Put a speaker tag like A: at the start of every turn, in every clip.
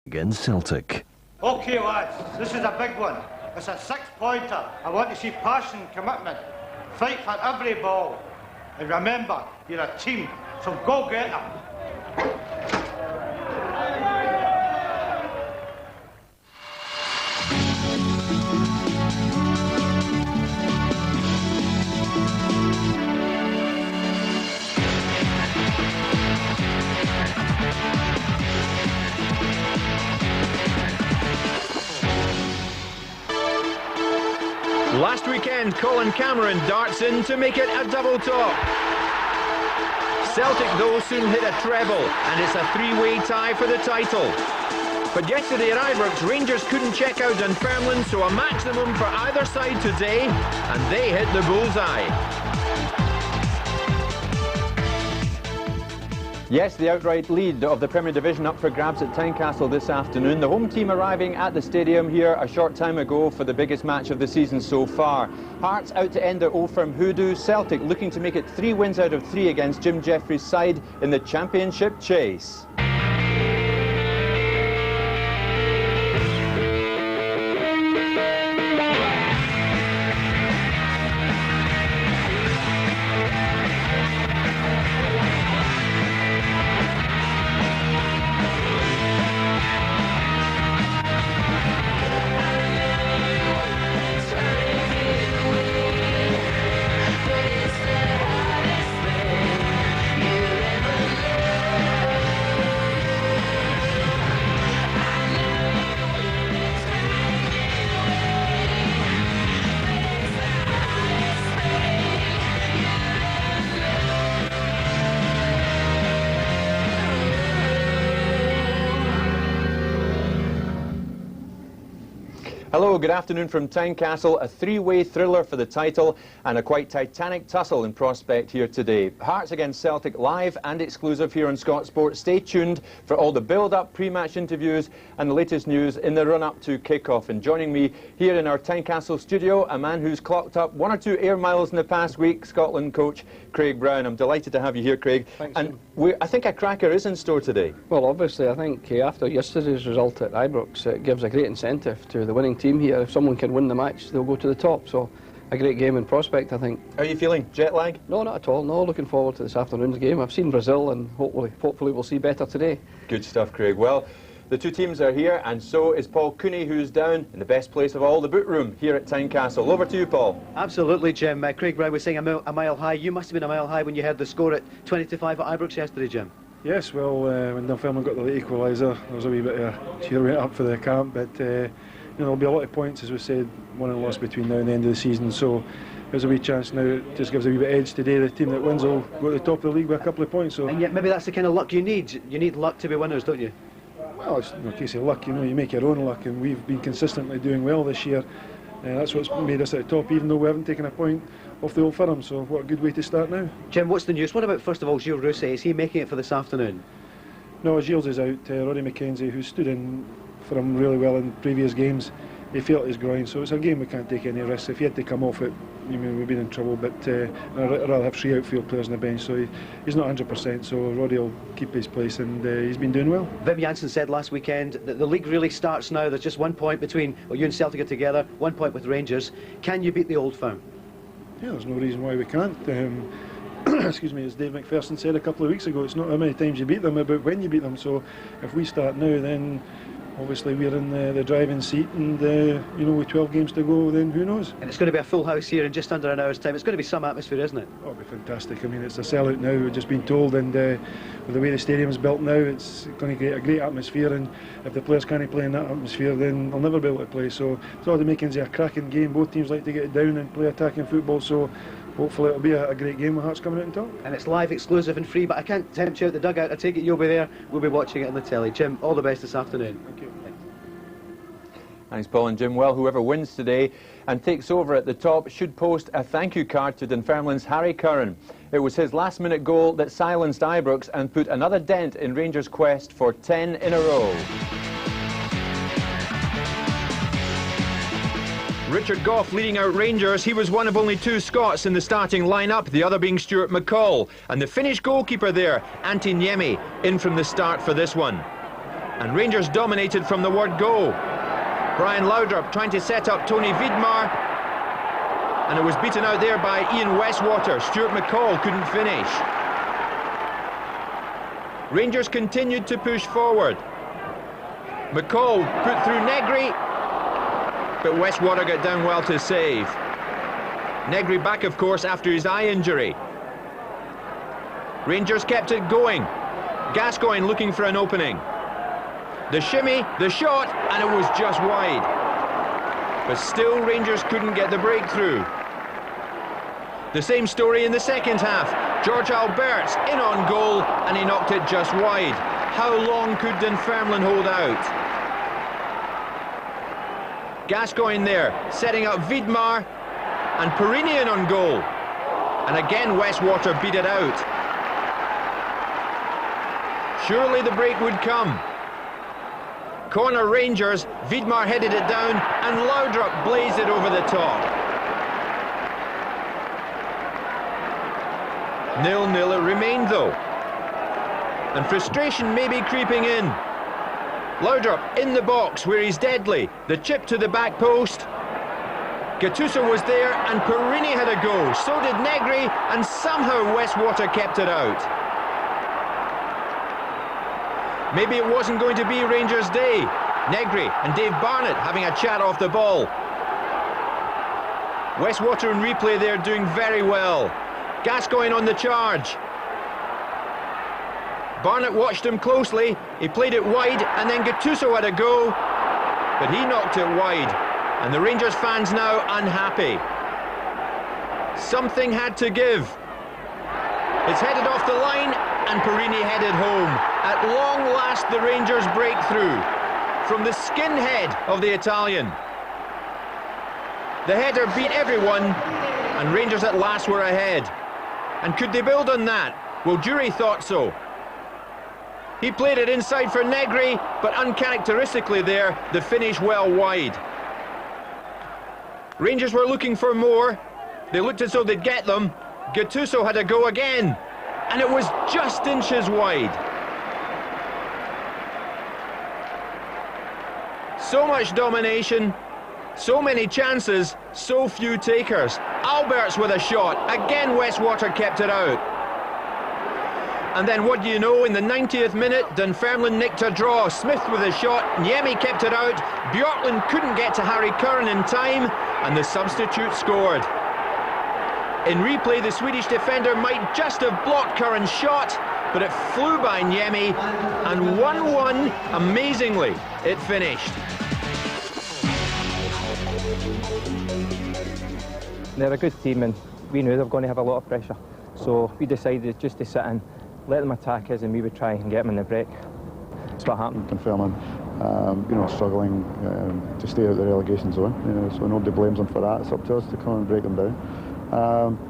A: against Celtic.
B: OK lads, this is a big one. It's a 6-pointer. I want to see passion, commitment, fight for every ball. And remember, you're a team, so go get them.
C: Last weekend, Colin Cameron darts in to make it a double top. Celtic, though, soon hit a treble, and it's a three-way tie for the title. But yesterday at Ibrox, Rangers couldn't check out Dunfermline, so a maximum for either side today, and they hit the bullseye.
D: Yes, the outright lead of the Premier Division up for grabs at Tynecastle this afternoon. The home team arriving at the stadium here a short time ago for the biggest match of the season so far. Hearts out to end their Old Firm hoodoo. Celtic looking to make it 3 wins out of 3 against Jim Jeffries' side in the championship chase. Hello, good afternoon from Tynecastle. A 3-way thriller for the title and a quite titanic tussle in prospect here today. Hearts against Celtic live and exclusive here on Scott Sport. Stay tuned for all the build-up, pre-match interviews and the latest news in the run-up to kick-off. And joining me here in our Tynecastle studio, a man who's clocked up 1 or 2 air miles in the past week, Scotland coach Craig Brown. I'm delighted to have you here, Craig.
E: Thanks.
D: And I think a cracker is in store today.
E: Well, obviously, I think after yesterday's result at Ibrox, it gives a great incentive to the winning team here. If someone can win the match, they'll go to the top. So, a great game in prospect, I think.
D: How are you feeling? Jet lag?
E: No, not at all. No, looking forward to this afternoon's game. I've seen Brazil, and hopefully we'll see better today.
D: Good stuff, Craig. Well, the two teams are here, and so is Paul Cooney, who's down in the best place of all, the boot room here at Tynecastle. Over to you, Paul.
F: Absolutely, Jim. Craig Brown was saying a mile high. You must have been a mile high when you heard the score at 20-5 at Ibrox yesterday, Jim.
G: Yes, well, when Dunfermline got the late equaliser, there was a wee bit of a cheer went up for the camp, but there'll be a lot of points, as we said, won and lost between now and the end of the season, so there's a wee chance now. It just gives a wee bit of edge today. The team that wins will go to the top of the league with a couple of points. So.
F: And yet maybe that's the kind of luck you need. You need luck to be winners, don't you?
G: Well, it's no case of luck, you make your own luck, and we've been consistently doing well this year. That's what's made us at the top, even though we haven't taken a point off the Old Firm, so what a good way to start now.
F: Jim, what's the news? What about, first of all, Gilles Rousset? Is he making it for this afternoon?
G: No, Gilles is out. Roddy McKenzie, who stood in for him really well in previous games, he felt his groin, so it's a game we can't take any risks. If he had to come off it, we've been in trouble, but I'd rather have 3 outfield players on the bench, so he's not 100%, so Roddy will keep his place, and he's been doing well.
F: Wim Jansen said last weekend that the league really starts now. There's just 1 point between, you and Celtic are together, 1 point with Rangers. Can you beat the Old Firm?
G: Yeah, there's no reason why we can't. Excuse me, as Dave McPherson said a couple of weeks ago, it's not how many times you beat them, about when you beat them. So if we start now, then obviously we're in the driving seat, and with 12 games to go, then who knows?
F: And it's going to be a full house here in just under an hour's time. It's going to be some atmosphere, isn't it?
G: Oh, it'll be fantastic. I mean, it's a sellout now, we've just been told, and with the way the stadium's built now, it's going to create a great atmosphere, and if the players can't play in that atmosphere, then they'll never be able to play. So it's all the makings of a cracking game. Both teams like to get it down and play attacking football, so hopefully it'll be a great game with Hearts coming out on top.
F: And it's live, exclusive and free, but I can't tempt you out the dugout. I take it you'll be there. We'll be watching it on the telly. Jim, all the best this afternoon.
G: Thank you.
D: Thanks, Paul and Jim. Well, whoever wins today and takes over at the top should post a thank you card to Dunfermline's Harry Curran. It was his last-minute goal that silenced Ibrox and put another dent in Rangers' quest for 10 in a row.
C: Richard Gough leading out Rangers. He was one of only 2 Scots in the starting lineup, the other being Stuart McCall. And the Finnish goalkeeper there, Antti Niemi, in from the start for this one. And Rangers dominated from the word go. Brian Laudrup trying to set up Tony Wiedmar, and it was beaten out there by Ian Westwater. Stuart McCall couldn't finish. Rangers continued to push forward. McCall put through Negri, but Westwater got down well to save. Negri back, of course, after his eye injury. Rangers kept it going. Gascoigne looking for an opening. The shimmy, the shot, and it was just wide. But still, Rangers couldn't get the breakthrough. The same story in the second half. George Albert's in on goal, and he knocked it just wide. How long could Dunfermline hold out? Gascoigne there, setting up Wiedmar, and Perrinian on goal. And again, Westwater beat it out. Surely the break would come. Corner Rangers, Wiedmar headed it down, and Laudrup blazed it over the top. 0-0 it remained though. And frustration may be creeping in. Laudrup in the box where he's deadly. The chip to the back post. Gattuso was there, and Perini had a go. So did Negri, and somehow Westwater kept it out. Maybe it wasn't going to be Rangers' day. Negri and Dave Barnett having a chat off the ball. Westwater in replay there doing very well. Gascoigne on the charge. Barnett watched him closely. He played it wide, and then Gattuso had a go, but he knocked it wide, and the Rangers fans now unhappy. Something had to give. It's headed off the line, and Perini headed home. At long last, the Rangers break through from the skinhead of the Italian. The header beat everyone, and Rangers at last were ahead. And could they build on that? Well, Jury thought so. He played it inside for Negri, but uncharacteristically there, the finish well wide. Rangers were looking for more. They looked as though they'd get them. Gattuso had a go again, and it was just inches wide. So much domination, so many chances, so few takers. Alberts with a shot. Again, Westwater kept it out. And then what do you know, in the 90th minute, Dunfermline nicked a draw. Smith with a shot, Niemi kept it out, Bjorklund couldn't get to Harry Curran in time, and the substitute scored. In replay, the Swedish defender might just have blocked Curran's shot, but it flew by Niemi, and 1-1, amazingly, it finished.
A: They're a good team, and we knew they were going to have a lot of pressure, so we decided just to sit in, let them attack us, and we would try and get them in the break. That's what happened.
H: Dunfermline, struggling to stay out of the relegation zone, so nobody blames them for that. It's up to us to come and break them down.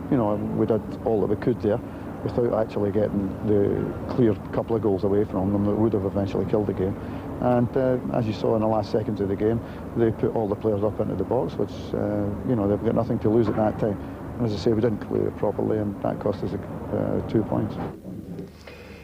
H: We did all that we could there without actually getting the clear couple of goals away from them that would have eventually killed the game. And as you saw in the last seconds of the game, they put all the players up into the box, which, they've got nothing to lose at that time. And as I say, we didn't clear it properly, and that cost us 2 points.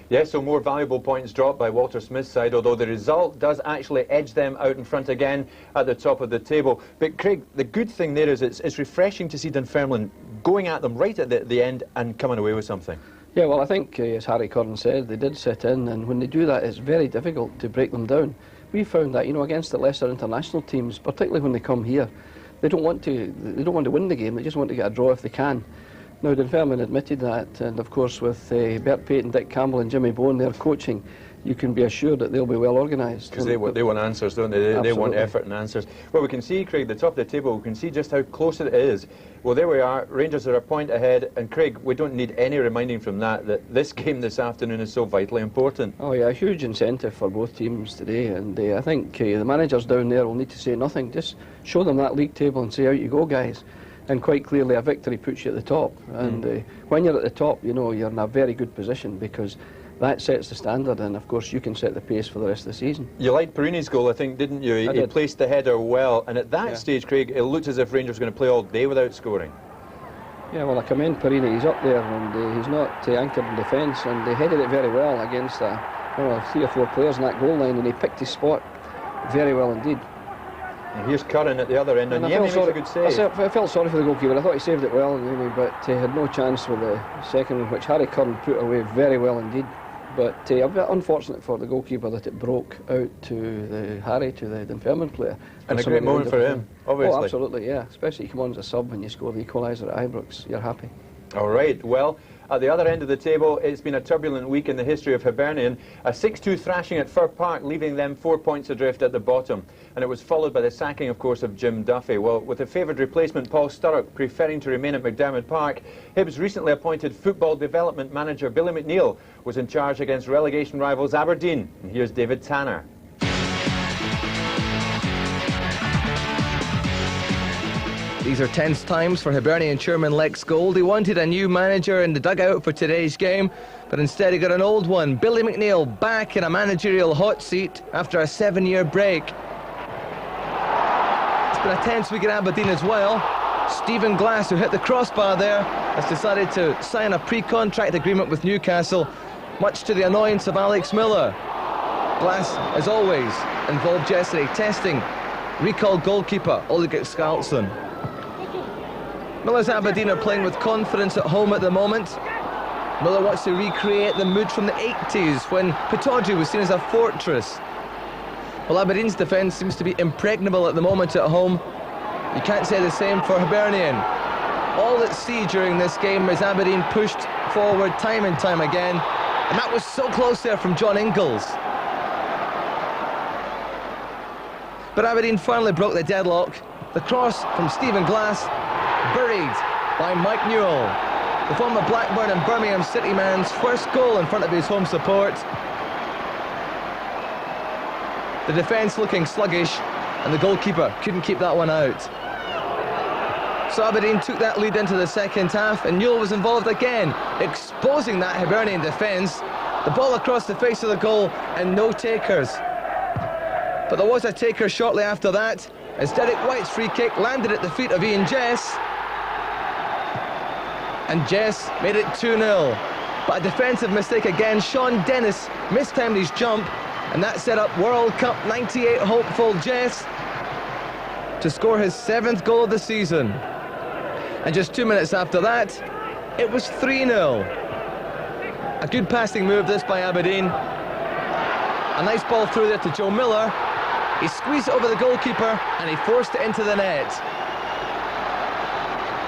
D: Yes, so more valuable points dropped by Walter Smith's side, although the result does actually edge them out in front again at the top of the table. But Craig, the good thing there is it's refreshing to see Dunfermline going at them right at the end and coming away with something.
E: Yeah, well, I think, as Harry Curran said, they did sit in, and when they do that, it's very difficult to break them down. We found that, against the lesser international teams, particularly when they come here, they don't want to win the game. They just want to get a draw if they can. Now, Dunfermline admitted that, and of course with Bert Payton, Dick Campbell and Jimmy Bone there coaching, you can be assured that they'll be well organised.
D: Because they want answers, don't they? They want effort and answers. Well, we can see, Craig, the top of the table, we can see just how close it is. Well, there we are. Rangers are a point ahead, and Craig, we don't need any reminding from that this game this afternoon is so vitally important.
E: Oh yeah, a huge incentive for both teams today, and I think the managers down there will need to say nothing. Just show them that league table and say, out you go, guys. And quite clearly a victory puts you at the top, and when you're at the top, you're in a very good position, because that sets the standard, and of course you can set the pace for the rest of the season. You
D: liked Perini's goal, I think, didn't you? He placed the header well, and at that stage, Craig, it looked as if Rangers were going to play all day without scoring.
E: Yeah, well, I commend Perini. He's up there, and he's not anchored in defence, and they headed it very well against a 3 or 4 players in that goal line, and he picked his spot very well indeed.
D: And here's Curran at the other end, and he makes a good save.
E: I felt sorry for the goalkeeper. I thought he saved it well, really, but he had no chance with the second one, which Harry Curran put away very well indeed. But a bit unfortunate for the goalkeeper that it broke out to the Dunfermline player.
D: And a great moment for him, obviously.
E: Oh, absolutely, yeah. Especially you come on as a sub when you score the equaliser at Ibrox. You're happy.
D: All right, well, at the other end of the table, it's been a turbulent week in the history of Hibernian. A 6-2 thrashing at Fir Park, leaving them 4 points adrift at the bottom. And it was followed by the sacking, of course, of Jim Duffy. Well, with a favoured replacement, Paul Sturrock, preferring to remain at McDermott Park, Hibs' recently appointed football development manager Billy McNeill was in charge against relegation rivals Aberdeen. And here's David Tanner.
I: These are tense times for Hibernian chairman Lex Gold. He wanted a new manager in the dugout for today's game, but instead he got an old one. Billy McNeill back in a managerial hot seat after a 7-year break. It's been a tense week at Aberdeen as well. Stephen Glass, who hit the crossbar there, has decided to sign a pre-contract agreement with Newcastle, much to the annoyance of Alex Miller. Glass, as always, involved yesterday testing recalled goalkeeper Oleg Skalsson. Miller's Aberdeen are playing with confidence at home at the moment. Miller wants to recreate the mood from the 80s when Pittodrie was seen as a fortress. Well, Aberdeen's defence seems to be impregnable at the moment at home. You can't say the same for Hibernian. All at sea during this game is Aberdeen pushed forward time and time again, and that was so close there from John Ingalls. But Aberdeen finally broke the deadlock. The cross from Stephen Glass, buried by Mike Newell. The former Blackburn and Birmingham City man's first goal in front of his home support. The defence looking sluggish, and the goalkeeper couldn't keep that one out. So Aberdeen took that lead into the second half, and Newell was involved again, exposing that Hibernian defence. The ball across the face of the goal, and no takers. But there was a taker shortly after that, as Derek White's free kick landed at the feet of Ian Jess. And Jess made it 2-0. But a defensive mistake again. Sean Dennis mistimed his jump, and that set up World Cup 98 hopeful Jess to score his 7th goal of the season. And just 2 minutes after that, it was 3-0. A good passing move this by Aberdeen. A nice ball through there to Joe Miller. He squeezed it over the goalkeeper and he forced it into the net.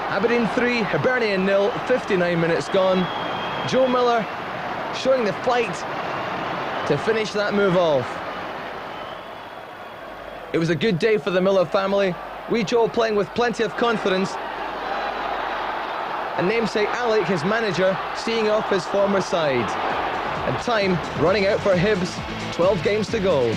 I: Aberdeen 3, Hibernian 0, 59 minutes gone. Joe Miller showing the flight to finish that move off. It was a good day for the Miller family. Wee Joe playing with plenty of confidence. And namesake Alec, his manager, seeing off his former side. And time running out for Hibs, 12 games to go.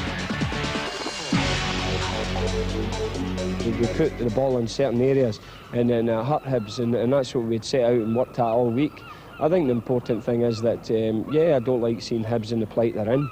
J: We put the ball in certain areas and then hurt Hibs, and that's what we'd set out and worked at all week. I think the important thing is that, yeah, I don't like seeing Hibs in the plight they're in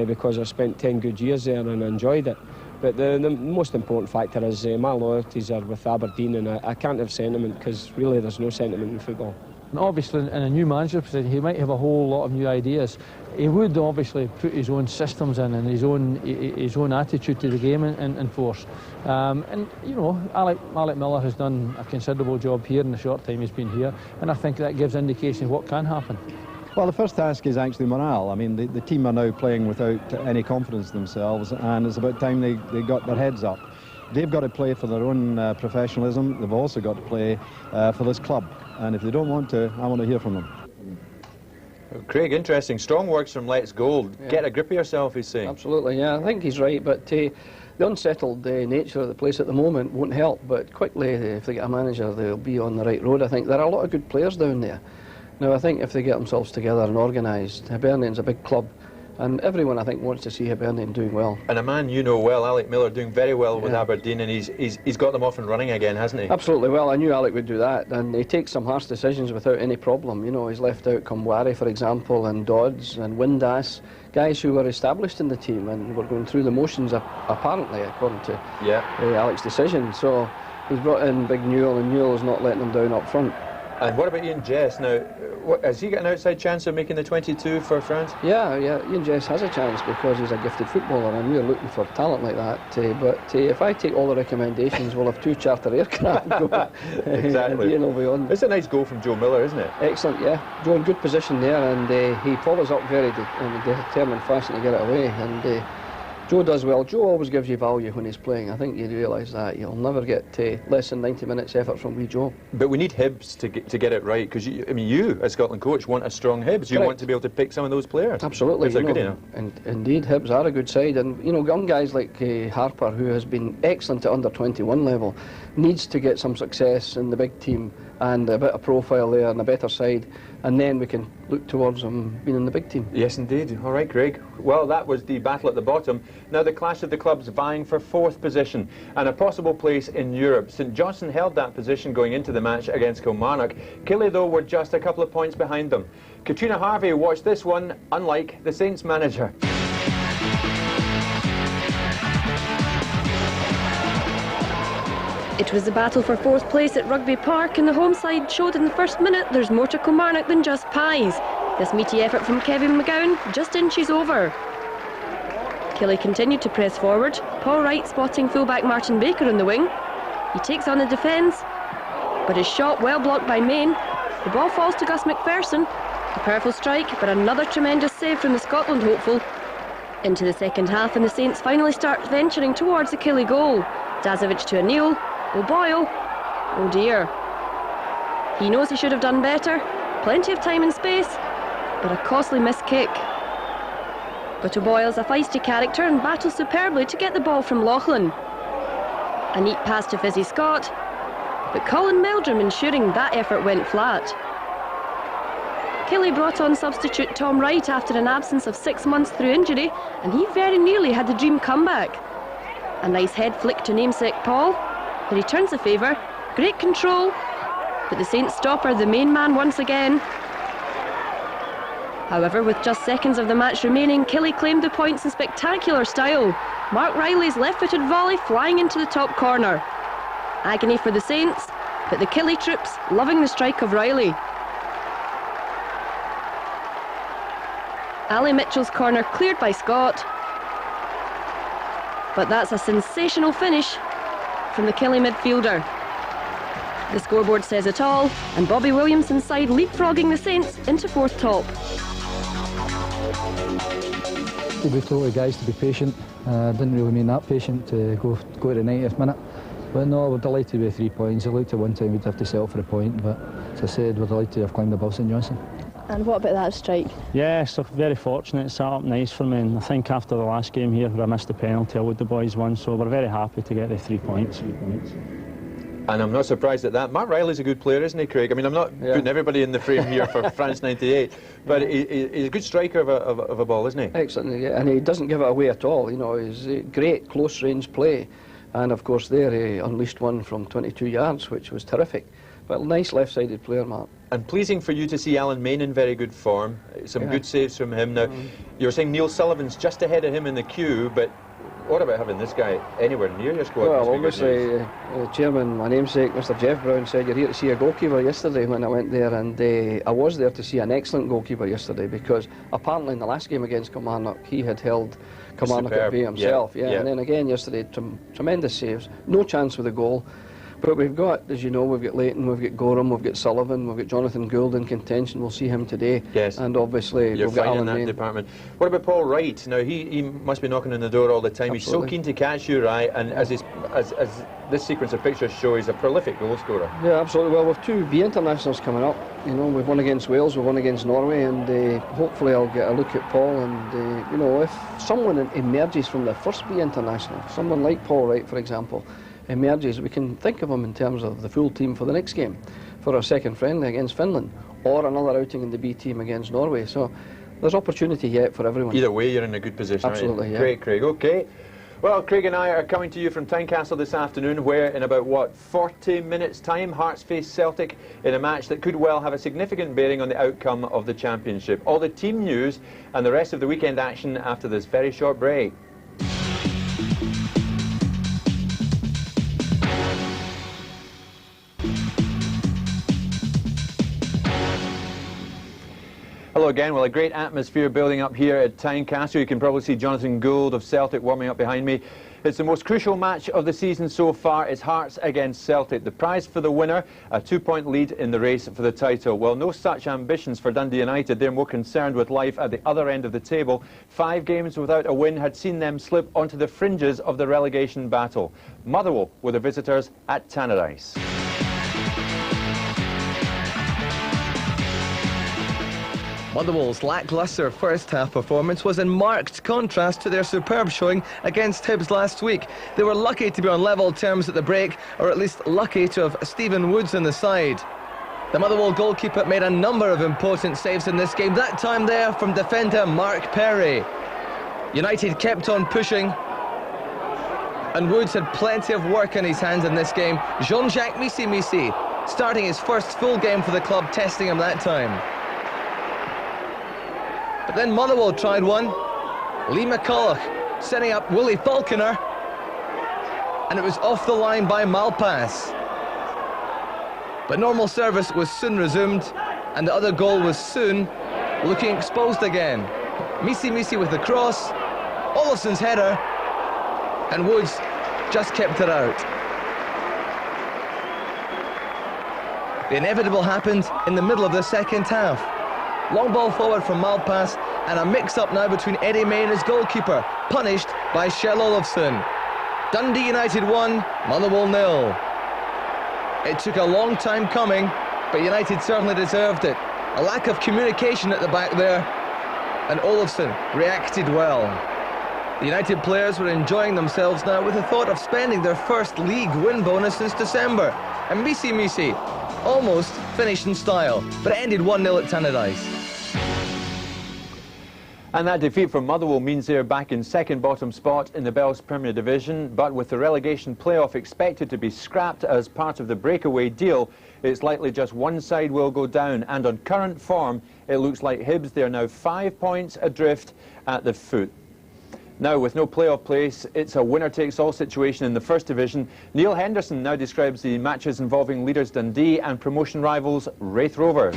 J: because I spent 10 good years there and I enjoyed it. But the most important factor is my loyalties are with Aberdeen, and I can't have sentiment because really there's no sentiment in football.
K: And obviously in a new manager position he might have a whole lot of new ideas. He would obviously put his own systems in and his own attitude to the game in force. And you know, Alec Miller has done a considerable job here in the short time he's been here, and I think that gives indication of what can happen.
L: Well, the first task is actually morale. I mean, the team are now playing without any confidence in themselves, and it's about time they got their heads up. They've got to play for their own professionalism. They've also got to play for this club. And if they don't want to, I want to hear from them.
D: Craig, interesting. Strong words from Let's Gold. Yeah. Get a grip of yourself, he's saying.
E: Absolutely, yeah. I think he's right, but the unsettled nature of the place at the moment won't help. But quickly, if they get a manager, they'll be on the right road. I think there are a lot of good players down there. Now, I think if they get themselves together and organised, Hibernian's a big club, and everyone, I think, wants to see Hibernian doing well.
D: And a man you know well, Alec Miller, doing very well with Aberdeen, and he's got them off and running again, hasn't he?
E: Absolutely. Well, I knew Alec would do that, and he takes some harsh decisions without any problem. You know, he's left out Comwari, for example, and Dodds and Windass, guys who were established in the team and were going through the motions, apparently, according to Alec's decision. So he's brought in Big Newell, and Newell is not letting them down up front.
D: And what about Ian Jess? Now, has he got an outside chance of making the 22 for France?
E: Yeah, Ian Jess has a chance because he's a gifted footballer and we're looking for talent like that. But if I take all the recommendations, we'll have 2 charter aircraft going.
D: Exactly.
E: Beyond.
D: It's a nice goal from Joe Miller, isn't it?
E: Excellent, yeah. Joe in good position there, and he follows up very in a determined fashion to get it away. And Joe does well. Joe always gives you value when he's playing. I think you realise that. You'll never get less than 90 minutes effort from wee Joe.
D: But we need Hibs to get it right, because you, as Scotland coach, want a strong Hibs. You want to be able to pick some of those players.
E: Absolutely.
D: If they're good enough.
E: And indeed, Hibs are a good side. And, young guys like Harper, who has been excellent at under-21 level, needs to get some success in the big team and a bit of profile there and a better side. And then we can look towards them being in the big team.
D: Yes, indeed. All right, Craig. Well, that was the battle at the bottom. Now the clash of the clubs vying for 4th position and a possible place in Europe. St Johnstone held that position going into the match against Kilmarnock. Killie, though, were just a couple of points behind them. Katrina Harvey watched this one, unlike the Saints manager.
M: It was the battle for 4th place at Rugby Park, and the home side showed in the first minute there's more to Kilmarnock than just pies. This meaty effort from Kevin McGowan just inches over. Killie continued to press forward, Paul Wright spotting fullback Martin Baker on the wing. He takes on the defence, but is shot well blocked by Main. The ball falls to Gus McPherson. A powerful strike, but another tremendous save from the Scotland hopeful. Into the second half, and the Saints finally start venturing towards the Killie goal. Dazovic to O'Neill. O'Boyle. Oh dear. He knows he should have done better. Plenty of time and space, but a costly missed kick. But O'Boyle's a feisty character and battles superbly to get the ball from Loughlin. A neat pass to Fizzy Scott, but Colin Meldrum ensuring that effort went flat. Killie brought on substitute Tom Wright after an absence of 6 months through injury, and he very nearly had the dream comeback. A nice head flick to namesake Paul. He returns the favour, great control, but the Saints stopper the main man once again. However, with just seconds of the match remaining, Killie claimed the points in spectacular style. Mark Riley's left-footed volley flying into the top corner. Agony for the Saints, but the Killie troops loving the strike of Riley. Ali Mitchell's corner cleared by Scott, but that's a sensational finish from the Killie midfielder. The scoreboard says it all, and Bobby Williamson's side leapfrogging the Saints into 4th top.
N: We told the guys to be patient. Didn't really mean that patient to go to the 90th minute. But no, we're delighted with 3 points. I'd like to one time we'd have to settle for a point, but as I said, we're delighted to have climbed above St Johnstone.
O: And what about that strike?
P: Yeah, so very fortunate. It sat up nice for me, and I think after the last game here where I missed the penalty, I would the boys won, so we're very happy to get the 3 points.
D: And I'm not surprised at that. Mark Riley's a good player, isn't he, Craig? I mean, I'm not putting everybody in the frame here for France 98, but he's a good striker of a ball, isn't he?
E: Excellent, yeah, and he doesn't give it away at all. He's a great close-range play. And, of course, there he unleashed one from 22 yards, which was terrific. But a nice left-sided player, Mark.
D: And pleasing for you to see Alan Main in very good form. Some good saves from him. Now, you were saying Neil Sullivan's just ahead of him in the queue, but what about having this guy anywhere near your squad?
E: Well, obviously, Chairman, my namesake, Mr. Jeff Brown, said you're here to see a goalkeeper yesterday when I went there, and I was there to see an excellent goalkeeper yesterday, because apparently in the last game against Kilmarnock, he had held Kilmarnock at bay himself. Yeah. And then again yesterday, tremendous saves, no chance with a goal. But we've got, as you know, we've got Leighton, we've got Gorham, we've got Sullivan, we've got Jonathan Gould in contention. We'll see him today.
D: Yes.
E: And obviously
D: you're
E: we've got
D: fine
E: Alan
D: in that
E: Main.
D: department. What about Paul Wright? Now he must be knocking on the door all the time.
E: Absolutely.
D: He's so keen to catch you, right? And as this sequence of pictures show, he's a prolific goal scorer.
E: Yeah, absolutely. Well, we've 2 B internationals coming up. We've won against Wales, we've won against Norway, and hopefully I'll get a look at Paul. And if someone emerges from the first B international, someone like Paul Wright, for example, emerges, we can think of him in terms of the full team for the next game, for our second friendly against Finland, or another outing in the B team against Norway. So there's opportunity yet for everyone.
D: Either way, you're in a good position.
E: Absolutely, yeah.
D: Great, Craig. Okay. Well, Craig and I are coming to you from Tynecastle this afternoon, where in about, 40 minutes' time, Hearts face Celtic in a match that could well have a significant bearing on the outcome of the championship. All the team news and the rest of the weekend action after this very short break. Hello again. Well, a great atmosphere building up here at Tynecastle. You can probably see Jonathan Gould of Celtic warming up behind me. It's the most crucial match of the season so far. It's Hearts against Celtic. The prize for the winner, a 2-point lead in the race for the title. Well, no such ambitions for Dundee United. They're more concerned with life at the other end of the table. 5 games without a win had seen them slip onto the fringes of the relegation battle. Motherwell were the visitors at Tannadice.
I: Motherwell's lacklustre first-half performance was in marked contrast to their superb showing against Hibs last week. They were lucky to be on level terms at the break, or at least lucky to have Stephen Woods on the side. The Motherwell goalkeeper made a number of important saves in this game, that time there from defender Mark Perry. United kept on pushing, and Woods had plenty of work in his hands in this game. Jean-Jacques Misi starting his first full game for the club, testing him that time. But then Motherwell tried one. Lee McCulloch setting up Willie Falconer, and it was off the line by Malpass. But normal service was soon resumed, and the other goal was soon looking exposed again. Misi with the cross, Olafson's header, and Woods just kept it out. The inevitable happened in the middle of the second half. Long ball forward from Malpass, and a mix-up now between Eddie May and his goalkeeper, punished by Shell Olafsson. Dundee United 1, Motherwell 0. It took a long time coming, but United certainly deserved it. A lack of communication at the back there, and Olafsson reacted well. The United players were enjoying themselves now with the thought of spending their first league win bonus since December. And Misi almost finished in style, but it ended 1-0 at Tannadice.
D: And that defeat from Motherwell means they're back in second bottom spot in the Bells Premier Division, but with the relegation playoff expected to be scrapped as part of the breakaway deal, it's likely just one side will go down, and on current form it looks like Hibs, they are now 5 points adrift at the foot. Now, with no playoff place, it's a winner-takes-all situation in the First Division. Neil Henderson now describes the matches involving leaders Dundee and promotion rivals Raith Rovers.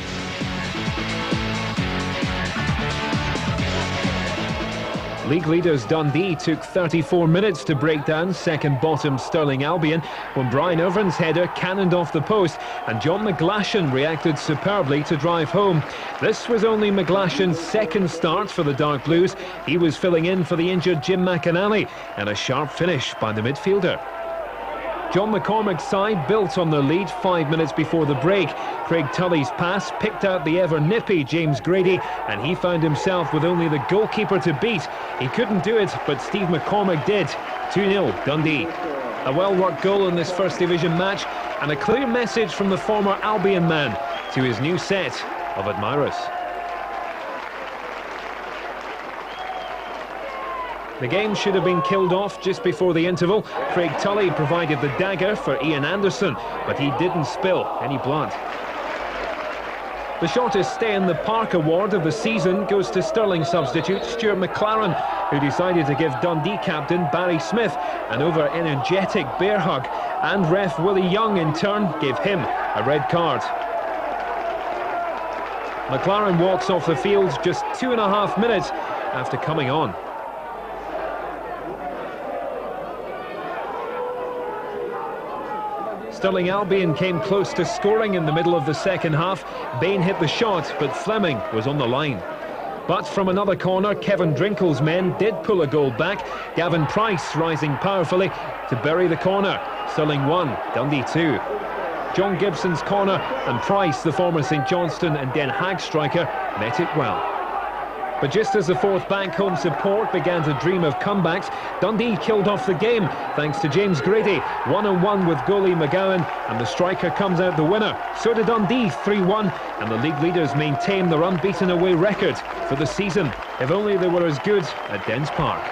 Q: League leaders Dundee took 34 minutes to break down second-bottom Stirling Albion when Brian Irvin's header cannoned off the post and John McGlashan reacted superbly to drive home. This was only McGlashan's second start for the Dark Blues. He was filling in for the injured Jim McAnally, and a sharp finish by the midfielder. John McCormack's side built on their lead 5 minutes before the break. Craig Tully's pass picked out the ever-nippy James Grady, and he found himself with only the goalkeeper to beat. He couldn't do it, but Steve McCormack did. 2-0 Dundee. A well-worked goal in this First Division match, and a clear message from the former Albion man to his new set of admirers. The game should have been killed off just before the interval. Craig Tully provided the dagger for Ian Anderson, but he didn't spill any blood. The shortest stay in the park award of the season goes to Stirling substitute Stuart McLaren, who decided to give Dundee captain Barry Smith an over-energetic bear hug, and ref Willie Young in turn gave him a red card. McLaren walks off the field just 2.5 minutes after coming on. Stirling Albion came close to scoring in the middle of the second half. Bain hit the shot, but Fleming was on the line. But from another corner, Kevin Drinkle's men did pull a goal back. Gavin Price rising powerfully to bury the corner. Stirling 1, Dundee 2. John Gibson's corner, and Price, the former St Johnstone and Den Haag striker, met it well. But just as the fourth back-home support began to dream of comebacks, Dundee killed off the game thanks to James Grady, 1-on-1 with goalie McGowan, and the striker comes out the winner. So did Dundee, 3-1, and the league leaders maintain their unbeaten away record for the season. If only they were as good at Dens Park.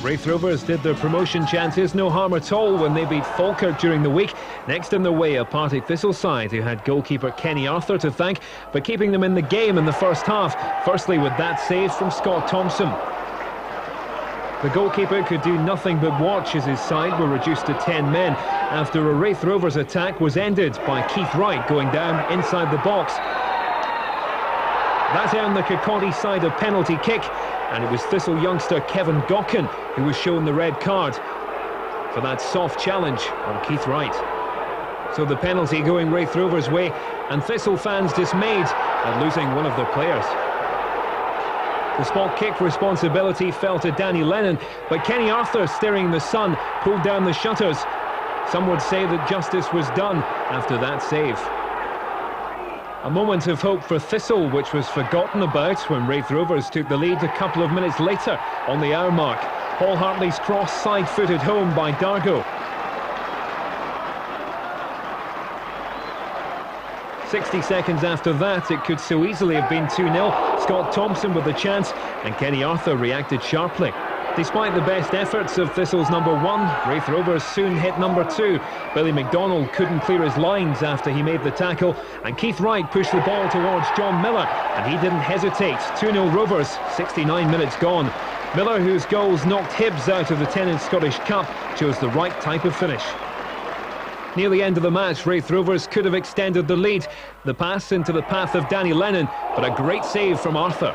Q: Raith Rovers did their promotion chances no harm at all when they beat Falkirk during the week. Next in the way, a Partick Thistle side who had goalkeeper Kenny Arthur to thank for keeping them in the game in the first half, firstly with that save from Scott Thompson. The goalkeeper could do nothing but watch as his side were reduced to 10 men after a Wraith Rovers attack was ended by Keith Wright going down inside the box. That earned the Kirkcaldy side a penalty kick, and it was Thistle youngster Kevin Gawkin who was shown the red card for that soft challenge on Keith Wright. So the penalty going Wraith Rovers' way, and Thistle fans dismayed at losing one of their players. The spot kick responsibility fell to Danny Lennon, but Kenny Arthur, steering the Sun, pulled down the shutters. Some would say that justice was done after that save. A moment of hope for Thistle, which was forgotten about when Wraith Rovers took the lead a couple of minutes later on the hour mark. Paul Hartley's cross side-footed home by Dargo. 60 seconds after that, it could so easily have been 2-0. Scott Thompson with the chance, and Kenny Arthur reacted sharply. Despite the best efforts of Thistle's number 1, Wraith Rovers soon hit number 2. Billy McDonald couldn't clear his lines after he made the tackle, and Keith Wright pushed the ball towards John Miller, and he didn't hesitate. 2-0 Rovers, 69 minutes gone. Miller, whose goals knocked Hibs out of the Tennent Scottish Cup, chose the right type of finish. Near the end of the match, Wraith Rovers could have extended the lead. The pass into the path of Danny Lennon, but a great save from Arthur.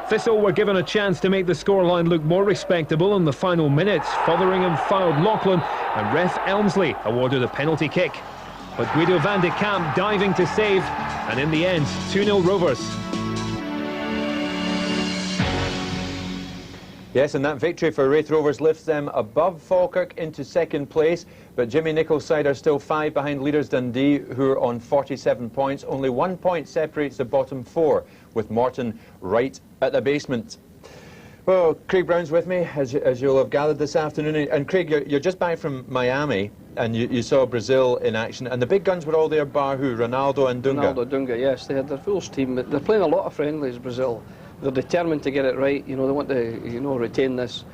Q: Thistle were given a chance to make the scoreline look more respectable in the final minutes. Fotheringham fouled Lachlan, and ref Elmsley awarded a penalty kick. But Guido van de Kamp diving to save, and in the end, 2-0 Rovers.
D: Yes, and that victory for Wraith Rovers lifts them above Falkirk into second place, but Jimmy Nicholls' side are still 5 behind leaders Dundee, who are on 47 points. Only 1 point separates the bottom 4, with Morton right at the basement. Well, Craig Brown's with me, as you'll have gathered this afternoon. And Craig, you're just back from Miami, and you saw Brazil in action, and the big guns were all there, bar who? Ronaldo and Dunga?
E: Ronaldo, Dunga, yes, they had their full team. They're playing a lot of friendlies, Brazil. They're determined to get it right. You know, they want to, retain this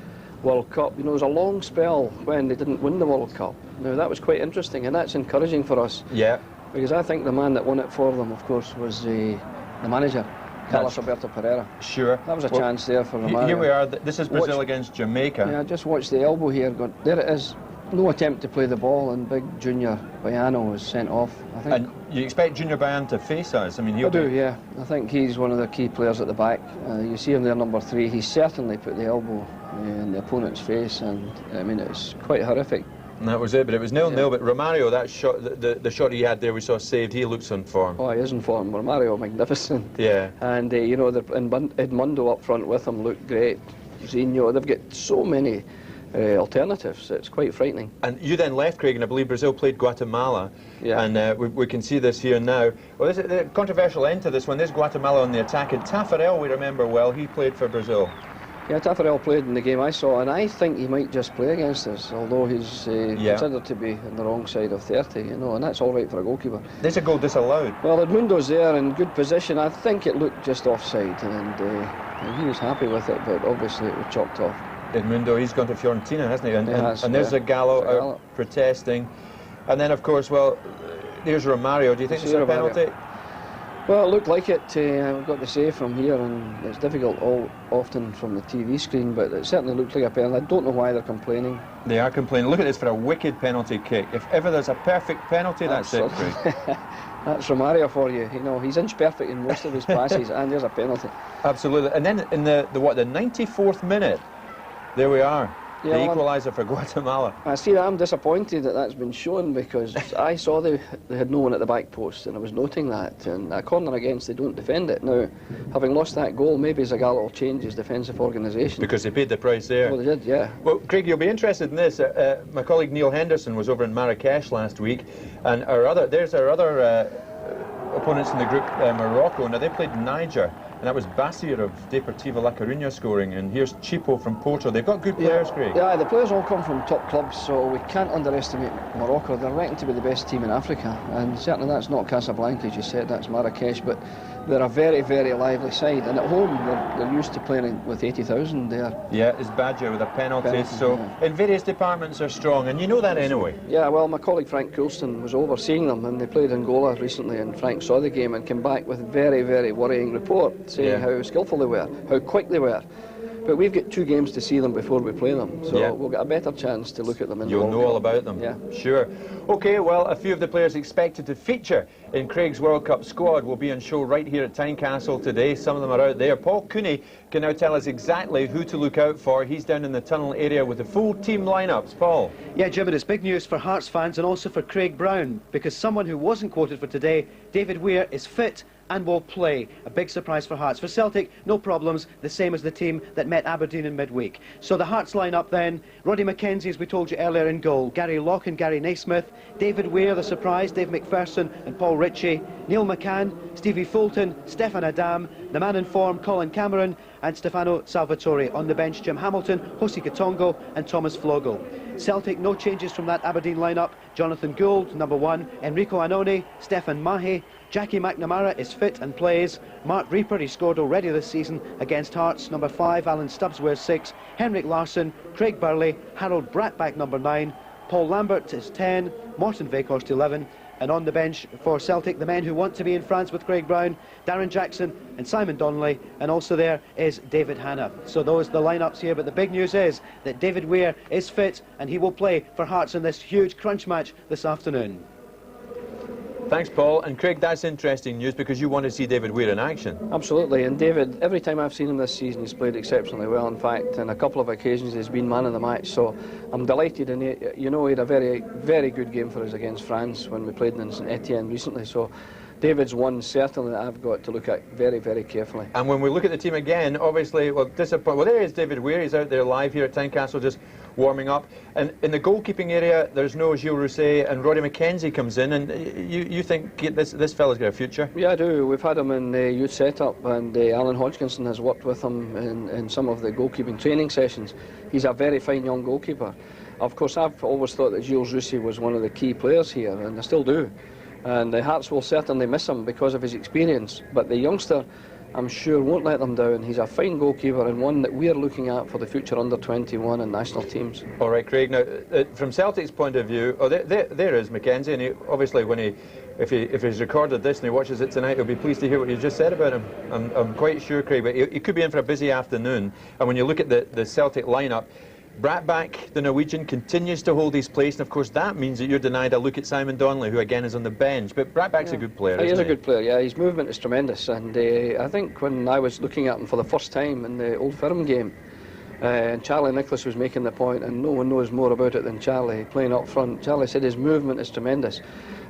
E: World Cup. You know, there was a long spell when they didn't win the World Cup. Now, that was quite interesting, and that's encouraging for us.
D: Yeah.
E: Because I think the man that won it for them, of course, was the manager, Carlos Alberto Pereira.
D: Sure.
E: That was a chance there for Romario.
D: Here we are. This is Brazil against Jamaica.
E: Yeah, just watch the elbow here. There it is. No attempt to play the ball, and big Junior Baiano was sent off, I think.
D: And you expect Junior Baiano to face us? I mean,
E: I do, yeah. I think he's one of the key players at the back. You see him there, number 3. He certainly put the elbow in the opponent's face, and I mean, it's quite horrific.
D: And that was it, but it was 0-0. But Romario, that shot, the shot he had there, we saw saved. He looks on form.
E: Oh, he is in form. Romario, magnificent.
D: Yeah.
E: And Edmundo up front with him looked great. Zinho, they've got so many alternatives. It's quite frightening.
D: And you then left, Craig, and I believe Brazil played Guatemala.
E: Yeah.
D: And we can see this here now. Well, this is a controversial end to this one. There's Guatemala on the attack, and Tafarel, we remember well, he played for Brazil.
E: Yeah, Tafarel played in the game I saw, and I think he might just play against us, although he's considered to be on the wrong side of 30, and that's all right for a goalkeeper.
D: There's a goal disallowed.
E: Well, Edmundo's there in good position. I think it looked just offside, and he was happy with it, but obviously it was chopped off.
D: Edmundo, he's gone to Fiorentina, hasn't he? And there's
E: yeah.
D: Zagallo out protesting. And then, of course, well, there's Romario. Do you think it's a penalty?
E: Well, it looked like it. We've got to say from here, and it's difficult often from the TV screen, but it certainly looked like a penalty. I don't know why they're complaining.
D: They are complaining. Look at this for a wicked penalty kick. If ever there's a perfect penalty, that's it, Craig.
E: That's Romario for you. You know, he's inch perfect in most of his passes, and there's a penalty.
D: Absolutely. And then in the 94th minute, there we are.
E: Yeah,
D: the equaliser for Guatemala.
E: I see that. I'm disappointed that that's been shown, because I saw they had no one at the back post, and I was noting that. And a corner against, they don't defend it. Now, having lost that goal, maybe Zagallo will change his defensive organisation.
D: Because they paid the price there.
E: Well, they did, yeah.
D: Well, Craig, you'll be interested in this. My colleague Neil Henderson was over in Marrakesh last week, and there's our other opponents in the group, Morocco. Now, they played Niger. And that was Bassir of Deportivo La Coruña scoring, and here's Chipo from Porto. They've got good players, Craig.
E: Yeah, the players all come from top clubs, so we can't underestimate Morocco. They're reckoned to be the best team in Africa, and certainly that's not Casablanca, as you said, that's Marrakesh, but they're a very, very lively side, and at home they're used to playing with 80,000 there.
D: Yeah, it's Badger with a penalty, so in various departments are strong, and you know that anyway.
E: Yeah, well, my colleague Frank Coulston was overseeing them, and they played Angola recently, and Frank saw the game and came back with very, very worrying report, saying how skillful they were, how quick they were. But we've got 2 games to see them before we play them, so
D: Yeah.
E: we'll get a better chance to look at them in
D: You'll
E: the
D: know
E: World
D: all
E: Cup.
D: about them.
E: Yeah.
D: Sure. OK, well, a few of the players expected to feature in Craig's World Cup squad will be on show right here at Tynecastle today. Some of them are out there. Paul Cooney can now tell us exactly who to look out for. He's down in the tunnel area with the full team lineups. Paul.
F: Yeah, Jim, and it's big news for Hearts fans and also for Craig Brown, because someone who wasn't quoted for today, David Weir, is fit and will play. A big surprise for Hearts. For Celtic, no problems, the same as the team that met Aberdeen in midweek. So the Hearts line-up then, Roddy McKenzie, as we told you earlier, in goal, Gary Locke and Gary Naismith, David Weir, the surprise, Dave McPherson and Paul Ritchie, Neil McCann, Stevie Fulton, Stefan Adam, the man in form, Colin Cameron, and Stefano Salvatore. On the bench, Jim Hamilton, Josi Katongo and Thomas Flogel. Celtic, no changes from that Aberdeen line-up. Jonathan Gould, number 1, Enrico Annoni, Stefan Mahe, Jackie McNamara is fit and plays. Mark Reaper, he scored already this season against Hearts. Number 5, Alan Stubbs wears 6. Henrik Larsson, Craig Burley, Harold Brattbach, number 9. Paul Lambert is 10. Morten Vekhorst, 11. And on the bench for Celtic, the men who want to be in France with Craig Brown, Darren Jackson and Simon Donnelly, and also there is David Hanna. So those are the lineups here, but the big news is that David Weir is fit and he will play for Hearts in this huge crunch match this afternoon.
D: Thanks, Paul. And Craig, that's interesting news because you want to see David Weir in action.
E: Absolutely, and David, every time I've seen him this season, he's played exceptionally well. In fact, on a couple of occasions he's been man of the match, so I'm delighted. And you know, he had a very, very good game for us against France when we played in St Etienne recently, so David's one certainly that I've got to look at very, very carefully.
D: And when we look at the team again, obviously, well, there is David Weir. He's out there live here at Tynecastle just warming up. And in the goalkeeping area, there's no Gilles Rousset, and Roddy McKenzie comes in. And you think this fella's got a future?
E: Yeah, I do. We've had him in the youth setup, and Alan Hodgkinson has worked with him in some of the goalkeeping training sessions. He's a very fine young goalkeeper. Of course, I've always thought that Gilles Rousset was one of the key players here, and I still do. And the Hearts will certainly miss him because of his experience. But the youngster, I'm sure, won't let them down. He's a fine goalkeeper and one that we're looking at for the future under-21 and national teams.
D: All right, Craig. Now, from Celtic's point of view, there is McKenzie, and obviously if he's recorded this and he watches it tonight, he'll be pleased to hear what you just said about him. I'm quite sure, Craig, but he could be in for a busy afternoon. And when you look at the Celtic lineup, Brattbach, the Norwegian, continues to hold his place, and of course that means that you're denied a look at Simon Donnelly, who again is on the bench. But Brattbach's a good player,
E: He is a good player, yeah. His movement is tremendous, and I think when I was looking at him for the first time in the Old Firm game, and Charlie Nicholas was making the point, and no one knows more about it than Charlie, playing up front. Charlie said his movement is tremendous,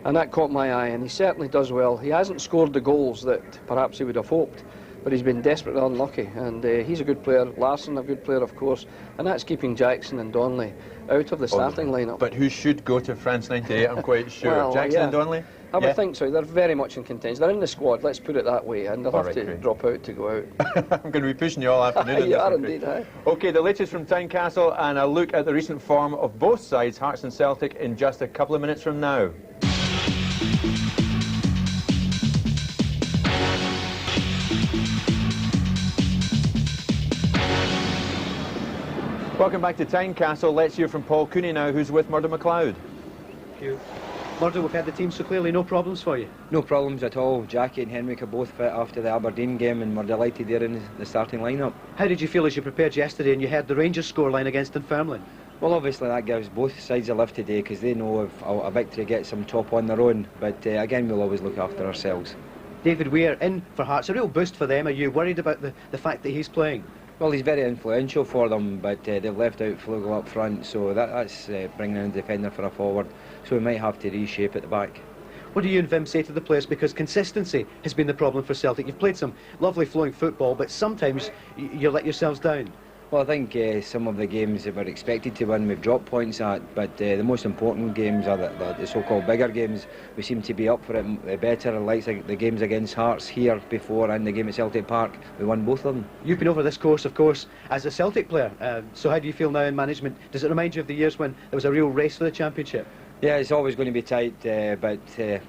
E: and that caught my eye, and he certainly does well. He hasn't scored the goals that perhaps he would have hoped, but he's been desperately unlucky, and he's a good player. Larsson, a good player, of course, and that's keeping Jackson and Donnelly out of the starting lineup.
D: But who should go to France 98, I'm quite sure.
E: Well,
D: Jackson and Donnelly?
E: I would think so. They're very much in contention. They're in the squad, let's put it that way, and they'll have to drop out to go out.
D: I'm going to be pushing you all afternoon.
E: You are indeed, eh?
D: OK, the latest from Tynecastle and a look at the recent form of both sides, Hearts and Celtic, in just a couple of minutes from now. Welcome back to Tynecastle. Let's hear from Paul Cooney now, who's with Murdo MacLeod.
F: Thank you. Murdo, we've had the team so clearly, no problems for you?
R: No problems at all. Jackie and Henrik are both fit after the Aberdeen game, and we're delighted they're in the starting lineup.
F: How did you feel as you prepared yesterday and you heard the Rangers scoreline against Dunfermline?
R: Well, obviously that gives both sides a lift today, because they know if a victory gets them top on their own, but again we'll always look after ourselves.
F: David Weir in for Hearts, a real boost for them. Are you worried about the fact that he's playing?
R: Well, he's very influential for them, but they've left out Flugel up front, so that's bringing in a defender for a forward, so we might have to reshape at the back.
F: What do you and Vim say to the players? Because consistency has been the problem for Celtic. You've played some lovely flowing football, but sometimes you let yourselves down.
R: Well, I think some of the games that we're expected to win we've dropped points at, but the most important games are the so-called bigger games. We seem to be up for it better, like the games against Hearts here before and the game at Celtic Park. We won both of them.
F: You've been over this course, of course, as a Celtic player, so how do you feel now in management? Does it remind you of the years when there was a real race for the championship?
R: Yeah, it's always going to be tight, but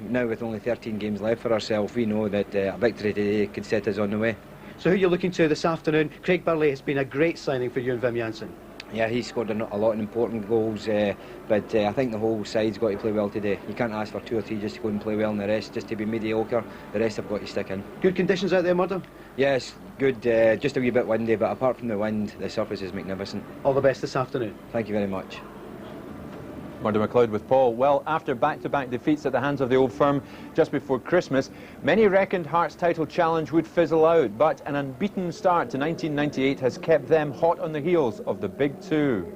R: now with only 13 games left for ourselves, we know that a victory today could set us on the way.
F: So who are you looking to this afternoon? Craig Burley has been a great signing for you and Vim Janssen.
R: Yeah, he scored a lot of important goals, but I think the whole side's got to play well today. You can't ask for 2 or 3 just to go and play well, and the rest just to be mediocre. The rest have got to stick in.
F: Good conditions out there, Murdo?
R: Yes, good. Just a wee bit windy, but apart from the wind, the surface is magnificent.
F: All the best this afternoon.
R: Thank you very much.
D: Murdo MacLeod with Paul. Well, after back-to-back defeats at the hands of the Old Firm just before Christmas, many reckoned Hearts' title challenge would fizzle out, but an unbeaten start to 1998 has kept them hot on the heels of the Big Two.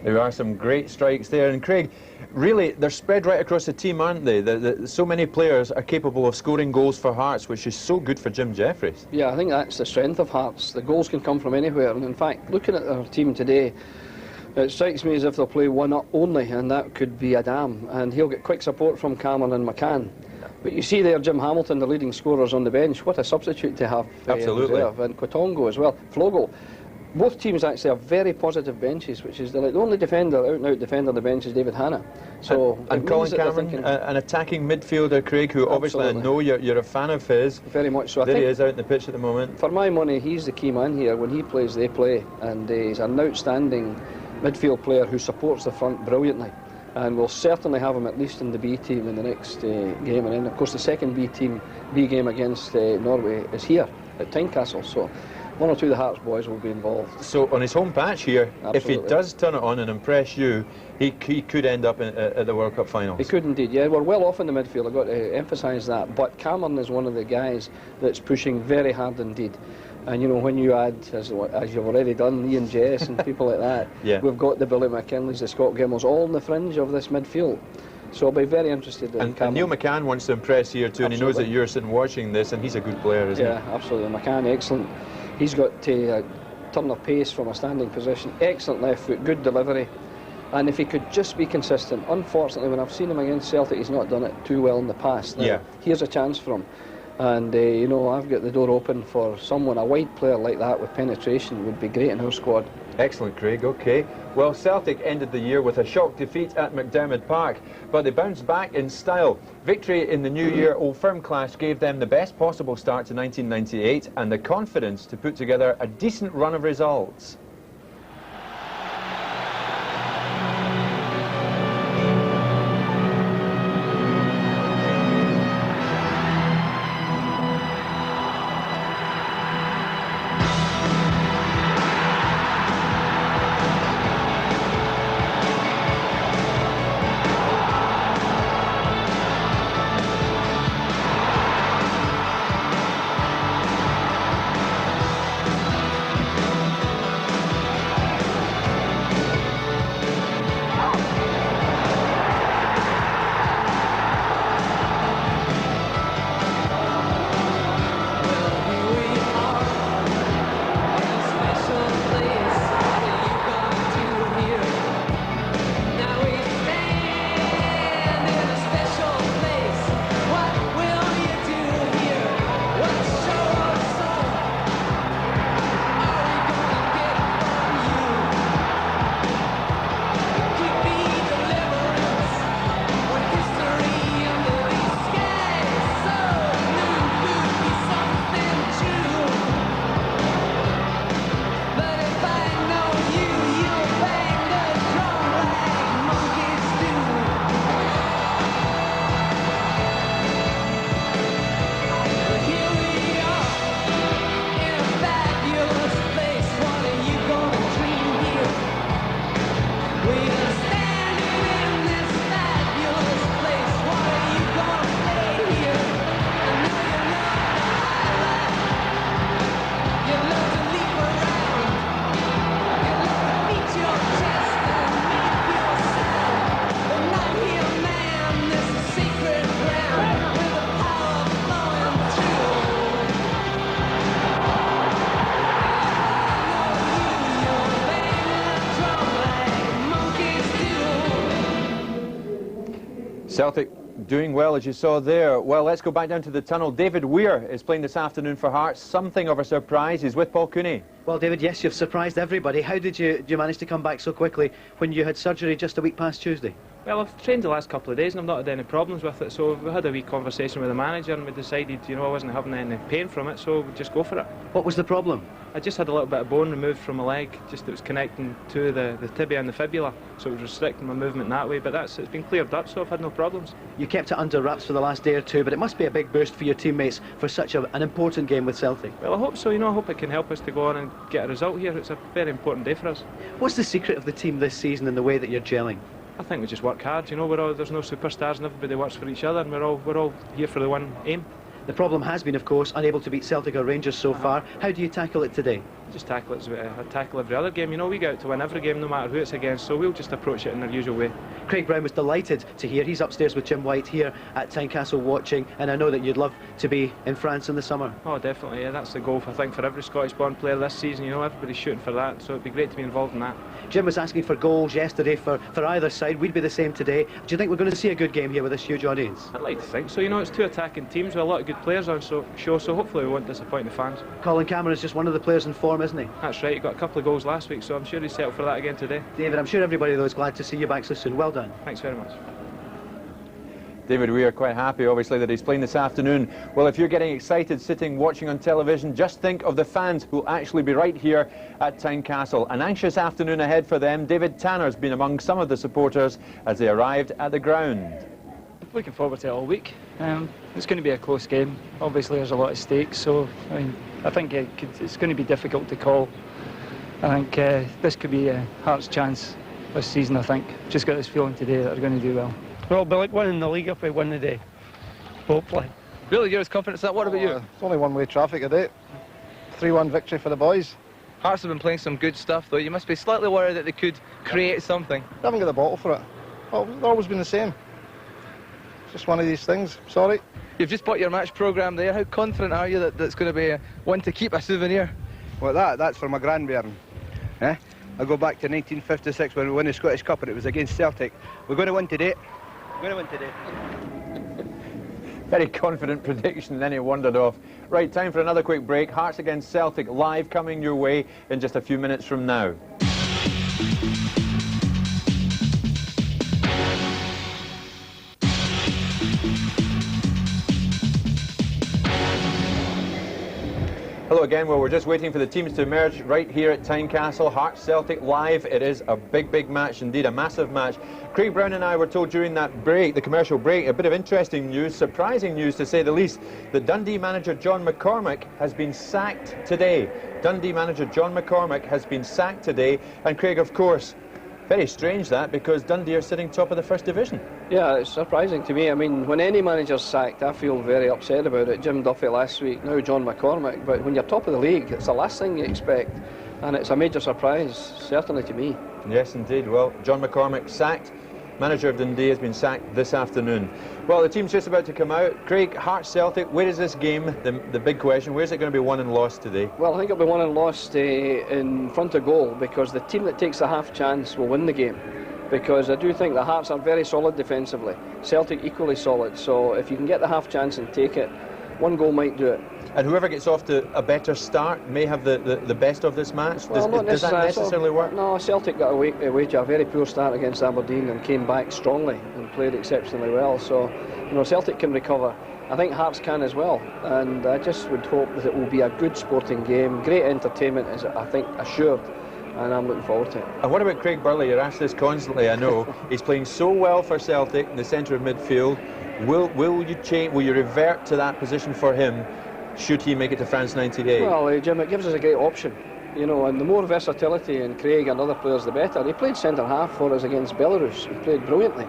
D: There are some great strikes there, and Craig, really, they're spread right across the team, aren't they? So many players are capable of scoring goals for Hearts, which is so good for Jim Jeffries.
E: Yeah, I think that's the strength of Hearts. The goals can come from anywhere, and in fact, looking at our team today, it strikes me as if they'll play one up only, and that could be Adam, and he'll get quick support from Cameron and McCann. But you see there Jim Hamilton, the leading scorers on the bench. What a substitute to have.
D: Absolutely.
E: And Kotongo as well. Flogo. Both teams actually have very positive benches, which is the only defender, out-and-out defender on the bench is David Hanna. So
D: and Colin Cameron, an attacking midfielder, Craig, who obviously I know you're a fan of his.
E: Very much so.
D: There he is out in the pitch at the moment.
E: For my money, he's the key man here. When he plays, they play. And he's an outstanding midfield player who supports the front brilliantly. And we'll certainly have him at least in the B team in the next game. And then, of course, the second B game against Norway is here at Tynecastle. So one or two of the Hearts boys will be involved.
D: So on his home patch here,
E: absolutely,
D: if he does turn it on and impress you, he could end up at the World Cup finals.
E: He could indeed, yeah. We're well off in the midfield, I've got to emphasise that. But Cameron is one of the guys that's pushing very hard indeed. And you know, when you add, as you've already done, Ian Jess and people like that,
D: yeah,
E: we've got the Billy McKinleys, the Scott Gimmels, all on the fringe of this midfield. So I'll be very interested in
D: and Neil McCann wants to impress here too, absolutely, and he knows that you're sitting watching this, and he's a good player, isn't he?
E: Yeah, absolutely. McCann, excellent. He's got to turn of pace from a standing position, excellent left foot, good delivery, and if he could just be consistent. Unfortunately, when I've seen him against Celtic, he's not done it too well in the past. Now,
D: yeah,
E: here's a chance for him, and you know, I've got the door open for someone, a wide player like that with penetration would be great in our squad.
D: Excellent, Craig. Okay. Well, Celtic ended the year with a shock defeat at McDermott Park, but they bounced back in style. Victory in the New Year Old Firm clash gave them the best possible start to 1998 and the confidence to put together a decent run of results. Celtic doing well, as you saw there. Well, let's go back down to the tunnel. David Weir is playing this afternoon for Hearts. Something of a surprise. He's with Paul Cooney.
F: Well, David, yes, you've surprised everybody. How did you manage to come back so quickly when you had surgery just a week past Tuesday?
S: Well, I've trained the last couple of days and I've not had any problems with it, so we had a wee conversation with the manager and we decided, you know, I wasn't having any pain from it, so we'd just go for it.
F: What was the problem?
S: I just had a little bit of bone removed from my leg, just it was connecting to the tibia and the fibula, so it was restricting my movement that way, but it's been cleared up, so I've had no problems.
F: You kept it under wraps for the last day or two, but it must be a big boost for your teammates for such an important game with Celtic.
S: Well, I hope so, you know, I hope it can help us to go on and get a result here. It's a very important day for us.
F: What's the secret of the team this season and the way that you're gelling?
S: I think we just work hard, you know, there's no superstars and everybody works for each other and we're all here for the one aim.
F: The problem has been, of course, unable to beat Celtic or Rangers so far. How do you tackle it today?
S: Just tackle it as I tackle every other game. You know, we go out to win every game no matter who it's against, so we'll just approach it in our usual way.
F: Craig Brown was delighted to hear. He's upstairs with Jim White here at Tynecastle watching, and I know that you'd love to be in France in the summer.
S: Oh, definitely, yeah, that's the goal, I think, for every Scottish-born player this season. You know, everybody's shooting for that, so it'd be great to be involved in that.
F: Jim was asking for goals yesterday for either side. We'd be the same today. Do you think we're going to see a good game here with this huge audience?
S: I'd like to think so. You know, it's two attacking teams with a lot of good players on show, so hopefully we won't disappoint the fans.
F: Colin Cameron's just one of the players in form, isn't he?
S: That's right, he got a couple of goals last week, so I'm sure he's settled for that again today.
F: David, I'm sure everybody though is glad to see you back so soon. Well done.
S: Thanks very much.
D: David, we are quite happy, obviously, that he's playing this afternoon. Well, if you're getting excited sitting watching on television, just think of the fans who'll actually be right here at Tynecastle. An anxious afternoon ahead for them. David Tanner's been among some of the supporters as they arrived at the ground.
T: Looking forward to it all week. It's going to be a close game. Obviously, there's a lot at stake, so I think it's going to be difficult to call. I think this could be Hearts' chance this season. I think just got this feeling today that they're going to do well.
U: Well, it'll be like winning the league if we win today, hopefully.
I: Really, you're as confident as that? What about you?
V: It's only one-way traffic today. 3-1 victory for the boys.
I: Hearts have been playing some good stuff, though. You must be slightly worried that they could create something.
V: They haven't got the bottle for it. Well, they've always been the same. It's just one of these things. Sorry.
I: You've just bought your match programme there. How confident are you that that's going to be one to keep a souvenir?
V: Well, that's for my grandbairn. I go back to 1956 when we won the Scottish Cup and it was against Celtic. We're going to win today. We're going to win today.
D: Very confident prediction, then it wandered off. Right, time for another quick break. Hearts against Celtic live coming your way in just a few minutes from now. Hello again. Well, we're just waiting for the teams to emerge right here at Tynecastle. Hearts Celtic live. It is a big match indeed, a massive match. Craig Brown and I were told during that break, the commercial break, a bit of interesting news, surprising news to say the least, that Dundee manager John McCormack has been sacked today. Dundee manager John McCormack has been sacked today, and Craig, of course, very strange that, because Dundee are sitting top of the First Division.
E: Yeah, it's surprising to me. I mean, when any manager's sacked, I feel very upset about it. Jim Duffy last week, now John McCormack. But when you're top of the league, it's the last thing you expect. And it's a major surprise, certainly to me.
D: Yes, indeed. Well, John McCormack sacked. Manager of Dundee has been sacked this afternoon. Well, the team's just about to come out. Craig, Hearts Celtic, where is this game? The big question, where's it going to be won and lost today?
E: Well, I think it'll be won and lost in front of goal, because the team that takes the half chance will win the game. Because I do think the Hearts are very solid defensively. Celtic equally solid, so if you can get the half chance and take it, one goal might do it.
D: And whoever gets off to a better start may have the best of this match?
E: Well,
D: does that necessarily work?
E: No, Celtic got away to a very poor start against Aberdeen and came back strongly and played exceptionally well. So, you know, Celtic can recover. I think Hearts can as well. And I just would hope that it will be a good sporting game. Great entertainment is, I think, assured. And I'm looking forward to it.
D: And what about Craig Burley? You're asked this constantly, I know. He's playing so well for Celtic in the centre of midfield. Will you change? Will you revert to that position for him should he make it to France 98?
E: Well, Jim, it gives us a great option. You know, and the more versatility in Craig and other players, the better. He played centre half for us against Belarus. He played brilliantly.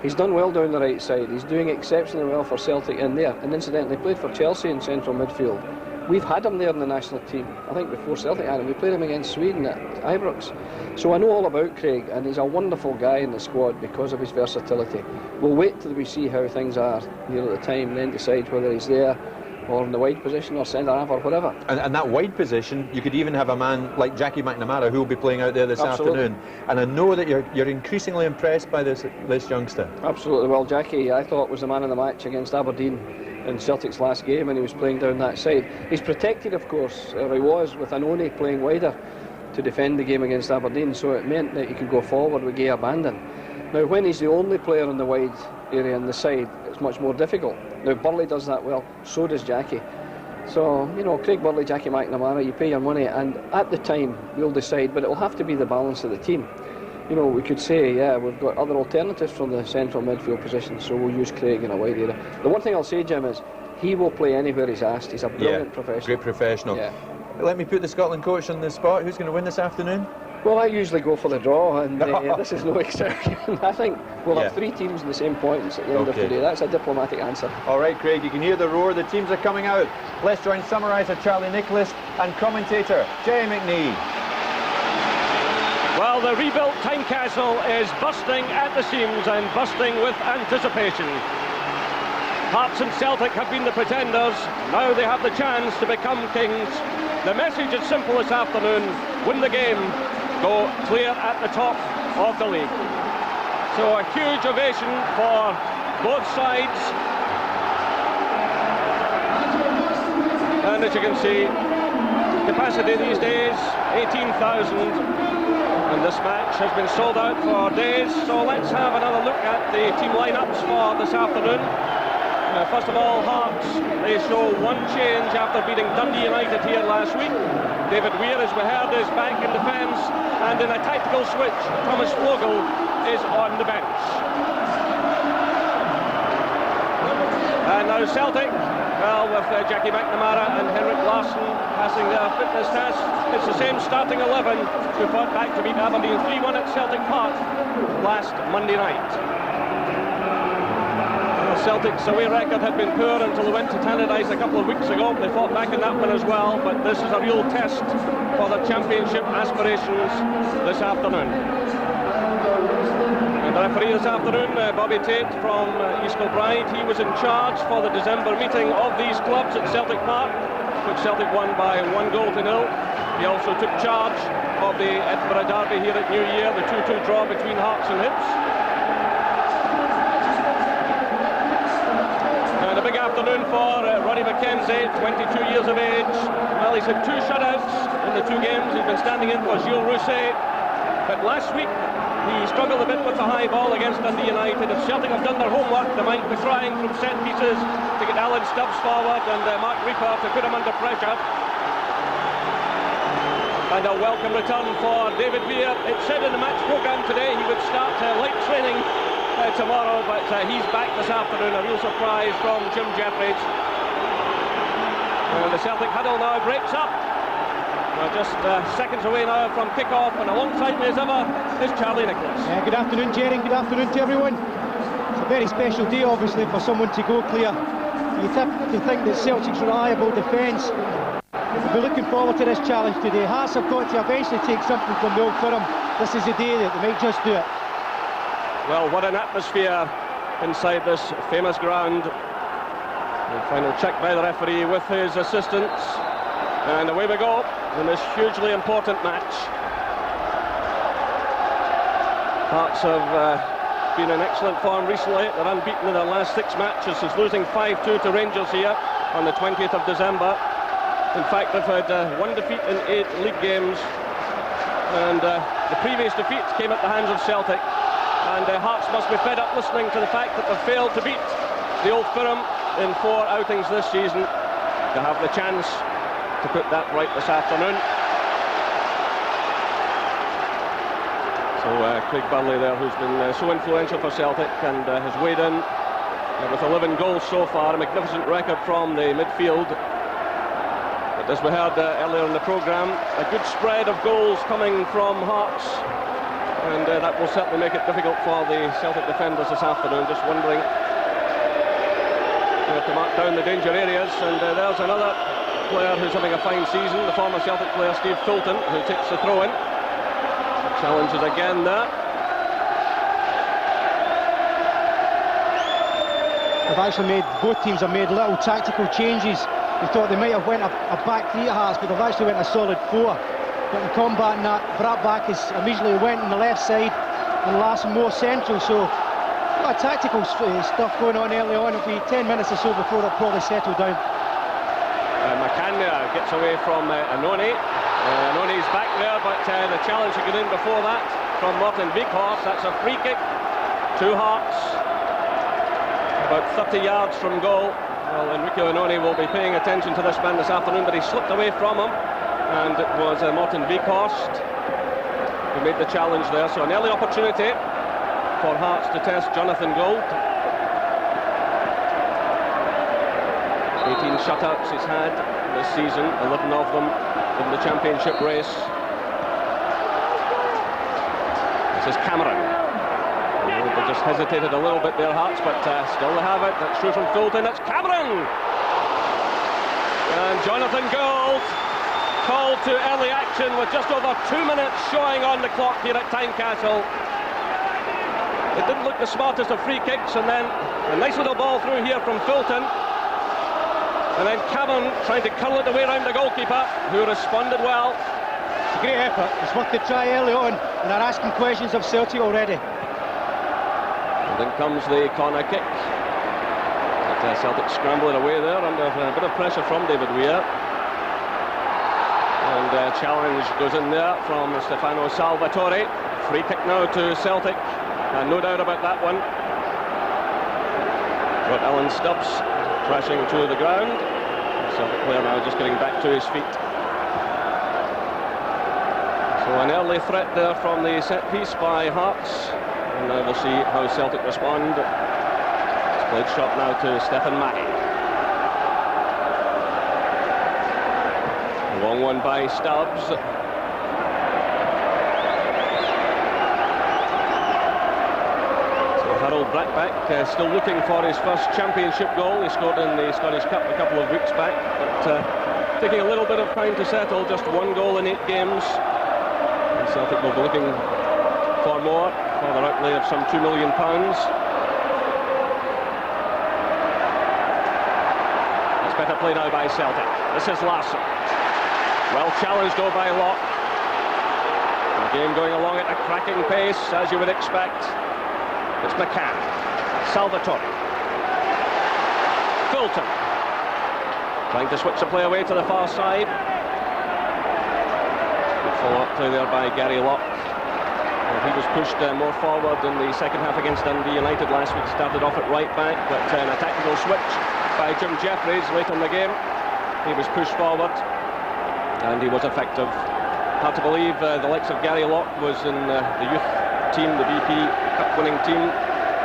E: He's done well down the right side. He's doing exceptionally well for Celtic in there. And incidentally, played for Chelsea in central midfield. We've had him there in the national team. I think before Celtic had him, we played him against Sweden at Ibrox. So I know all about Craig, and he's a wonderful guy in the squad because of his versatility. We'll wait till we see how things are near at the time and then decide whether he's there or in the wide position or centre half or whatever.
D: And that wide position, you could even have a man like Jackie McNamara who will be playing out there this
E: Absolutely.
D: afternoon. And I know that you're increasingly impressed by this youngster.
E: Absolutely. Well, Jackie, I thought, was the man of the match against Aberdeen in Celtic's last game, and he was playing down that side. He's protected, of course, or he was, with Anoni playing wider to defend the game against Aberdeen, so it meant that he could go forward with Gay Abandon. Now, when he's the only player in the wide area on the side, it's much more difficult. Now, Burley does that well, so does Jackie. So, you know, Craig Burley, Jackie McNamara, you pay your money, and at the time, we'll decide, but it'll have to be the balance of the team. You know, we could say, yeah, we've got other alternatives from the central midfield position, so we'll use Craig in a wide area. The one thing I'll say, Jim, is he will play anywhere he's asked. He's a brilliant professional.
D: Great professional.
E: Yeah.
D: Let me put the Scotland coach on the spot. Who's going to win this afternoon?
E: Well, I usually go for the draw, and this is no exception. I think we'll have 3 teams in the same points at the end of today. That's a diplomatic answer.
D: All right, Craig, you can hear the roar. The teams are coming out. Let's join summariser Charlie Nicholas and commentator Jay McNee.
B: Well, the rebuilt Tynecastle is bursting at the seams and bursting with anticipation. Hearts and Celtic have been the pretenders. Now they have the chance to become kings. The message is simple this afternoon: win the game, go clear at the top of the league. So a huge ovation for both sides. And as you can see, capacity these days, 18,000. And this match has been sold out for days. So let's have another look at the team lineups for this afternoon. First of all, Hearts, they show one change after beating Dundee United here last week. David Weir, as we heard, is back in defence, and in a tactical switch, Thomas Vogel is on the bench. And now Celtic, well, with Jackie McNamara and Henrik Larsson passing their fitness test, it's the same starting 11 who fought back to beat Aberdeen 3-1 at Celtic Park last Monday night. Celtic's away record had been poor until they went to Tannadice a couple of weeks ago. They fought back in that one as well, but this is a real test for their championship aspirations this afternoon. And the referee this afternoon, Bobby Tate from East Kilbride, he was in charge for the December meeting of these clubs at Celtic Park, which Celtic won by 1-0. He also took charge of the Edinburgh Derby here at New Year, the 2-2 draw between Hearts and Hibs. And a big afternoon for Ronnie McKenzie, 22 years of age. Well, he's had 2 shutouts in the 2 games. He's been standing in for Gilles Rousset. But last week, he struggled a bit with the high ball against Dundee United. If Celtic have done their homework, they might be trying from set pieces to get Alan Stubbs forward and Mark Reaper to put him under pressure. And a welcome return for David Weir. It said in the match programme today he would start light training tomorrow, but he's back this afternoon. A real surprise from Jim Jeffries. And the Celtic huddle now breaks up. Just seconds away now from kick-off, and alongside me as ever is Charlie Nicholas.
F: Good afternoon, Jerry, and good afternoon to everyone. It's a very special day, obviously, for someone to go clear. You think that Celtic's reliable defence. We're looking forward to this challenge today. Hearts have got to eventually take something from the Old Firm. This is the day that they might just do it.
B: Well, what an atmosphere inside this famous ground. The final check by the referee with his assistants. And away we go in this hugely important match. Hearts have been in excellent form recently. They're unbeaten in their last 6 matches since losing 5-2 to Rangers here on the 20th of December. In fact, they've had 1 defeat in 8 league games. And the previous defeat came at the hands of Celtic. And Hearts must be fed up listening to the fact that they've failed to beat the Old Firm in 4 outings this season. They have the chance to put that right this afternoon. So Craig Burley there, who's been so influential for Celtic and has weighed in with 11 goals so far, a magnificent record from the midfield. But as we heard earlier in the programme, a good spread of goals coming from Hearts, and that will certainly make it difficult for the Celtic defenders this afternoon, just wondering where to mark down the danger areas. And there's another player who's having a fine season, the former Celtic player Steve Fulton, who takes the throw in. Challenges again there.
F: Both teams have made little tactical changes
C: we thought they might have went a back three at Hearts, but they've actually went a solid four. But in combating that, Brat Bacchus immediately went on the left side and Larson more central, so a lot of tactical stuff going on early on. It'll be 10 minutes or so before it'll probably settle down.
B: McCann gets away from Anoni. Anoni's back there, but the challenge to get in before that from Martin Weghorst. That's a free kick to Hearts, about 30 yards from goal. Well, Enrico Anoni will be paying attention to this man this afternoon, but he slipped away from him, and it was Martin Weghorst who made the challenge there. So an early opportunity for Hearts to test Jonathan Gould. 18 shutouts he's had this season, 11 of them in the championship race. This is Cameron. They just hesitated a little bit there, Hearts, but still they have it. That's through from Fulton. It's Cameron! And Jonathan Gould called to early action with just over 2 minutes showing on the clock here at Tynecastle. It didn't look the smartest of free kicks, and then a nice little ball through here from Fulton. And then Cameron trying to curl it away around the goalkeeper, who responded well.
C: It's a great effort. It's worth the try early on, and they're asking questions of Celtic already.
B: And then comes the corner kick. But Celtic scrambling away there under a bit of pressure from David Weir. And challenge goes in there from Stefano Salvatore. Free kick now to Celtic. No doubt about that one. Got Alan Stubbs crashing to the ground. Celtic player now just getting back to his feet. So an early threat there from the set piece by Hearts. And now we'll see how Celtic respond. Played shot now to Stephen Mackey. Long one by Stubbs. So Harold Brackback still looking for his first championship goal. He scored in the Scottish Cup a couple of weeks back, but taking a little bit of time to settle. Just 1 goal in 8 games. And Celtic will be looking for more, for the outlay of some £2 million. Better play now by Celtic. This is Larson. Well challenged though by Locke. The game going along at a cracking pace, as you would expect. It's McCann. Salvatore. Fulton. Trying to switch the play away to the far side. Good follow-up play there by Gary Locke. Well, he was pushed more forward in the second half against Dundee United last week. Started off at right back, but a tactical switch by Jim Jeffries late in the game. He was pushed forward and he was effective. Hard to believe the likes of Gary Locke was in the youth team, the BP Cup winning team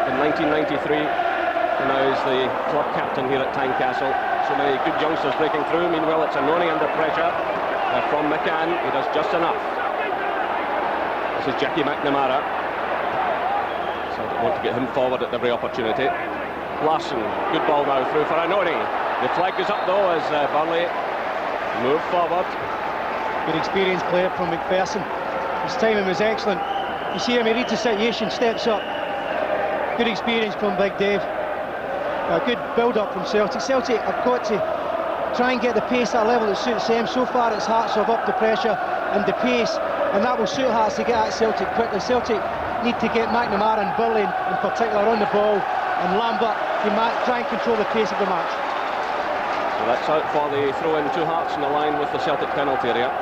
B: in 1993, and now is the club captain here at Tynecastle. So many good youngsters breaking through. Meanwhile, it's Anoni under pressure from McCann. He does just enough. This is Jackie McNamara. So they want to get him forward at every opportunity. Larson, good ball now through for Anoni. The flag goes up though as Burnley move forward.
C: Good experienced player from McPherson. His timing was excellent. You see him, he reads the situation, steps up. Good experience from Big Dave. A good build-up from Celtic. Celtic have got to try and get the pace at a level that suits them. So far it's Hearts who have upped the pressure and the pace, and that will suit Hearts to get at Celtic quickly. Celtic need to get McNamara and Burley in particular on the ball, and Lambert to try and control the pace of the match.
B: So that's out for the throw-in to Hearts in the line with the Celtic penalty area.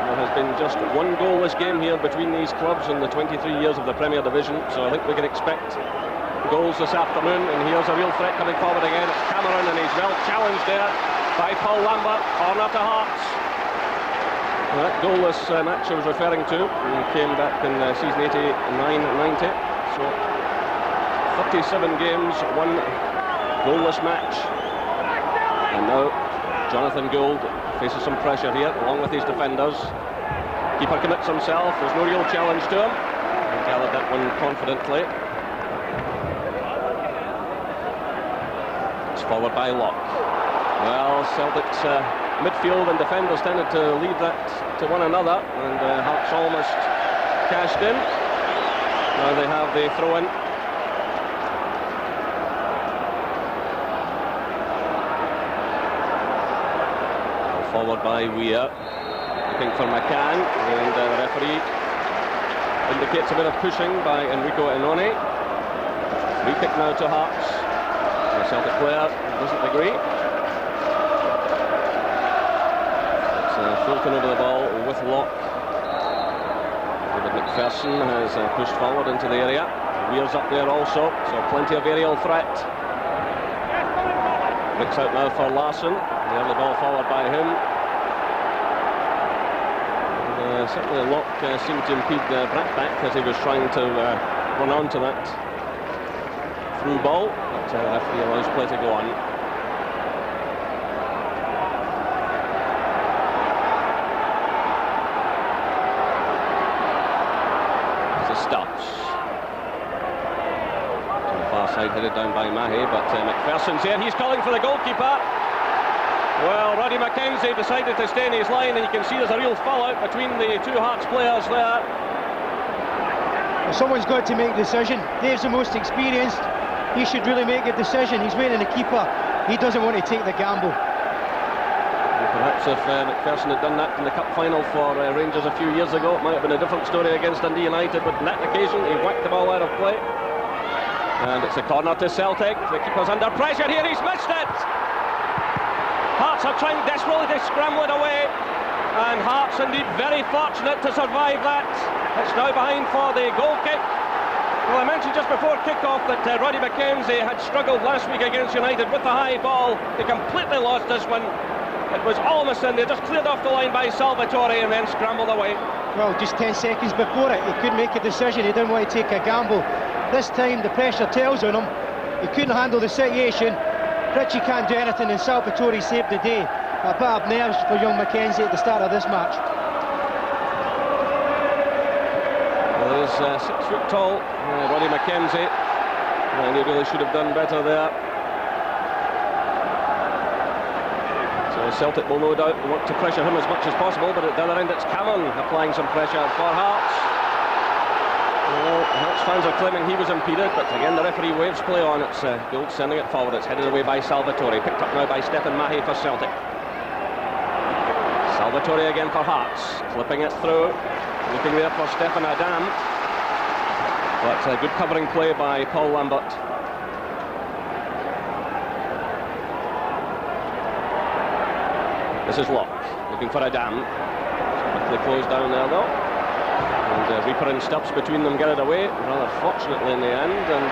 B: There has been just 1 goalless game here between these clubs in the 23 years of the Premier Division, so I think we can expect goals this afternoon. And here's a real threat coming forward again. It's Cameron, and he's well challenged there by Paul Lambert. Corner to Hearts. That goalless match I was referring to, he came back in season 89-90. So 37 games, 1 goalless match. And now Jonathan Gould faces some pressure here along with his defenders. Keeper commits himself. There's no real challenge to him. He gathered that one confidently. It's forward by Locke. Well, Celtic's midfield and defenders tended to leave that to one another, and Hearts almost cashed in. Now they have the throw-in. forward by Weir. Looking for McCann, and the referee indicates a bit of pushing by Enrico Inoni. Free kick now to Hearts. The Celtic player doesn't agree. It's Fulton over the ball with Locke. David McPherson has pushed forward into the area. Weir's up there also, so plenty of aerial threat. Bricks out now for Larsson. The early ball forward by him. And, certainly Locke seemed to impede Brackback as he was trying to run on to that through ball, but the referee allows play to go on. As it stops. To the far side, headed down by Mahe, but McPherson's here. He's calling for the goalkeeper. Well, Roddy McKenzie decided to stay in his line, and you can see there's a real fallout between the two Hearts players there.
C: Well, someone's got to make a decision. Dave's the most experienced. He should really make a decision. He's waiting the keeper. He doesn't want to take the gamble.
B: Well, perhaps if McPherson had done that in the cup final for Rangers a few years ago, it might have been a different story against Dundee United, but on that occasion he whacked the ball out of play. And it's a corner to Celtic. The keeper's under pressure here. He's missed it. Hearts are trying desperately to scramble it away, and Hearts indeed very fortunate to survive that. It's now behind for the goal kick. Well, I mentioned just before kick-off that Roddy McKenzie had struggled last week against United with the high ball. He completely lost this one. It was almost in there, just cleared off the line by Salvatore and then scrambled away.
C: Well, just 10 seconds before it, he couldn't make a decision. He didn't want to take a gamble. This time the pressure tells on him. He couldn't handle the situation. Richie can't do anything, and Salvatore saved the day. A bit of nerves for young McKenzie at the start of this match.
B: Well, he's 6 foot tall, Roddy McKenzie, and he really should have done better there. So Celtic will no doubt want to pressure him as much as possible, but at the other end it's Cameron applying some pressure for Hearts. Well, Hearts fans are claiming he was impeded, but again the referee waves play on. It's Gould sending it forward. It's headed away by Salvatore, picked up now by Stephen Mahe for Celtic. Salvatore again for Hearts, clipping it through, looking there for Stephen Adam, but good covering play by Paul Lambert. This is Locke, looking for Adam, quickly closed down there though. And Reaper and Stubbs between them get it away, rather fortunately in the end, and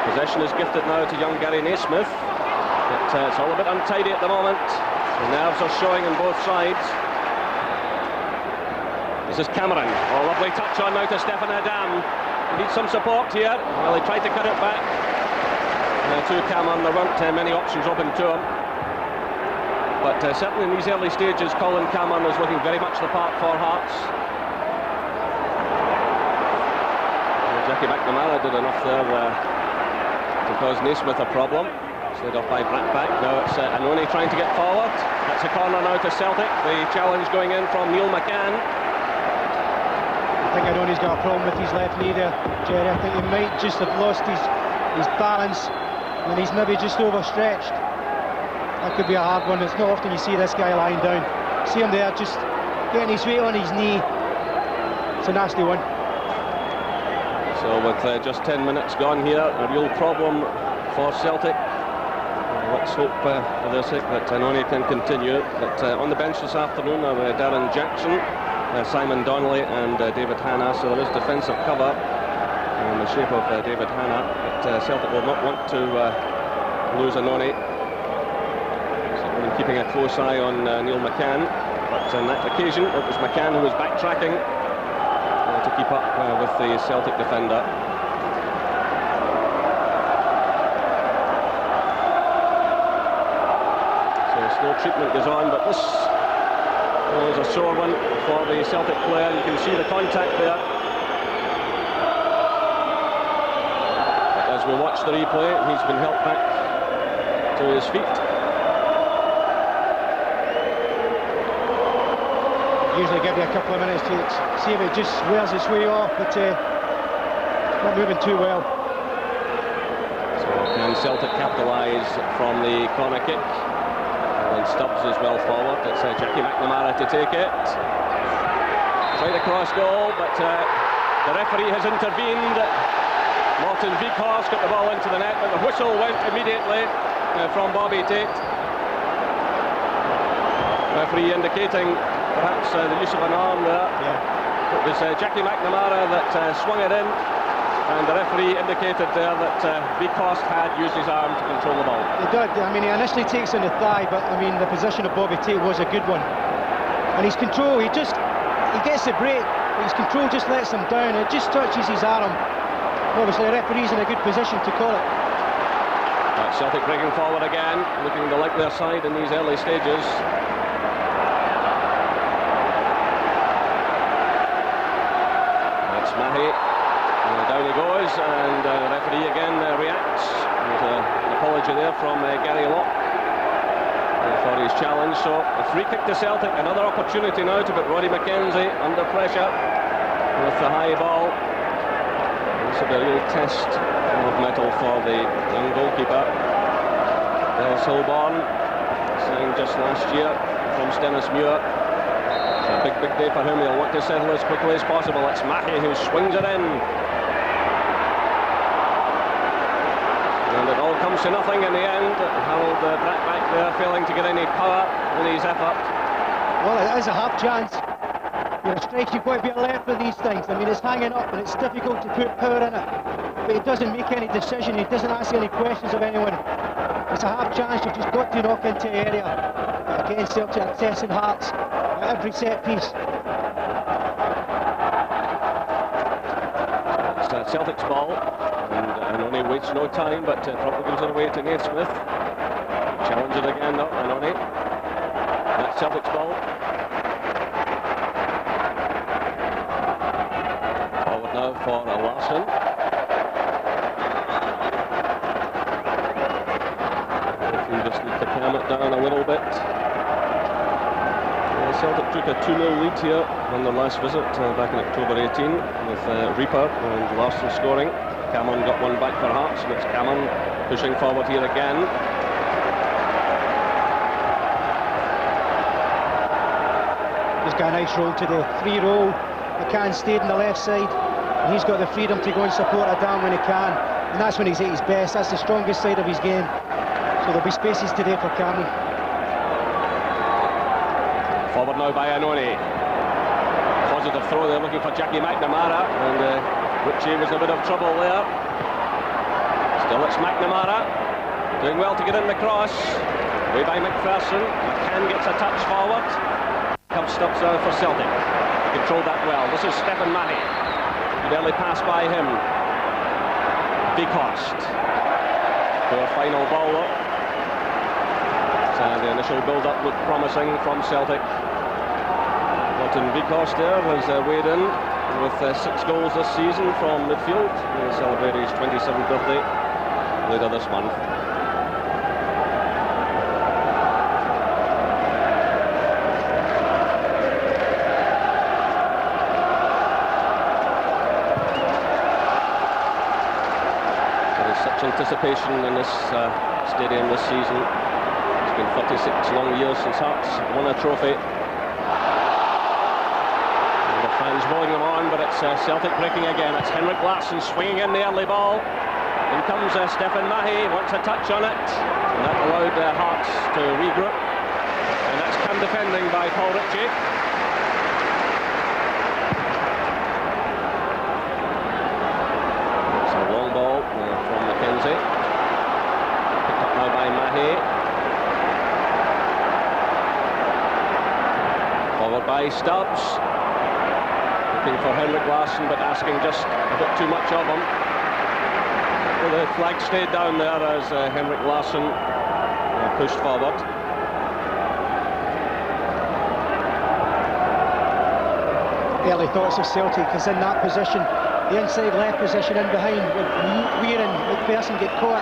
B: possession is gifted now to young Gary Naismith. But it's all a bit untidy at the moment. The nerves are showing on both sides. This is Cameron. Oh, lovely touch on now to Stephen Adam. He needs some support here. Well, he tried to cut it back to Cameron. There weren't many options open to him. But certainly in these early stages, Colin Cameron is looking very much the part for Hearts. Jackie McNamara did enough there to cause Naismith a problem. Slid off by Brackback. Now it's Inoni trying to get forward. That's a corner now to Celtic. The challenge going in from Neil McCann.
C: I think Inoni's got a problem with his left knee there, Jerry. I think he might just have lost his balance, and he's maybe just overstretched. That could be a hard one. It's not often you see this guy lying down. See him there, just getting his weight on his knee. It's a nasty one.
B: So with just 10 minutes gone here, a real problem for Celtic. Let's hope for their sake that Inoni can continue. But on the bench this afternoon are Darren Jackson, Simon Donnelly and David Hanna. So there is defensive cover in the shape of David Hanna. But Celtic will not want to lose Inoni. So we've been keeping a close eye on Neil McCann. But on that occasion it was McCann who was backtracking to keep up with the Celtic defender. So slow treatment goes on, but this is a sore one for the Celtic player. You can see the contact there. But as we watch the replay, he's been helped back to his feet.
C: Usually give you a couple of minutes to see if it just wears its way off, but not moving too well.
B: So can Celtic capitalise from the corner kick? And Stubbs is well forward. It's Jackie McNamara to take it. Tried a cross goal, but the referee has intervened. Martin Vikhorst got the ball into the net, but the whistle went immediately from Bobby Tate. Referee indicating perhaps the use of an arm there. It was Jackie McNamara that swung it in, and the referee indicated there that Vikhorst had used his arm to control the ball.
C: He did. I mean, he initially takes on the thigh, but I mean, the position of Bobby Tate was a good one. And his control, he gets the break, but his control just lets him down. It just touches his arm. Obviously, the referee's in a good position to call it.
B: Celtic breaking forward again, looking to like their side in these early stages. That's Mahi. Down he goes, and the referee again reacts. There's an apology there from Gary Locke for his challenge. So a free kick to Celtic, another opportunity now to put Roddy McKenzie under pressure with the high ball. This will be a real test of mettle for the young goalkeeper. There's Hilborn, signed just last year from Stennismuir. It's a big day for him. He'll want to settle as quickly as possible. It's Mahi who swings it in. And it all comes to nothing in the end. Harold Brackback there failing to get any power in his effort.
C: Well, it is a half chance. You're a strike, you've got to be alert for these things. I mean, it's hanging up and it's difficult to put power in it. But he doesn't make any decision, he doesn't ask any questions of anyone. It's a half chance, you've just got to knock into the area. But again, Celtic are testing Hearts at every set piece.
B: It's Celtic's ball, and Oney waits no time, but probably gives it away to Naismith. Challenge it again, though, and Oney. That's Celtic's ball. Forward now for Larson. You just need to calm it down a little bit. Celtic took a 2-0 lead here on their last visit back in October 18 with Reaper and Larson scoring. Cameron got one back for Hearts, and it's Cameron pushing forward here again.
C: He's got a nice roll today, free roll. McCann stayed on the left side, and he's got the freedom to go and support Adam when he can, and that's when he's at his best. That's the strongest side of his game. So there'll be spaces today for Cameron.
B: Forward now by Anoni. Positive throw there, looking for Jackie McNamara, and Ritchie was in a bit of trouble there. Still it's McNamara, doing well to get in the cross. Away by McPherson. McCann gets a touch forward. Comes Stubbs down for Celtic. He controlled that well. This is Stephen Mahi. Good early pass by him. Vikhorst. Poor final ball though. The initial build-up looked promising from Celtic. Martin Vikhorst there has weighed in with 6 goals this season from midfield. He'll celebrate his 27th birthday later this month. There is such anticipation in this stadium this season. It's been 36 long years since Hearts won a trophy. And the fans rolling them on, but it's Celtic breaking again. It's Henrik Larsson swinging in the early ball. In comes Stephen Mahi, wants a touch on it. And that allowed Hearts to regroup. And that's come defending by Paul Ritchie. It's a long ball from McKenzie. Picked up now by Mahi. Forward by Stubbs, looking for Henrik Larsson, but asking just a bit too much of him. Well, the flag stayed down there as Henrik Larsson pushed forward.
C: Early thoughts of Celtic is in that position, the inside left position in behind, with Weir and McPherson get caught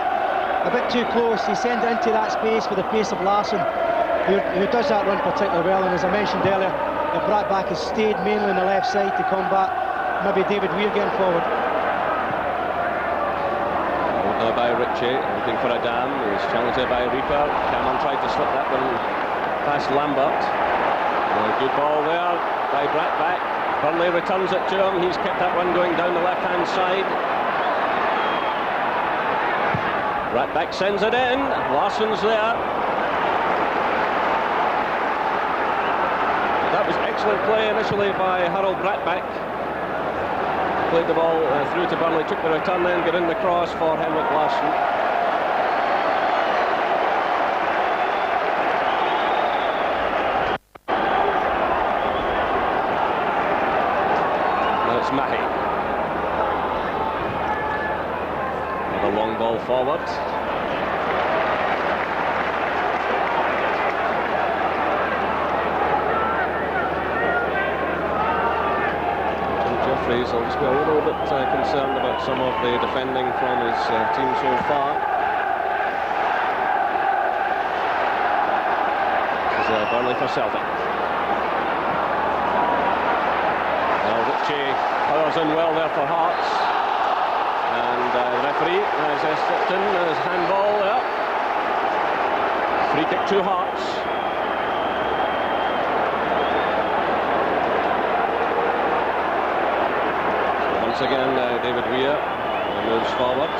C: a bit too close. They send it into that space for the pace of Larsson, who does that run particularly well, and as I mentioned earlier, the Brackback has stayed mainly on the left side to combat maybe David Weir getting forward.
B: Now by Ritchie, looking for a dam. He's challenged there by Reaper. Cameron tried to slip that one past Lambert. Good ball there by Brattbach. Burnley returns it to him. He's kept that one going down the left-hand side. Brattbach sends it in. Larsson's there. That was excellent play initially by Harold Brattbach. Played the ball through to Burnley, took the return, then got in the cross for Henrik Larsson. Now it's Mahi. Another long ball forward. I'll just be a little bit concerned about some of the defending from his team so far. This is Burnley for Celtic. Now Ritchie powers in well there for Hearts. And the referee has stepped in as handball there. Free kick to Hearts. Once again, David Weir moves forward.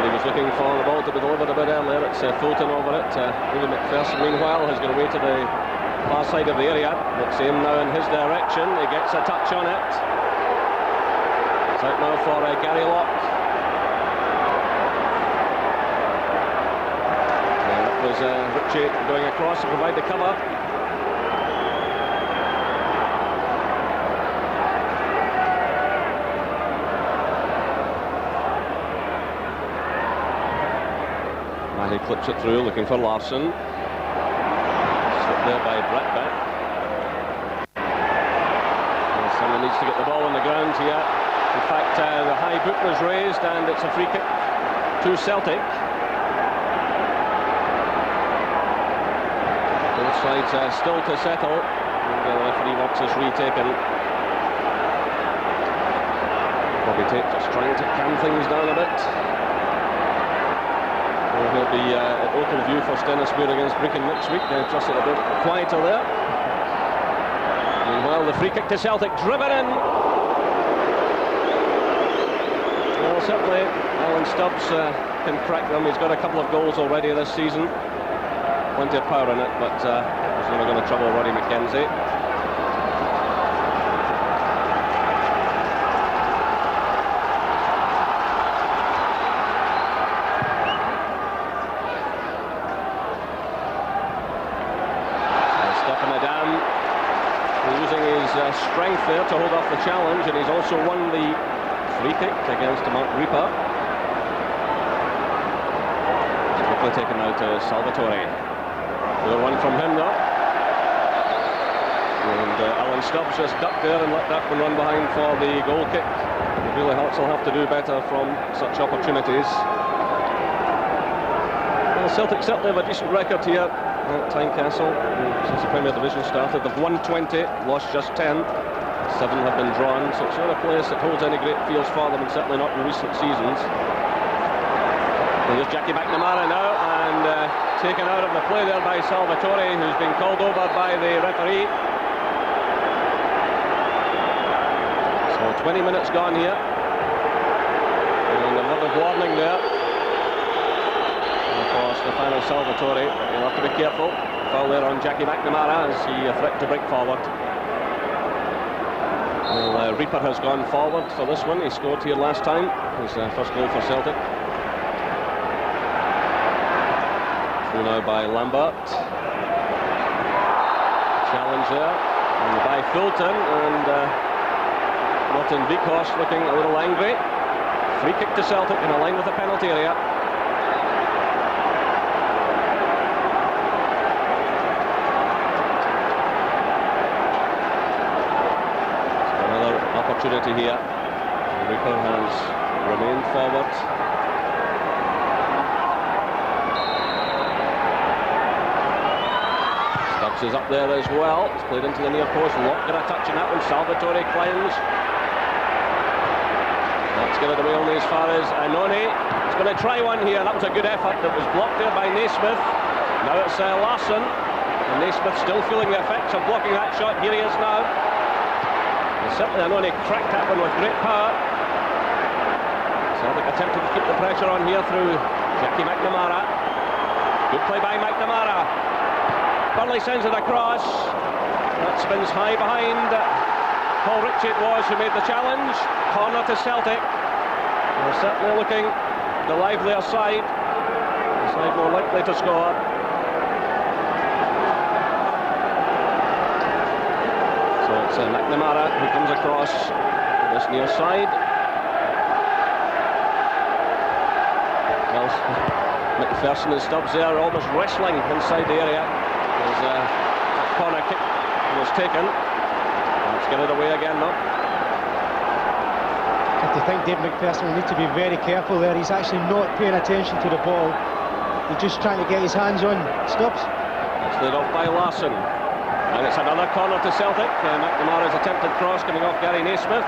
B: He was looking for the ball to be delivered a bit earlier. It's Fulton over it. William McPherson, meanwhile, has got away to the far side of the area. Looks aim now in his direction. He gets a touch on it. It's out now for Gary Locke. And that was Ritchie going across to provide the cover. He clips it through, looking for Larsson. Slipped there by Brattbach. Someone needs to get the ball on the ground here. In fact, the high boot was raised, and it's a free kick to Celtic. Both sides still to settle. And the referee wants this retaken. Bobby Tate just trying to calm things down a bit. He'll be at Oakham View for Stennismuir against Brecon next week. Just a bit quieter there. Meanwhile, the free kick to Celtic, driven in. Well, certainly Alan Stubbs can crack them. He's got a couple of goals already this season. Plenty of power in it, but he's never going to trouble Roddy McKenzie. Strength there to hold off the challenge, and he's also won the free kick against Mark Reaper. Quickly taken out to Salvatore. Good one from him though. And Alan Stubbs just ducked there and let that one run behind for the goal kick. Really, Hearts will have to do better from such opportunities. Well, Celtic certainly have a decent record here at Tynecastle since the Premier Division started. They've won 20, lost just 10. 7 have been drawn, so it's not a place that holds any great fears for them, and certainly not in recent seasons. Here's Jackie McNamara now, and taken out of the play there by Salvatore, who's been called over by the referee. So 20 minutes gone here, and a word of warning there. For Stefano Salvatore, you'll have to be careful. Foul there on Jackie McNamara as he threatened to break forward. Well, Reaper has gone forward for this one. He scored here last time. His first goal for Celtic. Through now by Lambert. Challenge there, and by Fulton, and Martin Beekhorst looking a little angry. Free kick to Celtic in a line with the penalty area. Opportunity here. Reaper has remained forward. Stubbs is up there as well. It's played into the near post. Locke got a touch on that one. Salvatore climbs. That's got it away only as far as Anoni. He's going to try one here. That was a good effort. That was blocked there by Naismith. Now it's Larson. And Naismith still feeling the effects of blocking that shot. Here he is now. And certainly Anoni cracked that one with great power. Celtic attempting to keep the pressure on here through Jackie McNamara. Good play by McNamara. Burnley sends it across. That spins high behind. Paul Ritchie it was who made the challenge. Corner to Celtic. They're certainly looking the livelier side. The side more likely to score. So it's McNamara who comes across this near side. Well, McPherson and Stubbs there almost wrestling inside the area as that corner kick was taken. Let's get it away again now.
C: I have to think Dave McPherson will need to be very careful there. He's actually not paying attention to the ball. He's just trying to get his hands on Stubbs.
B: It's laid off by Larson. And it's another corner to Celtic. McNamara's attempted cross coming off Gary Naismith.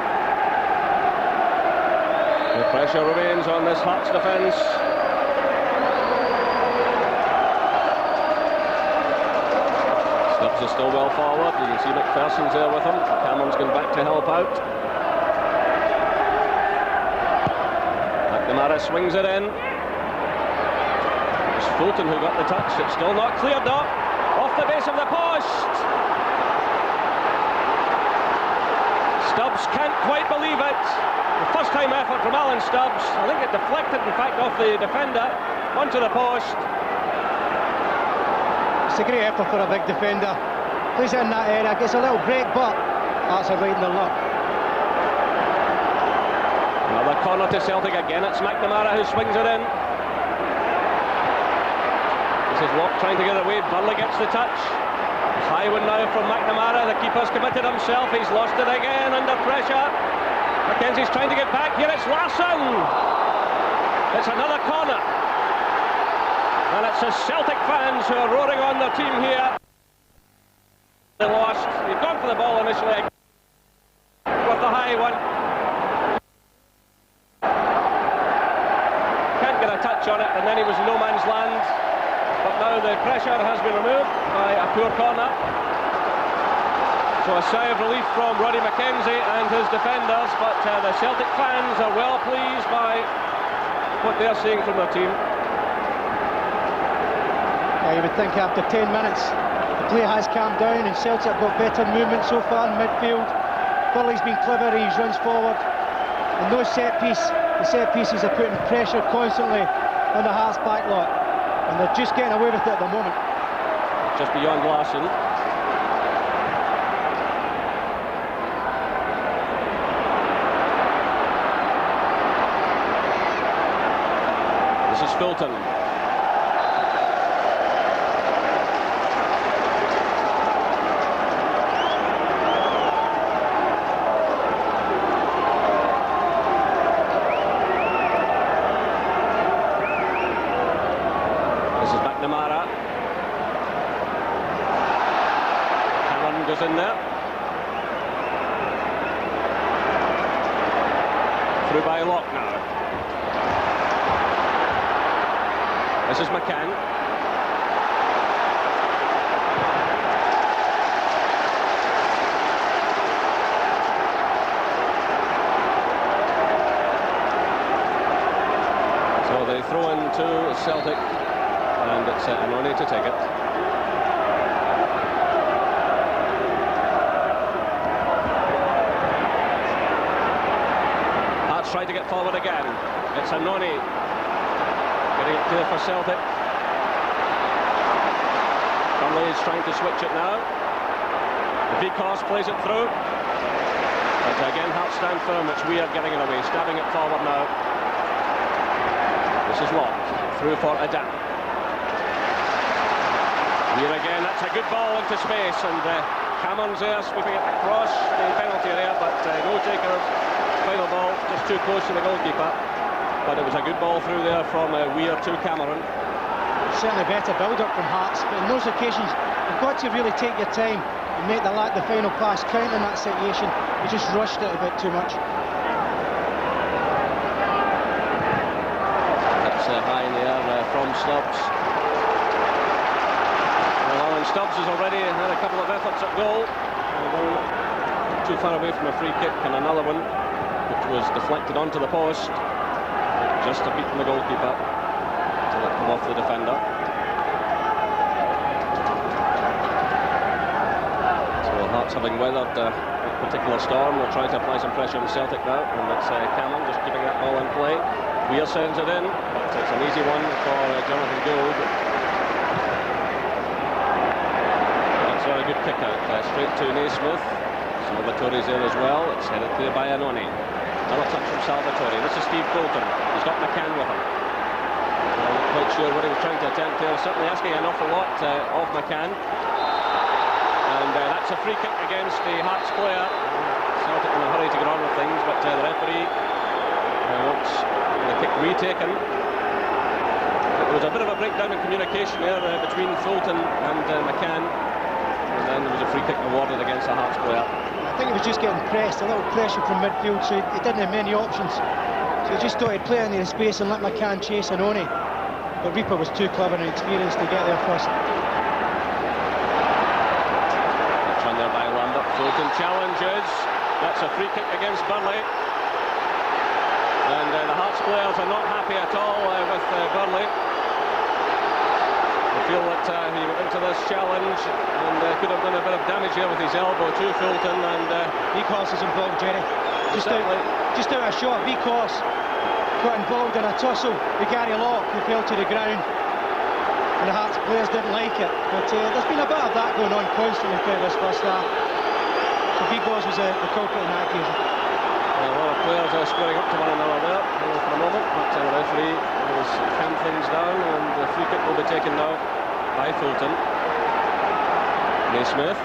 B: The pressure remains on this Hearts defence. Stubbs is still well forward. You can see McPherson's there with him. Cameron's going back to help out. McNamara swings it in. It's Fulton who got the touch. It's still not cleared up. Off the base of the post. Stubbs can't quite believe it. The first time effort from Alan Stubbs. I think it deflected, in fact, off the defender onto the post.
C: It's a great effort for a big defender. Plays in that area, gets a little break, but that's a right in the luck.
B: Another corner to Celtic again. It's McNamara who swings it in. This is Locke trying to get away. Burnley gets the touch. High one now from McNamara. The keeper's committed himself. He's lost it again under pressure. Mackenzie's trying to get back. Here it's Larson. It's another corner. And it's the Celtic fans who are roaring on their team here. They lost. They've gone for the ball initially with the high one. Can't get a touch on it, and then he was in no man's land. But now the pressure has been removed by a poor corner. So a sigh of relief from Roddy Mackenzie and his defenders, but the Celtic fans are well pleased by what they're seeing from their team.
C: You would think after 10 minutes the play has calmed down and Celtic got better movement so far in midfield. Burley's been clever, he runs forward. And no set piece, the set pieces are putting pressure constantly on the Hearts back lot. And they're just getting away with it at the moment.
B: Just beyond Larson. This is Fulton. Goes in there. Through by Locke now. This is McCann. So they throw in to Celtic, and it's Anoni to take it. Try to get forward again. It's Anoni getting it clear for Celtic. Burnley is trying to switch it now. Vikos plays it through. But again, Hearts stand firm. It's Weir getting it away, stabbing it forward now. This is Locke through for Adam. Weir again. That's a good ball into space, and Cameron's there sweeping it across the penalty area, but no takers. Final ball just too close to the goalkeeper, but it was a good ball through there from Weir to Cameron.
C: Certainly better build-up from Hearts, but in those occasions you've got to really take your time and make the final pass count in that situation. You just rushed it a bit too much.
B: That's high in the air from Stubbs. Stubbs has already had a couple of efforts at goal. One not too far away from a free kick, and another one which was deflected onto the post, just to beat the goalkeeper to let come off the defender. So Hearts, having weathered that particular storm, will try to apply some pressure on Celtic now, and it's Cameron just keeping that ball in play. Weir sends it in, but it's an easy one for Jonathan Gould. That's a good kick out, straight to Naismith. Salvatore's there as well. It's headed clear by Annoni. Another touch from Salvatore. This is Steve Coulton. He's got McCann with him. I'm not quite sure what he was trying to attempt there. Certainly asking an awful lot of McCann. And that's a free kick against the Hearts player. Celtic in a hurry to get on with things, but the referee wants the kick retaken. There was a bit of a breakdown in communication there between Fulton and McCann, and then there was a free kick awarded against the Hearts player.
C: I think he was just getting pressed, a little pressure from midfield, so he didn't have many options. So he just thought he'd play in the space and let McCann chase Annoni. But Reaper was too clever and experienced to get there first.
B: It's run there by Lambert. Fulton challenges. That's a free kick against Burley. And the Hearts players are not happy at all with Burley. They feel that he went into this challenge and could have done a bit of damage here with his elbow to Fulton, and
C: Vikos is involved, Jerry. Just out of shot, Vikos got involved in a tussle with Gary Locke, who fell to the ground, and the Hearts players didn't like it. But there's been a bit of that going on constantly throughout this first half. So Vikos was the culprit in that occasion.
B: A lot of players are squaring up to one another there for a moment, but the referee will calm things down, and the free kick will be taken now by Fulton. Naismith.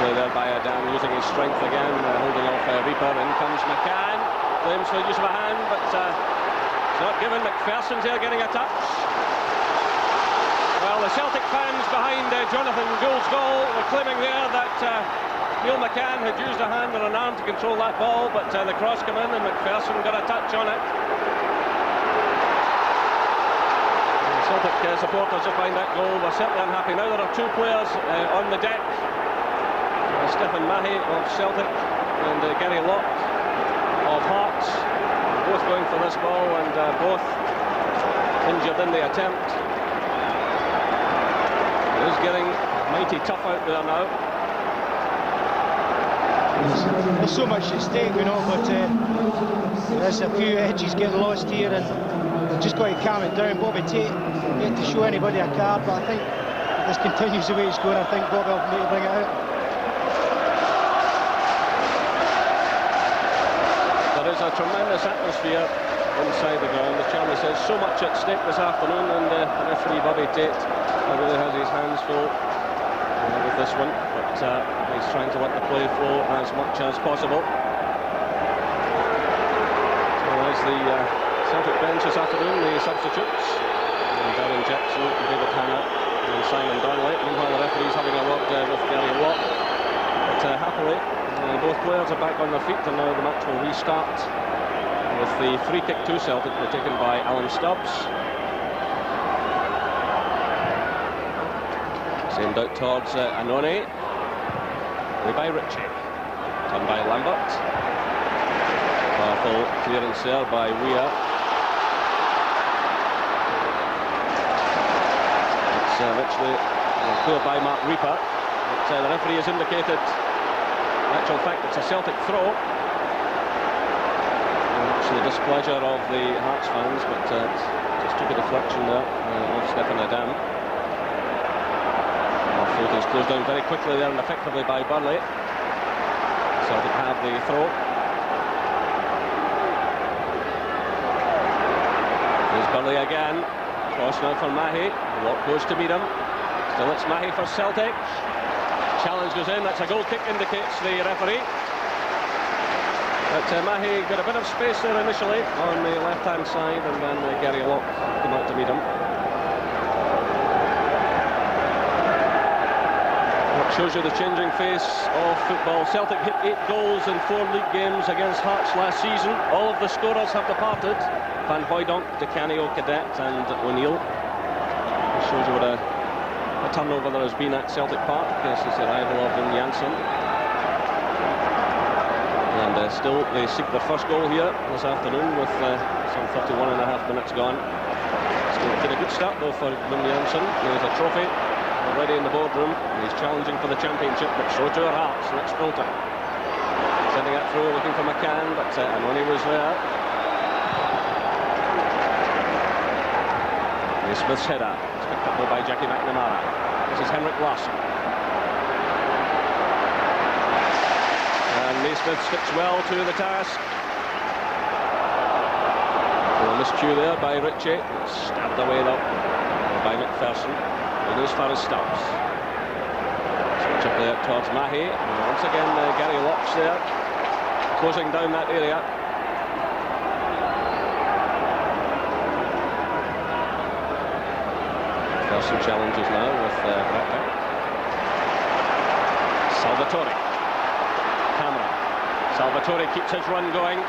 B: Play there by Adam, using his strength again, holding off Reaper. In comes McCann, claims for use of a hand, but it's not given. McPherson's here getting a touch. Well, the Celtic fans behind Jonathan Gould's goal were claiming there that Neil McCann had used a hand and an arm to control that ball, but the cross came in and McPherson got a touch on it. The Celtic supporters behind that goal were certainly unhappy. Now there are two players on the deck. Stephen Mahy of Celtic and Gary Locke of Hearts, both going for this ball and both injured in the attempt. It is getting mighty tough out there now.
C: There's so much at stake, you know, but there's a few edges getting lost here, and they've just got to calm it down. Bobby Tate yet to show anybody a card, but I think if this continues the way it's going, I think Bobby will need to bring it out.
B: There is a tremendous atmosphere inside the ground. As Charlie says, so much at stake this afternoon, and the referee Bobby Tate really has his hands full with this one, but he's trying to let the play flow as much as possible. So as the Celtic bench this afternoon, the substitutes, Darren Jackson, David Hanna and Simon Donnelly. Meanwhile the referee's having a word with Gary Locke, but happily both players are back on their feet, and now the match will restart with the free kick to Celtic taken by Alan Stubbs. Sent out towards Annoni. Play by Ritchie. Done by Lambert. Powerful clearance there by Weir. It's literally cleared by Mark Reaper. But the referee has indicated, in actual fact, it's a Celtic throw. Much to the displeasure of the Hearts fans, but just took a deflection there of Stephen Adam. Fulton's closed down very quickly there and effectively by Burley. Celtic have the throw. There's Burley again. Cross now for Mahy. Locke goes to meet him. Still it's Mahy for Celtic. Challenge goes in. That's a goal kick, indicates the referee. But Mahy got a bit of space there initially on the left-hand side, and then Gary Locke came out to meet him. Shows you the changing face of football. Celtic hit 8 goals in 4 league games against Hearts last season. All of the scorers have departed. Van Hooijdonk, De Canio, Cadet and O'Neill. This shows you what a turnover there has been at Celtic Park since the arrival of Janssen. And still they seek their first goal here this afternoon with some 31.5 minutes gone. Still did a good start though for Janssen. There's a trophy already in the boardroom. He's challenging for the championship, but so too are Hearts. Next Bolton. Sending it through, looking for McCann, but Anoni was there. Smith's header. It's picked up by Jackie McNamara. This is Henrik Larsson. And Naismith sticks well to the task. A miscue there by Ritchie. Stabbed away though by McPherson. And as far as Stubbs. Switch up there towards Mahy. And once again Gary Locks there, closing down that area. Some challenges now with Brackbeck. Salvatore. Cameron. Salvatore keeps his run going.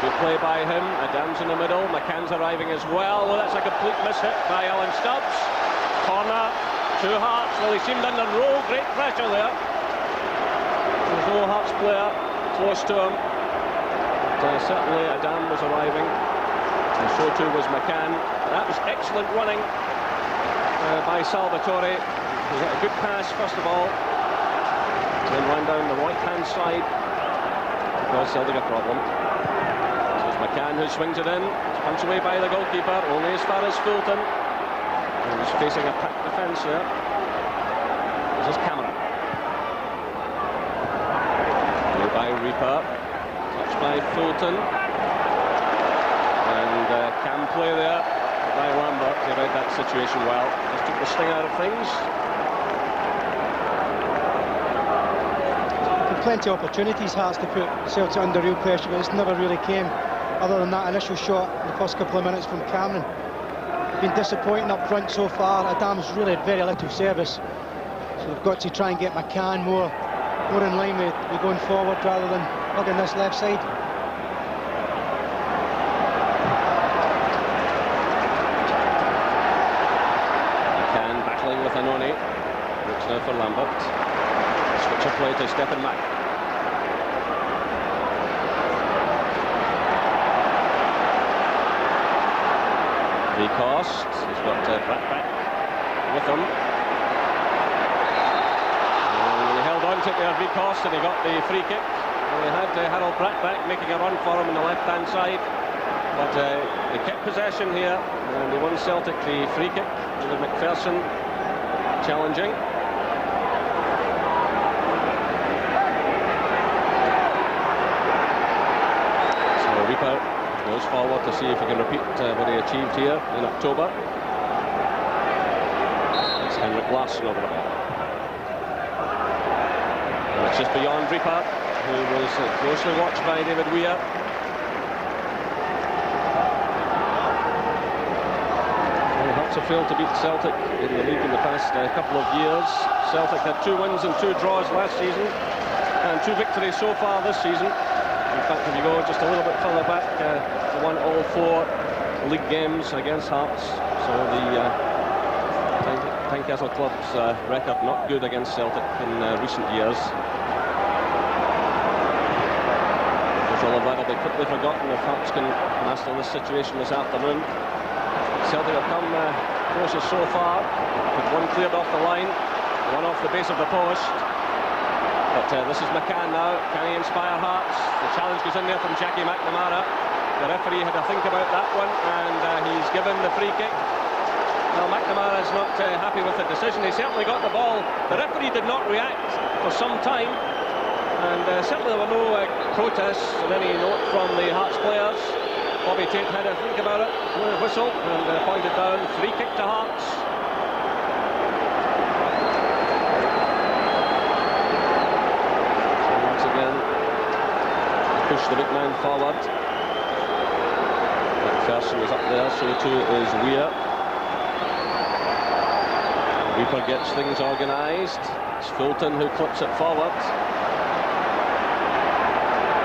B: Good play by him. Adams in the middle. McCann's arriving as well. Well, that's a complete miss-hit by Alan Stubbs. Corner to Hearts. Well, he seemed under great pressure there. There's no Hearts player close to him. But, certainly Adam was arriving. And so too was McCann. That was excellent running by Salvatore. He got a good pass first of all, then ran down the right hand side. Well, Celtic a problem. So it's McCann who swings it in. It's punched away by the goalkeeper, only as far as Fulton. And he's facing a packed defence there. This is Cameron. Play by Reaper. Touched by Fulton. And Cam play there by Lambert. He read that situation well. Just took the sting out of things.
C: Plenty of opportunities, Hearts, to put Celtic under real pressure, but it's never really came, other than that initial shot in the first couple of minutes from Cameron. Been disappointing up front so far. Adams really had very little service, so they've got to try and get McCann more in line with going forward rather than hugging this left side.
B: With Anoni, looks now for Lambert. Switch of play to Stephen Mack. Cost, he's got Brackbeck with him. And he held on to it there, Cost, and he got the free kick. And they had Harold Brackbeck making a run for him on the left-hand side. But they kept possession here, and they won Celtic the free kick with McPherson challenging. So Reaper goes forward to see if he can repeat what he achieved here in October. It's Henrik Larsson over the ball. And it's just beyond Reaper, who was closely watched by David Weir. Have failed to beat Celtic in the league in the past couple of years. Celtic had 2 wins and 2 draws last season and 2 victories so far this season. In fact, if you go just a little bit further back, they won all 4 league games against Hearts. So the Tynecastle club's record not good against Celtic in recent years. All of that will be quickly forgotten if Hearts can master this situation this afternoon. Celtic have come closest so far, with 1 cleared off the line, 1 off the base of the post. But this is McCann now. Can he inspire Hearts? The challenge goes in there from Jackie McNamara. The referee had a think about that one, and he's given the free kick. Well, McNamara is not happy with the decision. He certainly got the ball. The referee did not react for some time, and certainly there were no protests or any note from the Hearts players. Bobby Tate had a think about it, blew a whistle and pointed down. Free kick to Hearts. So once again, push the big man forward. McPherson is up there, so too is Weir. Reaper gets things organised. It's Fulton who clips it forward.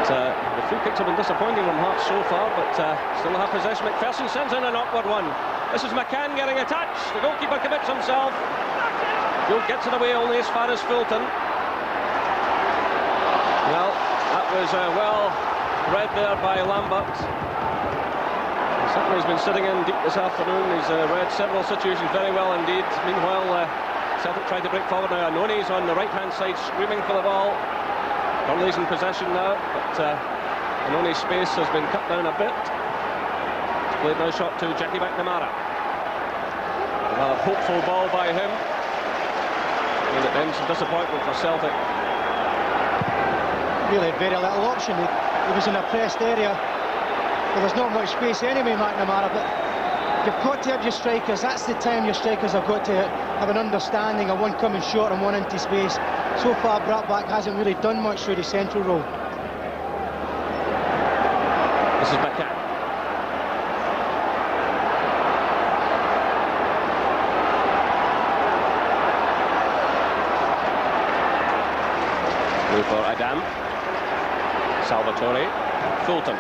B: The free kicks have been disappointing from Hearts so far, but still have possession. McPherson sends in an awkward one. This is McCann getting a touch. The goalkeeper commits himself. Field gets it away only as far as Fulton. Well, that was well read there by Lambert. Certainly he's been sitting in deep this afternoon. He's read several situations very well indeed. Meanwhile, Celtic tried to break forward now. Anoni's on the right-hand side screaming for the ball. Burnley's in possession now, but Anoni's space has been cut down a bit. It's played now shot to Jackie McNamara. Another hopeful ball by him. And it ends some disappointment for Celtic.
C: Really had very little option. He was in a pressed area. Well, there's not much space anyway, McNamara, but you've got to have your strikers. That's the time your strikers have got to have an understanding of one coming short and one into space. So far, Brattbach hasn't really done much through the central role.
B: This is McCann. Through for Adam. Salvatore. Fulton.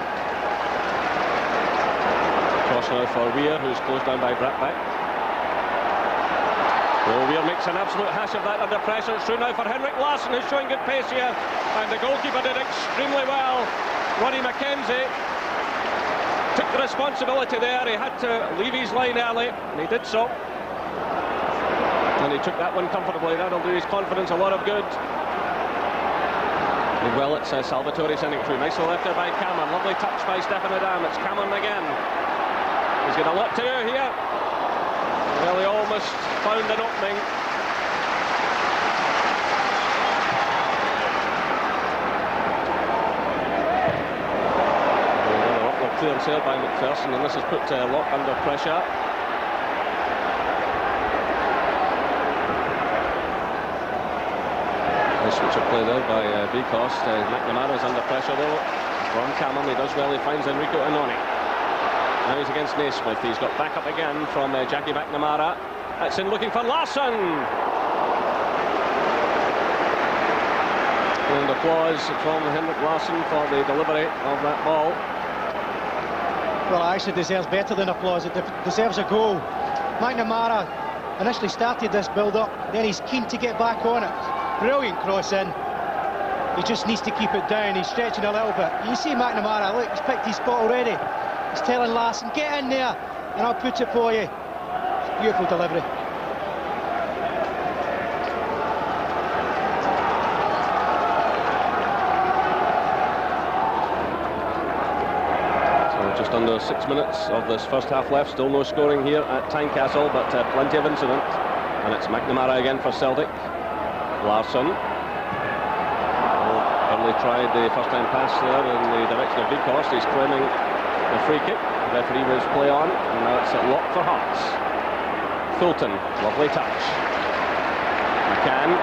B: Cross now for Weir, who's closed down by Brattbach. Oh, Weir makes an absolute hash of that under pressure. It's through now for Henrik Larsson, who's showing good pace here. And the goalkeeper did extremely well. Ronnie McKenzie took the responsibility there. He had to leave his line early, and he did so. And he took that one comfortably. That'll do his confidence a lot of good. Well, it's Salvatore sending it through. Nicely left there by Cameron. Lovely touch by Stefan Adam. It's Cameron again. He's got a lot to do here. Well, he almost found an opening. Another upward clearance here by McPherson, and this has put Locke under pressure. Switch of play there by Becost. McNamara's under pressure though from Cameron. He does well. He finds Enrico Anoni. Now he's against Naismith. He's got back up again from Jackie McNamara. That's in looking for Larsson. And applause from Henrik Larsson for the delivery of that ball.
C: Well, it actually deserves better than applause. It deserves a goal. McNamara initially started this build-up, then he's keen to get back on it. Brilliant cross in. He just needs to keep it down. He's stretching a little bit. You see McNamara, look, he's picked his spot already. He's telling Larsson, get in there and I'll put it for you. Beautiful delivery.
B: So just under 6 minutes of this first half left. Still no scoring here at Tynecastle, but plenty of incident. And it's McNamara again for Celtic. Larsson. Early tried the first time pass there in the direction of Becost. He's claiming the free kick. The referee was play on, and now it's a lock for Hearts. Fulton, lovely touch. McCann.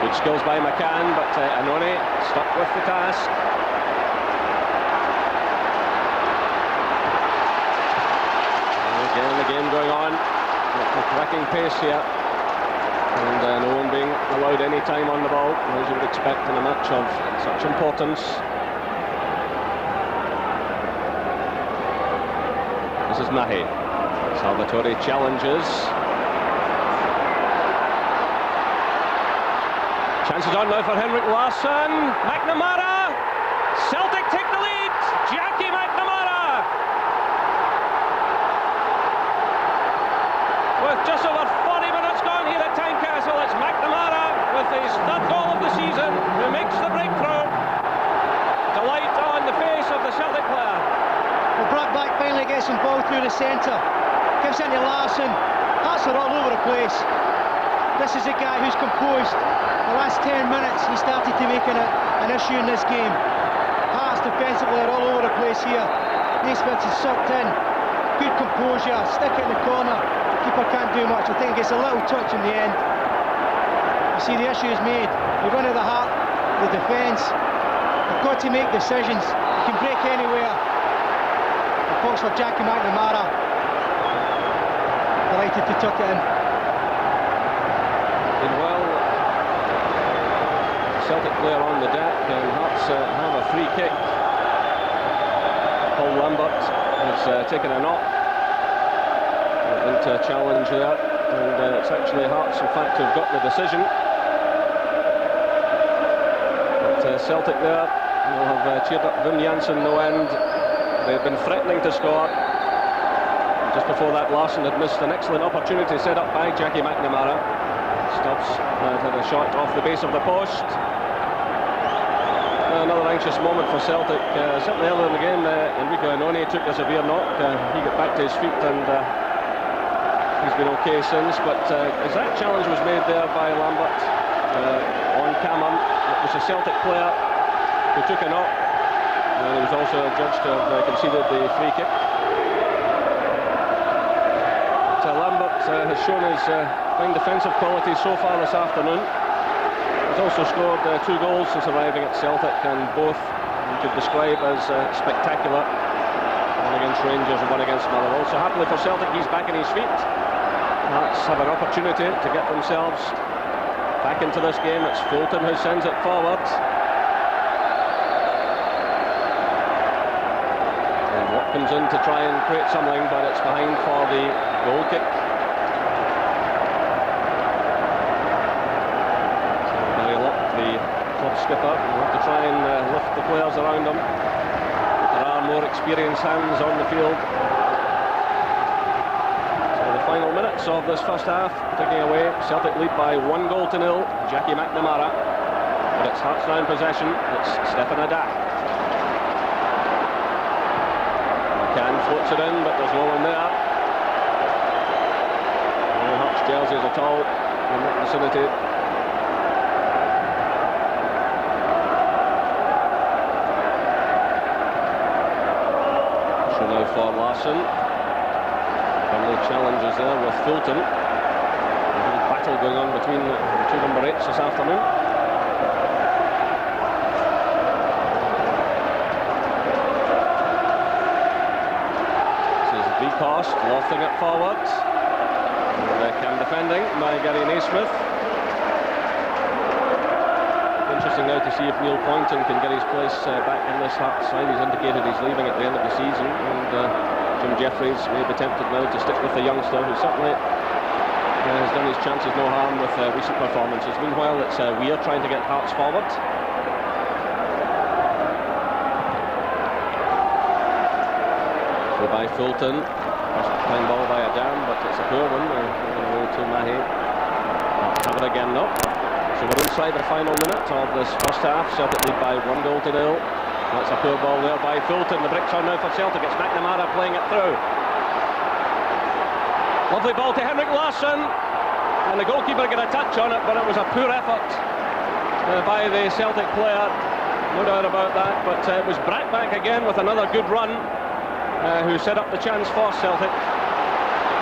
B: Good skills by McCann, but Anoni stuck with the task. And again, the game going on. With cracking pace here. And no one being allowed any time on the ball, as you would expect in a match of such importance. This is Mahi. Salvatore challenges. Chances on now for Henrik Larsson. McNamara. Celtic take the lead. Jackie McNamara. With just over 40 minutes gone here at Tynecastle, it's McNamara with his third goal of the season who makes the breakthrough. Delight on the face of the Celtic player.
C: Well, Brattbach finally gets some ball through the centre. Gives into Larsson. Hearts are all over the place. This is a guy who's composed. The last 10 minutes he started to make an issue in this game. Hearts defensively are all over the place here. Naismith is sucked in. Good composure. Stick it in the corner. Keeper can't do much. I think he gets a little touch in the end. You see the issue is made. They run at the heart, the defence. They've got to make decisions. They can break anywhere. The box for Jackie McNamara. Delighted to tuck it in.
B: Well, Celtic player on the deck, and Hearts have a free kick. Paul Lambert has taken a knock into a challenge there, and it's actually Hearts, in fact, who've got the decision. But Celtic there will have cheered up Wim Janssen no end. They've been threatening to score. And just before that, Larsson had missed an excellent opportunity set up by Jackie McNamara. Stubbs had a shot off the base of the post. Another anxious moment for Celtic. Certainly earlier in the game, Enrico Annoni took a severe knock. He got back to his feet, and he's been okay since. But as that challenge was made there by Lambert on Cameron, it was a Celtic player who took a knock, and he was also judged to have conceded the free kick. But Lambert has shown his fine defensive qualities so far this afternoon. He's also scored 2 goals since arriving at Celtic, and both you could describe as spectacular. One against Rangers and one against Motherwell. So happily for Celtic, he's back on his feet. Hearts have an opportunity to get themselves back into this game. It's Fulton who sends it forward. And Watkins in to try and create something, but it's behind for the goal kick. Skipper will have to try and lift the players around him. There are more experienced hands on the field. So the final minutes of this first half ticking away. Celtic lead by 1-0. Jackie McNamara, but it's Hearts now in possession. It's Stefan Adah. McCann floats it in, but there's no one there. No Hearts jerseys at all in that vicinity. For Larsson. Friendly challenges there with Fulton. A little battle going on between the 2 number 8s this afternoon. This is Vekost lofting it forward. And Cam defending by Gary Naismith. Interesting now to see if Neil Poynton can get his place back in this Hearts side. He's indicated he's leaving at the end of the season, and Jim Jeffries may be tempted now to stick with the youngster, who certainly has done his chances no harm with recent performances. Meanwhile, it's Weir trying to get Hearts forward. Through by Fulton. First time ball by Adam, but it's a poor one. Away to Mahe. Hearts have it again now. So we're inside the final minute of this first half. Celtic lead by 1-0. That's a poor ball there by Fulton. The bricks are now for Celtic. It's McNamara playing it through. Lovely ball to Henrik Larsson. And the goalkeeper got a touch on it, but it was a poor effort by the Celtic player. No doubt about that. But it was Brackback again with another good run, who set up the chance for Celtic.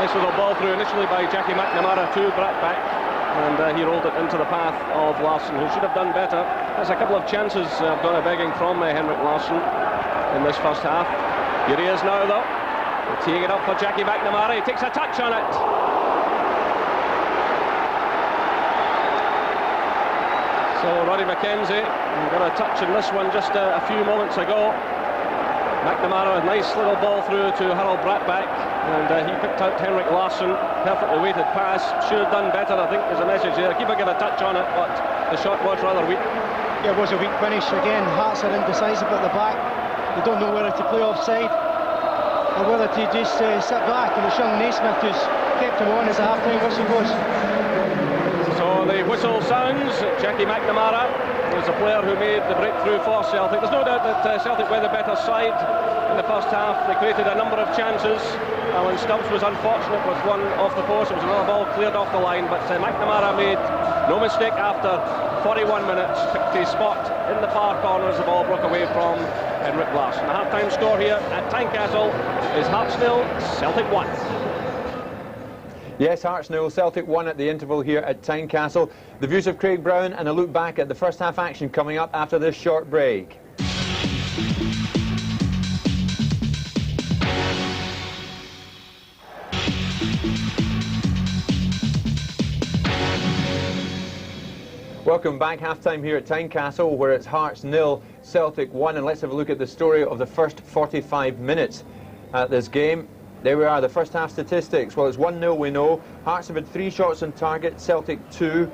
B: Nice little ball through initially by Jackie McNamara to Brackback. And he rolled it into the path of Larsson, who should have done better. There's a couple of chances gone begging from Henrik Larsson in this first half. Here he is now, though, teeing it up for Jackie McNamara. He takes a touch on it. So Roddy McKenzie got a touch in this one just a few moments ago. McNamara, a nice little ball through to Harold Brackback, and he picked out Henrik Larsson. Perfectly weighted pass. Should have done better, I think, is the message there. Keeper got a touch on it, but the shot was rather weak.
C: Yeah, it was a weak finish. Again, Hearts are indecisive at the back. They don't know whether to play offside or whether to just sit back. And it's young Naismith who's kept him on as the half-time whistle goes.
B: So the whistle sounds. Jackie McNamara was the player who made the breakthrough for Celtic. There's no doubt that Celtic were the better side in the first half. They created a number of chances. Alan Stubbs was unfortunate with one off the post. It was another ball cleared off the line, but McNamara made no mistake after 41 minutes. Picked his spot in the far corner as the ball broke away from Henrik Larsson. The half-time score here at Tynecastle is Hearts 0, Celtic 1.
D: Yes, Hearts 0, Celtic 1 at the interval here at Tynecastle. The views of Craig Brown and a look back at the first half action coming up after this short break. Welcome back, half-time here at Tynecastle, where it's Hearts 0, Celtic 1, and let's have a look at the story of the first 45 minutes at this game. There we are, the first half statistics. Well, it's 1-0, we know. Hearts have had 3 shots on target, Celtic 2.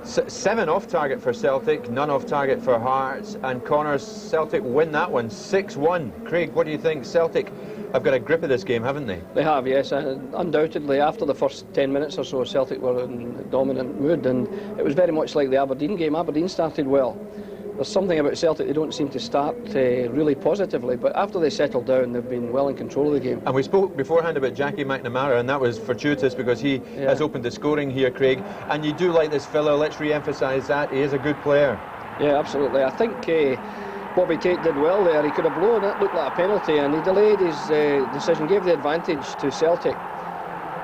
D: 7 off target for Celtic, none off target for Hearts, and corners. Celtic win that one 6-1. Craig, what do you think? Celtic have got a grip of this game, haven't they?
E: They have, yes. Undoubtedly, after the first 10 minutes or so, Celtic were in dominant mood, and it was very much like the Aberdeen game. Aberdeen started well. There's something about Celtic, they don't seem to start really positively, but after they settled down, they've been well in control of the game.
D: And we spoke beforehand about Jackie McNamara, and that was fortuitous because he has opened the scoring here, Craig. And you do like this fella, let's re-emphasise that, he is a good player. Yeah,
E: absolutely. I think Bobby Tate did well there. He could have blown it, looked like a penalty, and he delayed his decision, gave the advantage to Celtic.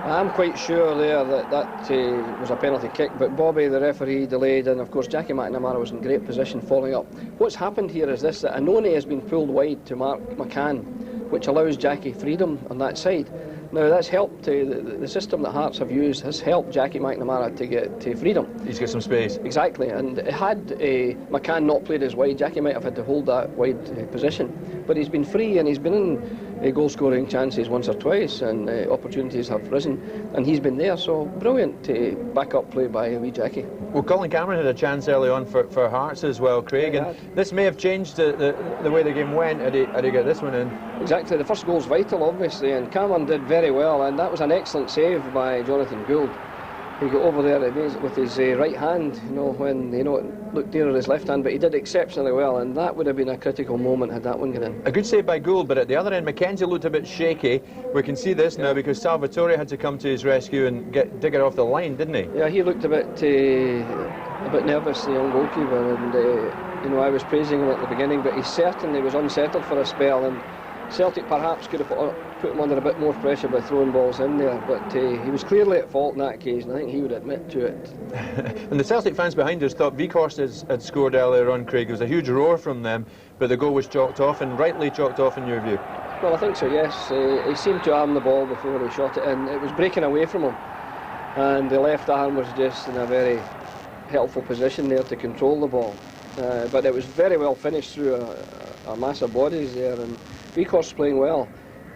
E: I'm quite sure there that was a penalty kick, but Bobby, the referee, delayed, and of course Jackie McNamara was in great position following up. What's happened here is this, that Anone has been pulled wide to mark McCann, which allows Jackie freedom on that side. Now that's helped, the system that Hearts have used has helped Jackie McNamara to get to freedom.
D: He's got some space.
E: Exactly, and had McCann not played as wide, Jackie might have had to hold that wide position. But he's been free and he's been in goal scoring chances once or twice, and opportunities have risen, and he's been there, so brilliant back up play by wee Jackie.
D: Well, Colin Cameron had a chance early on for Hearts as well, Craig, and this may have changed the way the game went had he got this one in.
E: Exactly, the first goal's vital obviously, and Cameron did very well, and that was an excellent save by Jonathan Gould. He got over there with his right hand, when it looked near his left hand, but he did exceptionally well, and that would have been a critical moment had that one gone in.
D: A good save by Gould, but at the other end, Mackenzie looked a bit shaky. We can see this now because Salvatore had to come to his rescue and dig it off the line, didn't he?
E: Yeah, he looked a bit nervous, the young goalkeeper, and I was praising him at the beginning, but he certainly was unsettled for a spell, and Celtic perhaps could have put him under a bit more pressure by throwing balls in there, but he was clearly at fault in that occasion. I think he would admit to it.
D: And the Celtic fans behind us thought Weghorst had scored earlier on, Craig. It was a huge roar from them, but the goal was chalked off, and rightly chalked off in your view.
E: Well, I think so, yes. He seemed to arm the ball before he shot it, and it was breaking away from him, and the left arm was just in a very helpful position there to control the ball. But it was very well finished through a mass of bodies there, and Weghorst's playing well,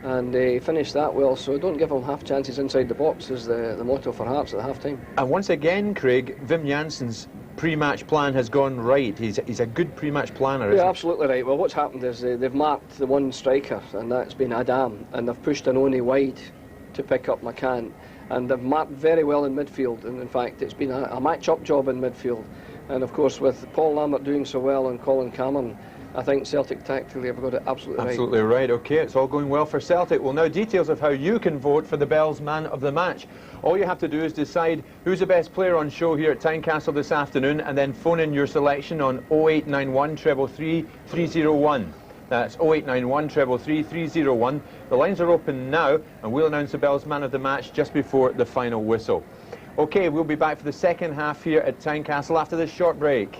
E: and he finished that well, so don't give him half chances inside the box is the motto for Hearts at half time.
D: And once again, Craig, Wim Janssen's pre-match plan has gone right. He's a good pre-match planner, isn't he?
E: Yeah, absolutely right. Well, what's happened is they've marked the one striker, and that's been Adam, and they've pushed Anone wide to pick up McCann, and they've marked very well in midfield, and in fact it's been a match-up job in midfield, and of course with Paul Lambert doing so well and Colin Cameron, I think Celtic tactically have got it absolutely right.
D: Absolutely right. OK, it's all going well for Celtic. Well, now details of how you can vote for the Bell's Man of the Match. All you have to do is decide who's the best player on show here at Tynecastle this afternoon, and then phone in your selection on 0891 333 301. That's 0891 333 301. The lines are open now, and we'll announce the Bell's Man of the Match just before the final whistle. OK, we'll be back for the second half here at Tynecastle after this short break.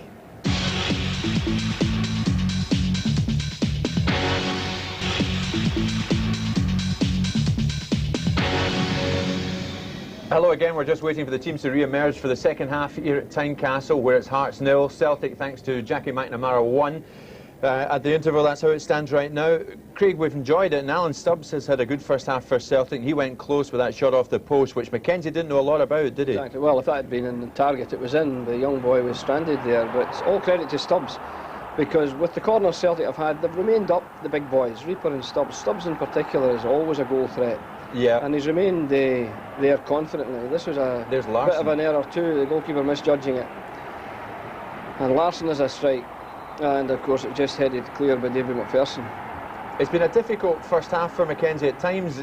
D: Hello again, we're just waiting for the teams to re-emerge for the second half here at Tynecastle, where it's Hearts 0, Celtic, thanks to Jackie McNamara, 1. At the interval, that's how it stands right now. Craig, we've enjoyed it, and Alan Stubbs has had a good first half for Celtic. He went close with that shot off the post, which Mackenzie didn't know a lot about, did he?
E: Exactly. Well, if that had been in the target, it was in. The young boy was stranded there, but all credit to Stubbs, because with the corners Celtic have had, they've remained up the big boys, Reaper and Stubbs. Stubbs in particular is always a goal threat.
D: Yeah.
E: And he's remained there confidently. This was a bit of an error too, the goalkeeper misjudging it. And Larsson is a strike. And of course it just headed clear by David McPherson.
D: It's been a difficult first half for Mackenzie at times.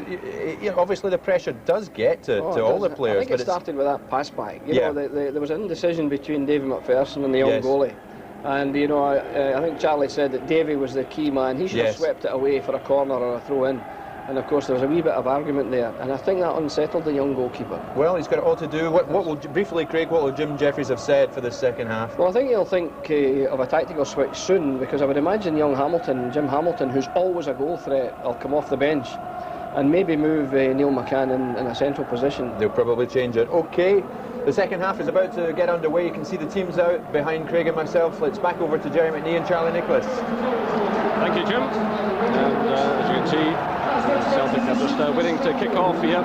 D: Obviously the pressure does get to all the players.
E: I think it started with that pass back. There was an indecision between David McPherson and the young goalie. And I think Charlie said that Davy was the key man. He should have swept it away for a corner or a throw in. And of course there was a wee bit of argument there, and I think that unsettled the young goalkeeper.
D: Well, he's got it all to do. Briefly, Craig, what will Jim Jeffries have said for the second half?
E: Well, I think he'll think of a tactical switch soon, because I would imagine young Jim Hamilton, who's always a goal threat, will come off the bench. and maybe move Neil McCann in a central position.
D: They'll probably change it. OK, the second half is about to get underway. You can see the teams out behind Craig and myself. Let's back over to Jerry McNee and Charlie Nicholas.
B: Thank you, Jim. And as you can see, Celtic are just waiting to kick off here.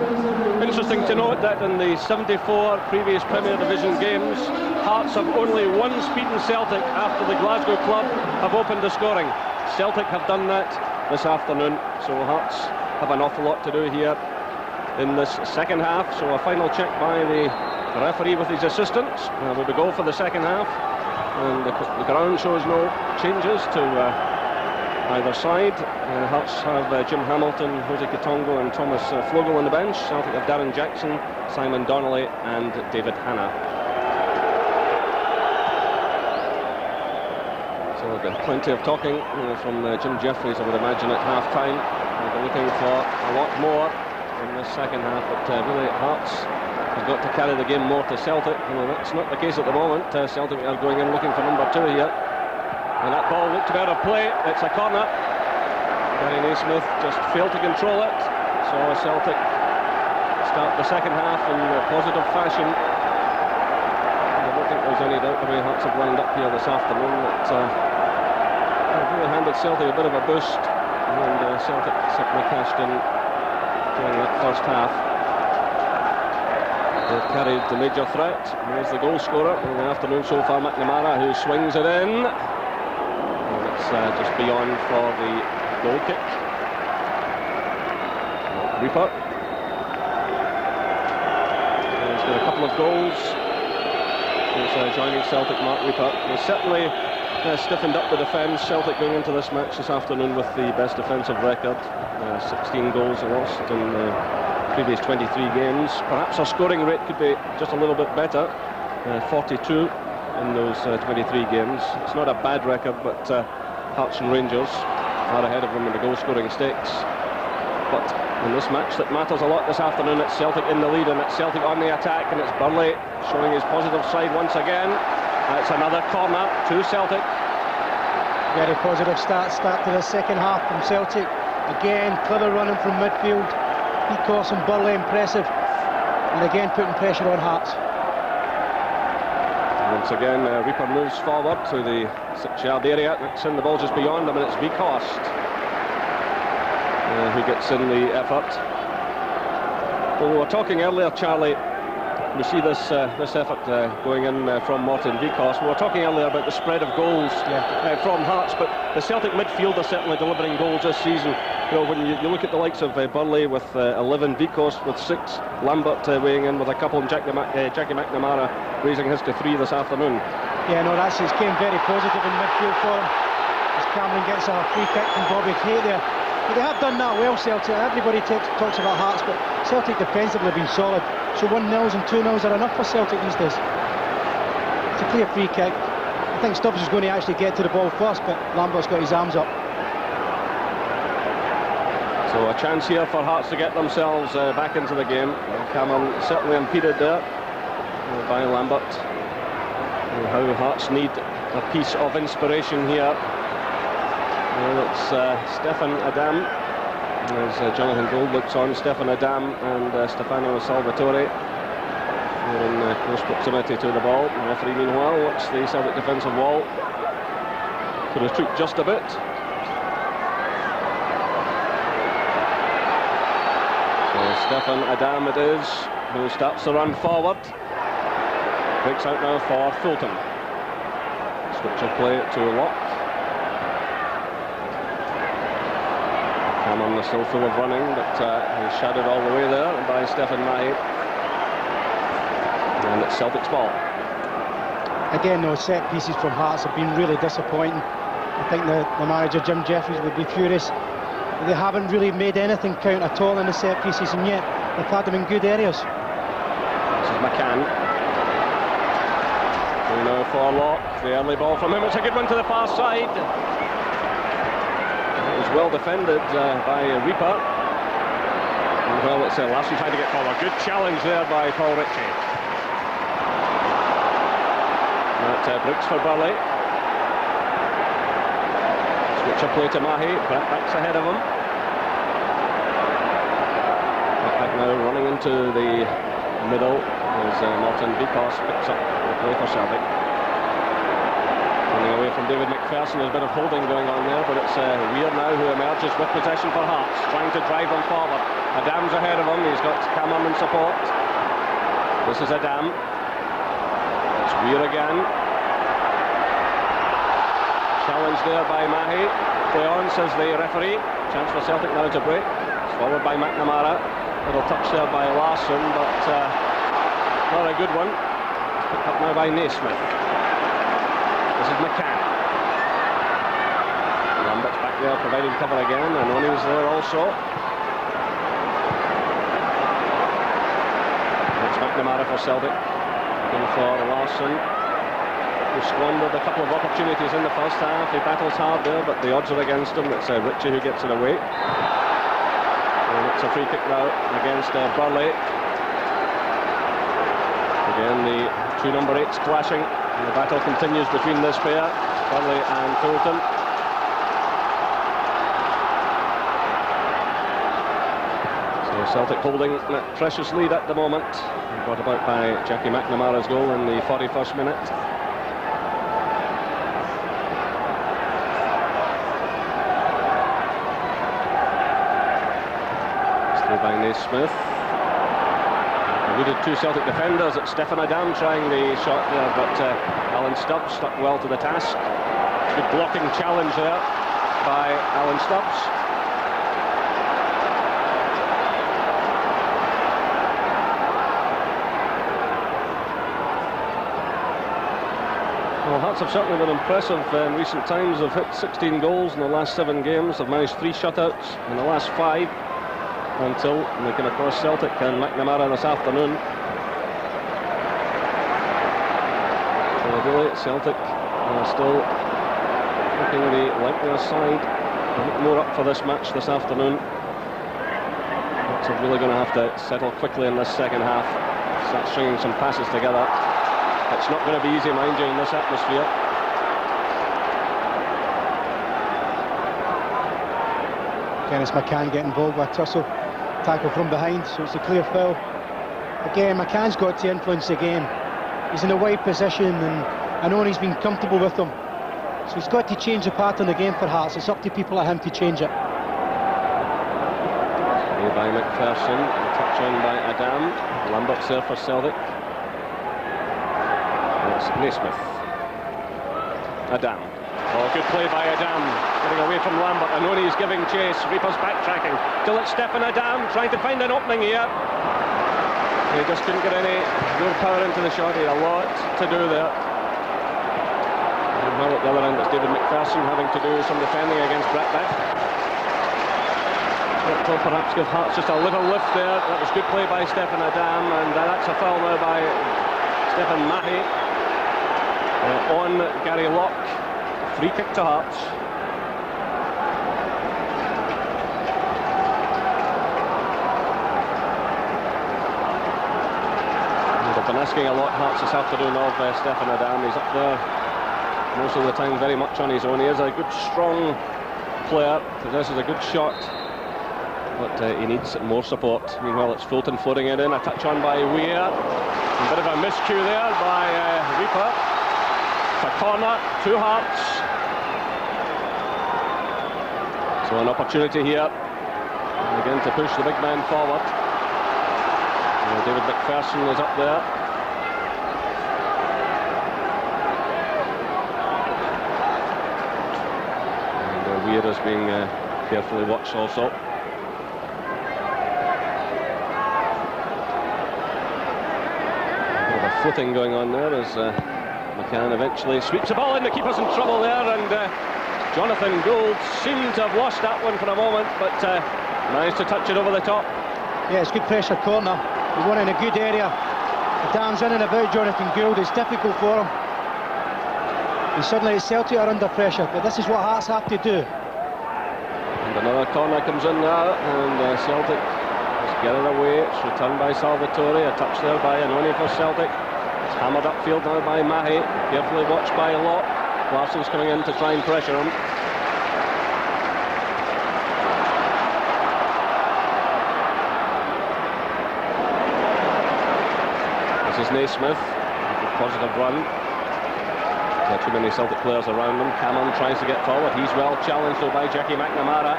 B: Interesting to note that in the 74 previous Premier Division games, Hearts have only once beaten Celtic after the Glasgow club have opened the scoring. Celtic have done that this afternoon, so Hearts have an awful lot to do here in this second half. So a final check by the referee with his assistants. Will be goal for the second half, and the ground shows no changes to either side. Hearts have Jim Hamilton, Jose Katongo and Thomas Flogel on the bench. Celtic have Darren Jackson, Simon Donnelly and David Hanna. So there'll be plenty of talking from Jim Jeffries, I would imagine, at half-time. We'll be looking for a lot more in this second half, but really Hearts has got to carry the game more to Celtic. That's not the case at the moment. Celtic are going in looking for number 2 here. And that ball looked to be out of play. It's a corner. Gary Naismith just failed to control it. So Celtic start the second half in a positive fashion. I don't think there's any doubt the way Hearts have lined up here this afternoon that really handed Celtic a bit of a boost, and Celtic certainly cashed in during that first half. They've carried the major threat. There's the goal scorer in the afternoon so far, McNamara, who swings it in. Just beyond for the goal kick. Rupert. He's got a couple of goals. He's joining Celtic, Mark Rupert. He's certainly stiffened up the defence. Celtic going into this match this afternoon with the best defensive record. 16 goals lost in the previous 23 games. Perhaps our scoring rate could be just a little bit better. 42 in those 23 games. It's not a bad record, but Hearts and Rangers are ahead of them in the goal-scoring stakes. But in this match that matters a lot this afternoon, it's Celtic in the lead and it's Celtic on the attack, and it's Burley showing his positive side once again. It's another corner to Celtic.
C: Very positive start to the second half from Celtic. Again, clever running from midfield. Peacock and Burley impressive, and again putting pressure on Hearts.
B: Once again, Reaper moves forward to the 6-yard area. It's in the ball just beyond him, and it's Vicost who gets in the effort. Well, we were talking earlier, Charlie. We see this effort going in from Morten Vicost. We were talking earlier about the spread of goals from Hearts, but the Celtic midfield are certainly delivering goals this season. When you look at the likes of Burley with 11, Vicost with 6, Lambert weighing in with a couple, and Jackie McNamara raising his to 3 this afternoon.
C: Yeah, no, it's came very positive in midfield for him. As Cameron gets a free kick from Bobby Kay there. But they have done that well, Celtic. Everybody talks about Hearts, but Celtic defensively have been solid. So 1-0s and 2-0s are enough for Celtic these days. It's a clear free kick. I think Stubbs is going to actually get to the ball first, but Lambert's got his arms up.
B: So a chance here for Hearts to get themselves back into the game. Cameron certainly impeded there by Lambert. How Hearts need a piece of inspiration here. It's Stefan Adam. As Jonathan Gold looks on, Stefan Adam and Stefano Salvatore are in close proximity to the ball. The referee, meanwhile, lets the Celtic defensive wall to retreat just a bit. Stefan Adam it is, who starts the run forward. Breaks out now for Fulton. Switch of play to Locke. Cameron is still full of running, but he's shadowed all the way there by Stefan Mahe. And it's Celtic's ball.
C: Again, those set pieces from Hearts have been really disappointing. I think the manager, Jim Jeffries, would be furious. They haven't really made anything count at all in the set pieces, and yet they've had them in good areas.
B: This is McCann. We know for Locke, the early ball from him. It's a good one to the far side. It was well defended by Reaper. And well, it's Lassie trying to get forward. Good challenge there by Paul Ritchie. That Brooks for Burley. Switch of play to Mahe. Backs ahead of him. into the middle as Martin Vikos picks up the play for Celtic. Running away from David McPherson, there's a bit of holding going on there, but it's Weir now who emerges with possession for Hearts, trying to drive them forward. Adam's ahead of him, he's got Cameron in support. This is Adam. It's Weir again. Challenge there by Mahi. Play on, says the referee. Chance for Celtic now to break. It's forward by McNamara. Little touch there by Larsson, but not a good one. It's picked up now by Naismith. This is McCann. Lambert's back there providing cover again, and O'Neill's there also. It's McNamara for Celtic. Looking for Larsson, who squandered a couple of opportunities in the first half. He battles hard there, but the odds are against him. It's Ritchie who gets it away. And it's a free kick now against Burley. Again, the two number 8s clashing. And the battle continues between this pair, Burley and Fulton. So Celtic holding that precious lead at the moment, brought about by Jackie McNamara's goal in the 41st minute. Still by Naismith. Alluded to Celtic defenders. It's Stefan Adam trying the shot there, but Alan Stubbs stuck well to the task. Good blocking challenge there by Alan Stubbs. Well, Hearts have certainly been impressive in recent times. They've hit 16 goals in the last 7 games. They've managed 3 shutouts in the last 5. Until they came across Celtic and McNamara this afternoon. So really, Celtic are still looking the likelier side. A bit more up for this match this afternoon. Hearts are really going to have to settle quickly in this second half. Start stringing some passes together. It's not going to be easy, mind you, in this atmosphere.
C: Dennis McCann getting involved with tussle. Tackle from behind, so it's a clear foul. Again, McCann's got to influence the game. He's in a wide position, and I know he's been comfortable with them. So he's got to change the pattern of the game for Hearts. It's up to people like him to change it.
B: Play by McPherson, a touch on by Adam. Lambert's there for Celtic. It's Naismith. Adam. Oh, good play by Adam, getting away from Lambert. Anoni's giving chase. Reaper's backtracking till it's Stefan Adam trying to find an opening here. He just couldn't get any real power into the shot. He had a lot to do there. And well, at the other end, it's David McPherson having to do some defending against Bratback. That will perhaps give Hearts just a little lift there. That was good play by Stefan Adam, and that's a foul now by Stephen Mahi on Gary Locke. Free kick to Hearts. They've been asking a lot, Hearts, this afternoon of Stefan Adam. He's up there most of the time very much on his own. He is a good, strong player, possesses a good shot, but he needs more support. Meanwhile, it's Fulton floating it in, a touch on by Weir. A bit of a miscue there by Reaper. It's a corner, 2 Hearts. So an opportunity here, and again to push the big man forward. David McPherson is up there. And Weir is being carefully watched also. A bit of a footing going on there as McCann eventually sweeps the ball in. The keeper's in trouble there, and Jonathan Gould seemed to have lost that one for a moment, but managed to touch it over the top.
C: Yeah, it's good pressure corner. He's one in a good area. Adam's in and about Jonathan Gould. It's difficult for him. And suddenly Celtic are under pressure, but this is what Hearts have to do.
B: And another corner comes in now, and Celtic is getting away. It's returned by Salvatore. A touch there by Anoni for Celtic. It's hammered upfield now by Mahi. Carefully watched by Locke. Larsson's coming in to try and pressure him. This is Naismith, a positive run. Too many Celtic players around him. Cameron tries to get forward. He's well challenged though by Jackie McNamara.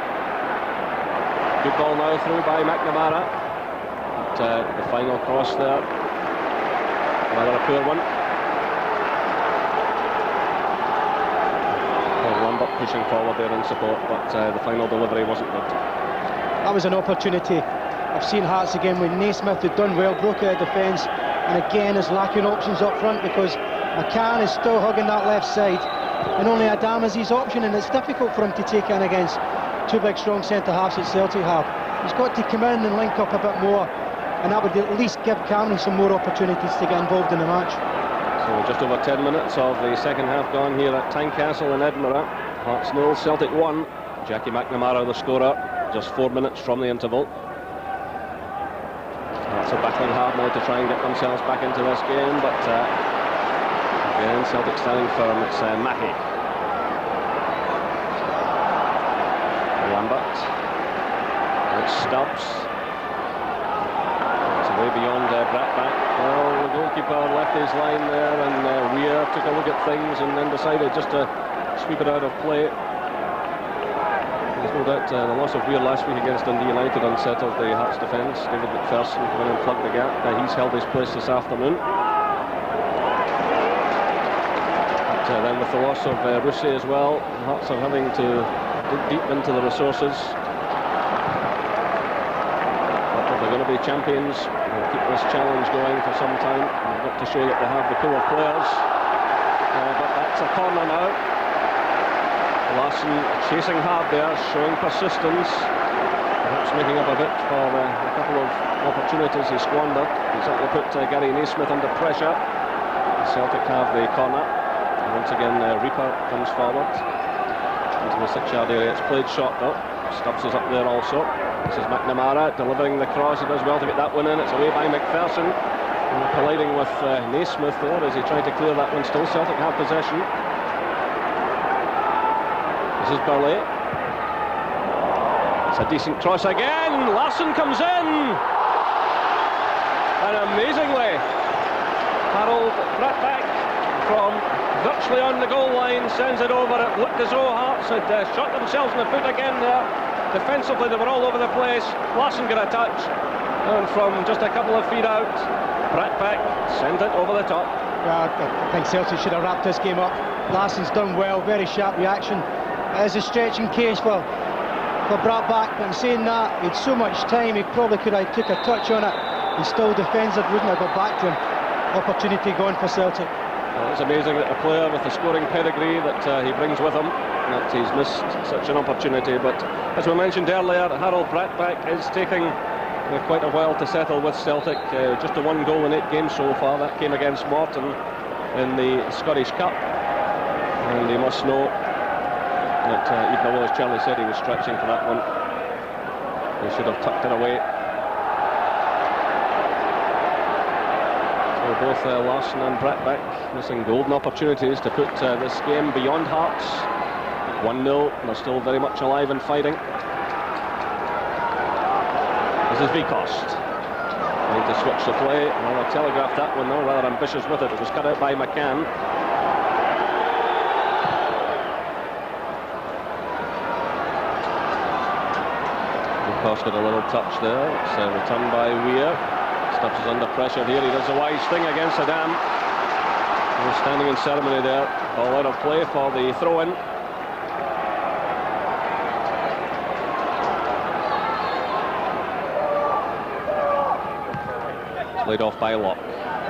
B: Good ball now through by McNamara. But the final cross there, rather a poor one. Lambert pushing forward there in support, but the final delivery wasn't good.
C: That was an opportunity. I've seen Hearts again when Naismith had done well, broke out of defence, and again is lacking options up front because McCann is still hugging that left side, and only Adam is his option, and it's difficult for him to take in against two big strong centre-halves that Celtic have. He's got to come in and link up a bit more, and that would at least give Cameron some more opportunities to get involved in the match.
B: So just over 10 minutes of the second half gone here at Tynecastle in Edinburgh. Hearts 0, Celtic 1. Jackie McNamara the scorer, just 4 minutes from the interval. Hearts are battling hard now to try and get themselves back into this game, but again, Celtic standing firm. It's Mackey. Lambert. It's Stubbs. It's away beyond Bratback. Well, the goalkeeper left his line there, and Weir took a look at things and then decided just to sweep it out of play. There's no doubt the loss of Weir last week against Dundee United unsettled the Hearts defence. David McPherson coming in and plugged the gap. He's held his place this afternoon. Then with the loss of Russie as well, Hearts are having to dig deep into the resources. But if they're going to be champions, they'll keep this challenge going for some time. They've got to show that they have the pool of players. But that's a corner now. Larson chasing hard there, showing persistence. Perhaps making up a bit for a couple of opportunities he squandered. He's certainly put Gary Naismith under pressure. Celtic have the corner. Once again, Reaper comes forward into the 6-yard area. It's played short though. Stubbs is up there also. This is McNamara delivering the cross. He does well to get that one in. It's away by McPherson. Colliding with Naismith there as he tried to clear that one. Still Celtic have possession. This is Burley. It's a decent cross again. Larson comes in. And amazingly, Harold Bratback from virtually on the goal line sends it over. It looked as though Hearts had shot themselves in the foot again there. Defensively they were all over the place. Larson got a touch, and from just a couple of feet out, Bratback sent it over the top.
C: I think Celtic should have wrapped this game up. Larson's done well, very sharp reaction. It is a stretching case for Bratback, but in saying that, he had so much time, he probably could have took a touch on it. He still defends it, wouldn't have got back to him. Opportunity gone for Celtic.
B: Well, it's amazing that a player with the scoring pedigree that he brings with him, that he's missed such an opportunity. But as we mentioned earlier, Harold Bratback is taking quite a while to settle with Celtic. Just a 1 goal in 8 games so far. That came against Morton in the Scottish Cup. And he must know that even though, as Charlie said, he was stretching for that one, he should have tucked it away. So both Larson and Bratback missing golden opportunities to put this game beyond Hearts. 1-0, they're still very much alive and fighting. This is Vikost. Trying to switch the play. Well, I telegraphed that one though, rather ambitious with it. It was cut out by McCann. Vikost got a little touch there. It's returned by Weir. Stubbs is under pressure here. He does a wise thing against Adam. He's standing in ceremony there. Ball out of play for the throw-in. Laid off by Locke.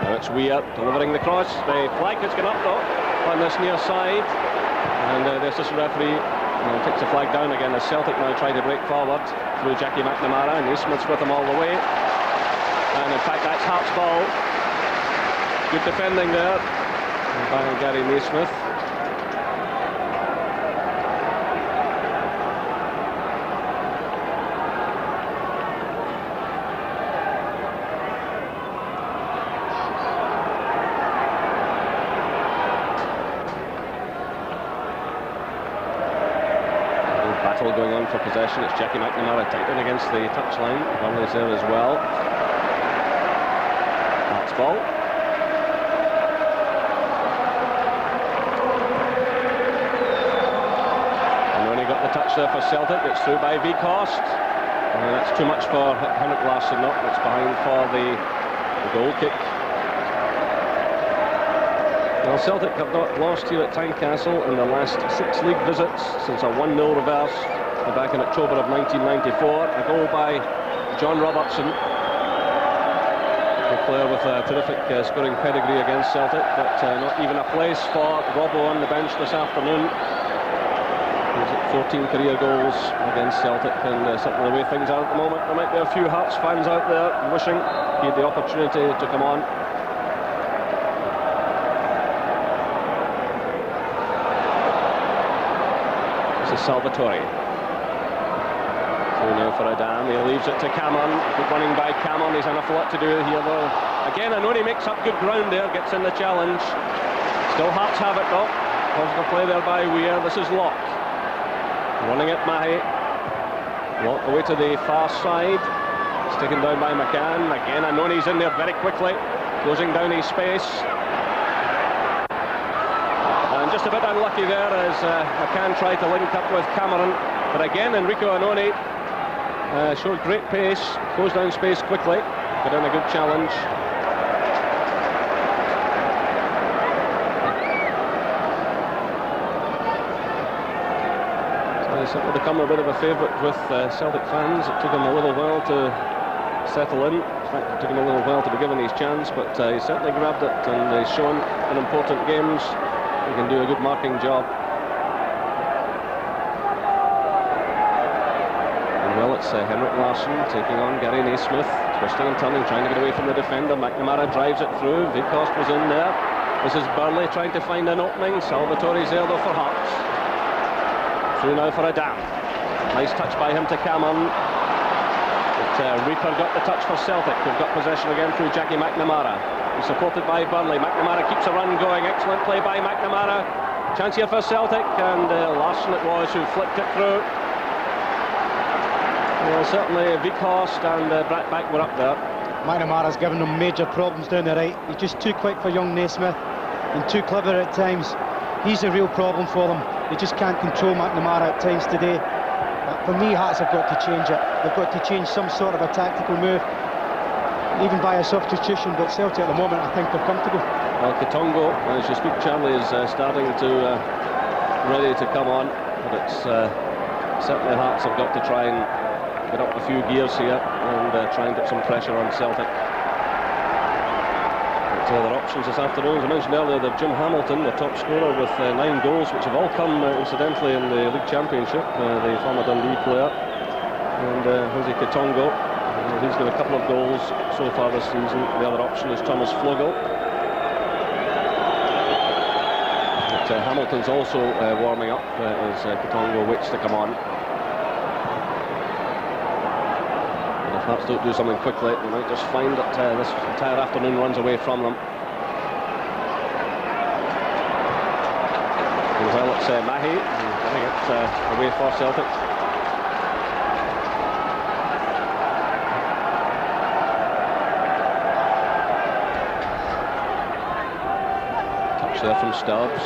B: Now it's Weir delivering the cross. The flag has gone up though on this near side, and the assistant referee takes the flag down again as Celtic now try to break forward through Jackie McNamara, and Naismith's with him all the way. And in fact that's Hart's ball. Good defending there by Gary Naismith. Going on for possession. It's Jackie McNamara tight in against the touchline. Burnley's there as well. That's ball. there for Celtic. It's through by Vicost. That's too much for Henrik Larsson. No, it's behind for the goal kick. Well, Celtic have not lost here at Tynecastle in the last 6 league visits since a 1-0 reverse back in October of 1994. A goal by John Robertson, a player with a terrific scoring pedigree against Celtic, but not even a place for Robbo on the bench this afternoon. He's at 14 career goals against Celtic, and certainly the way things are at the moment, there might be a few Hearts fans out there wishing he had the opportunity to come on. This is Salvatore. Through now for Adam, he leaves it to Cameron. Good running by Cameron, he's an awful lot to do here though. Again, Anoni makes up good ground there, gets in the challenge. Still Hearts have it though. Positive play there by Weir. This is Locke. Running at Mahi. Locke away to the far side. It's taken down by McCann. Again, Anoni's in there very quickly, closing down his space. And just a bit unlucky there as McCann tried to link up with Cameron. But again, Enrico Anoni showed great pace, closed down space quickly, got in a good challenge. So he's certainly become a bit of a favourite with Celtic fans. It took him a little while to settle in. In fact, it took him a little while to be given his chance, but he certainly grabbed it, and he's shown in important games he can do a good marking job. Well, it's Henrik Larsson taking on Gary Naismith, twisting and turning, trying to get away from the defender. McNamara drives it through. Vicost was in there. This is Burley trying to find an opening. Salvatore's there though for Hearts. Through now for Adam. Nice touch by him to Cameron. But Reaper got the touch for Celtic. They've got possession again through Jackie McNamara. He's supported by Burley. McNamara keeps a run going. Excellent play by McNamara. Chance here for Celtic, and Larsson it was who flicked it through. Well, certainly Vicost and Brattbach were up there.
C: McNamara's given them major problems down the right. He's just too quick for young Naismith and too clever at times. He's a real problem for them. They just can't control McNamara at times today. For me, Hearts have got to change it. They've got to change some sort of a tactical move, even by a substitution, but Celtic at the moment, I think they're comfortable.
B: Well, Katongo, as you speak, Charlie, is starting to ready to come on, but it's certainly Hearts have got to try and get up a few gears here and try and get some pressure on Celtic. But other options this afternoon, as I mentioned earlier, they've Jim Hamilton, the top scorer, with 9 goals, which have all come incidentally in the League Championship, the former Dundee player, and Jose Katongo. He's got a couple of goals so far this season. The other option is Thomas Flugel. But Hamilton's also warming up as Katongo waits to come on. If Hearts don't do something quickly, they might just find that this entire afternoon runs away from them. And well, it's Mahi getting it away for Celtic. Touch there from Stubbs.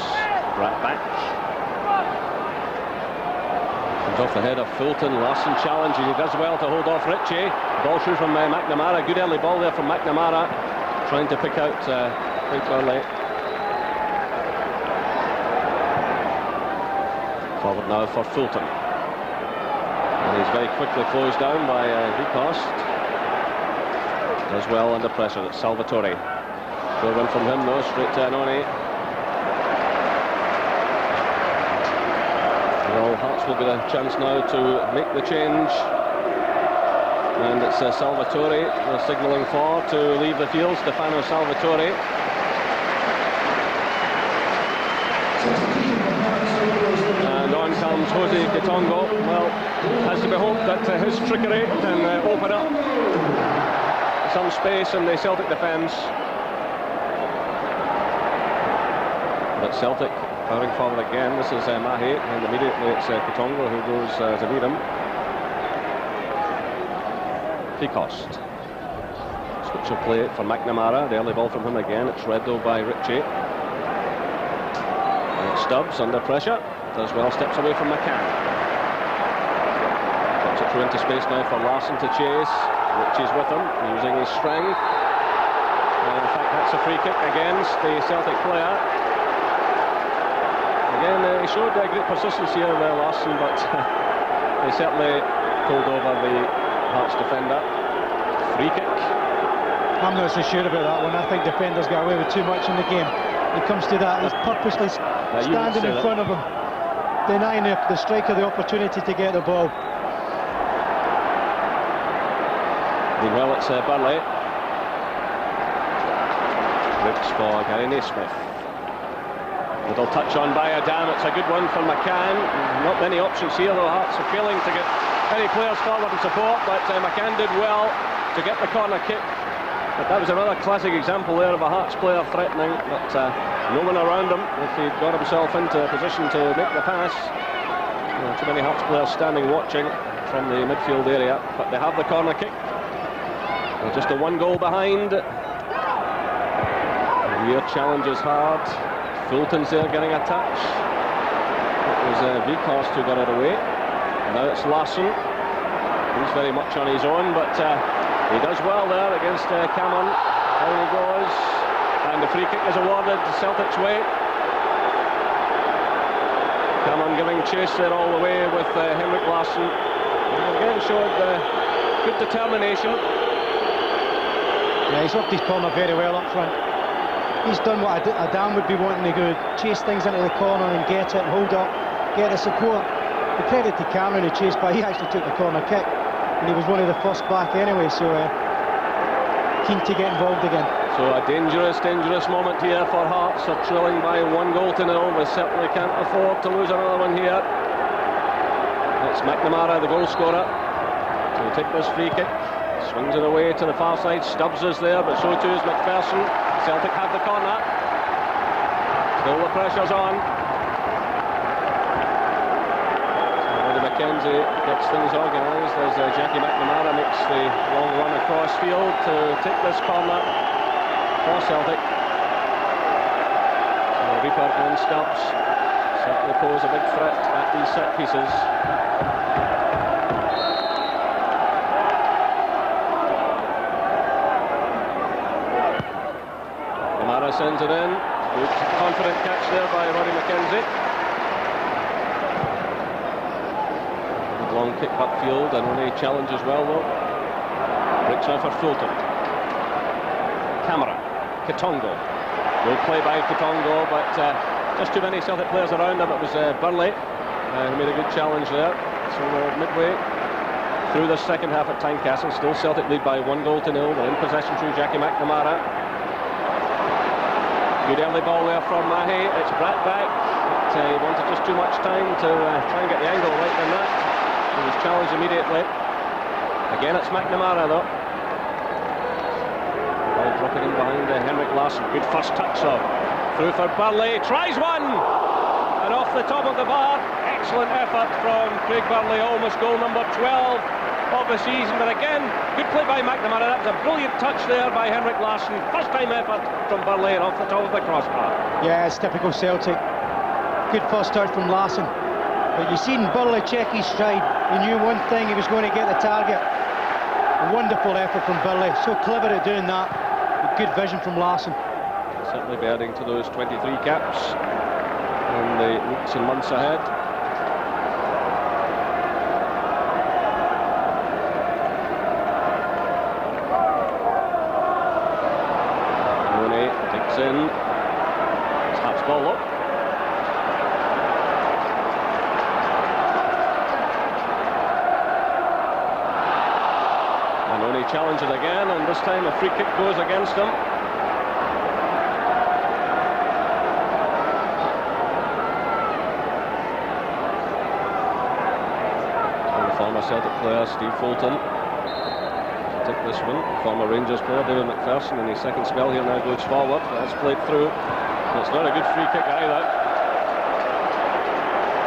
B: Brattbach. Off the head of Fulton. Larsson challenging. He does well to hold off Ritchie. Ball through from McNamara. Good early ball there from McNamara, trying to pick out quite early. Forward now for Fulton. And he's very quickly closed down by Vicost. Does well under pressure. It's Salvatore. Good run from him though, straight to Anoni. Well, Hearts will get a chance now to make the change, and it's Salvatore they're signalling for to leave the field. Stefano Salvatore. And on comes Jose Katongo. Well, has to be hoped that his trickery can open up some space in the Celtic defence. But Celtic powering forward again. This is Mahi, and immediately it's Katongo who goes to meet him. Vicost. Switch of play for McNamara. The early ball from him again. It's read though by Ritchie. And it's Stubbs under pressure. Does well, steps away from McCann. Through into space now for Larsson to chase. Ritchie's with him, using his strength. And in fact, that's a free kick against the Celtic player. Again, he showed great persistence here, Larsson, but they certainly pulled over the Hearts defender. Free kick.
C: I'm not so sure about that one. I think defenders got away with too much in the game. When it comes to that, he's purposely standing in front of him, denying the striker the opportunity to get the ball.
B: Well, it's Burley. Looks for Gary Naismith. Little touch on by Adam. It's a good one for McCann. Not many options here, though. Hearts are failing to get any players forward and support, but McCann did well to get the corner kick. But that was another classic example there of a Hearts player threatening, but no one around him if he'd got himself into a position to make the pass. Too many Hearts players standing watching from the midfield area, but they have the corner kick. They're just a 1 goal behind. Weir challenges hard. Fulton's there getting a touch. It was Vikhorst who got it away. Now it's Larsson. He's very much on his own, but he does well there against Cameron. Down he goes, and the free kick is awarded Celtic's way. Cameron giving chase there all the way with Henrik Larsson. And again showed good determination.
C: Yeah, he's worked his corner very well up front. He's done what Adam would be wanting to do, chase things into the corner and get it and hold up, get the support. The credit to Cameron who chased by, he actually took the corner kick, and he was one of the first back anyway, so keen to get involved again.
B: So a dangerous moment here for Hearts. They're trailing by 1 goal to 0. They certainly can't afford to lose another one here. It's McNamara, the goal scorer, to take this free kick. Swings it away to the far side. Stubbs is there, but so too is McPherson. Celtic have the corner. Still the pressure's on. McKenzie gets things organised as Jackie McNamara makes the long run across field to take this corner for Celtic. So Reaper and Stubbs certainly pose a big threat at these set pieces. Kamara sends it in. Good confident catch there by Roddy McKenzie. Long kick upfield and only challenge as well though. Breaks now for Fulton. Camera. Katongo. Good play by Katongo, but just too many Celtic players around him. It was Burley who made a good challenge there. So we're midway through the second half at Tynecastle. Still Celtic lead by 1 goal to 0. They're in possession through Jackie McNamara. Good early ball there from Mahe. It's brought back. But he wanted just too much time to try and get the angle right than that. He was challenged immediately. Again, it's McNamara though. Ball dropping in behind Henrik Larsson. Good first touch though. Through for Burley. Tries one! And off the top of the bar. Excellent effort from Craig Burley. Almost goal number 12 of the season. But again, good play by McNamara. That was a brilliant touch there by Henrik Larsson. First time effort from Burley and off the top of the crossbar.
C: Yeah, it's typical Celtic. Good first touch from Larsson. But you've seen Burley check his stride. He knew one thing, he was going to get the target. A wonderful effort from Burley. So clever at doing that. With good vision from Larsson.
B: Certainly be adding to those 23 caps in the weeks and months ahead. Mooney digs in. Snaps ball up. Challenge it again, and this time a free kick goes against him. And former Celtic player Steve Fulton to take this one. Former Rangers player David McPherson in his second spell here now goes forward. That's played through. And it's not a good free kick either.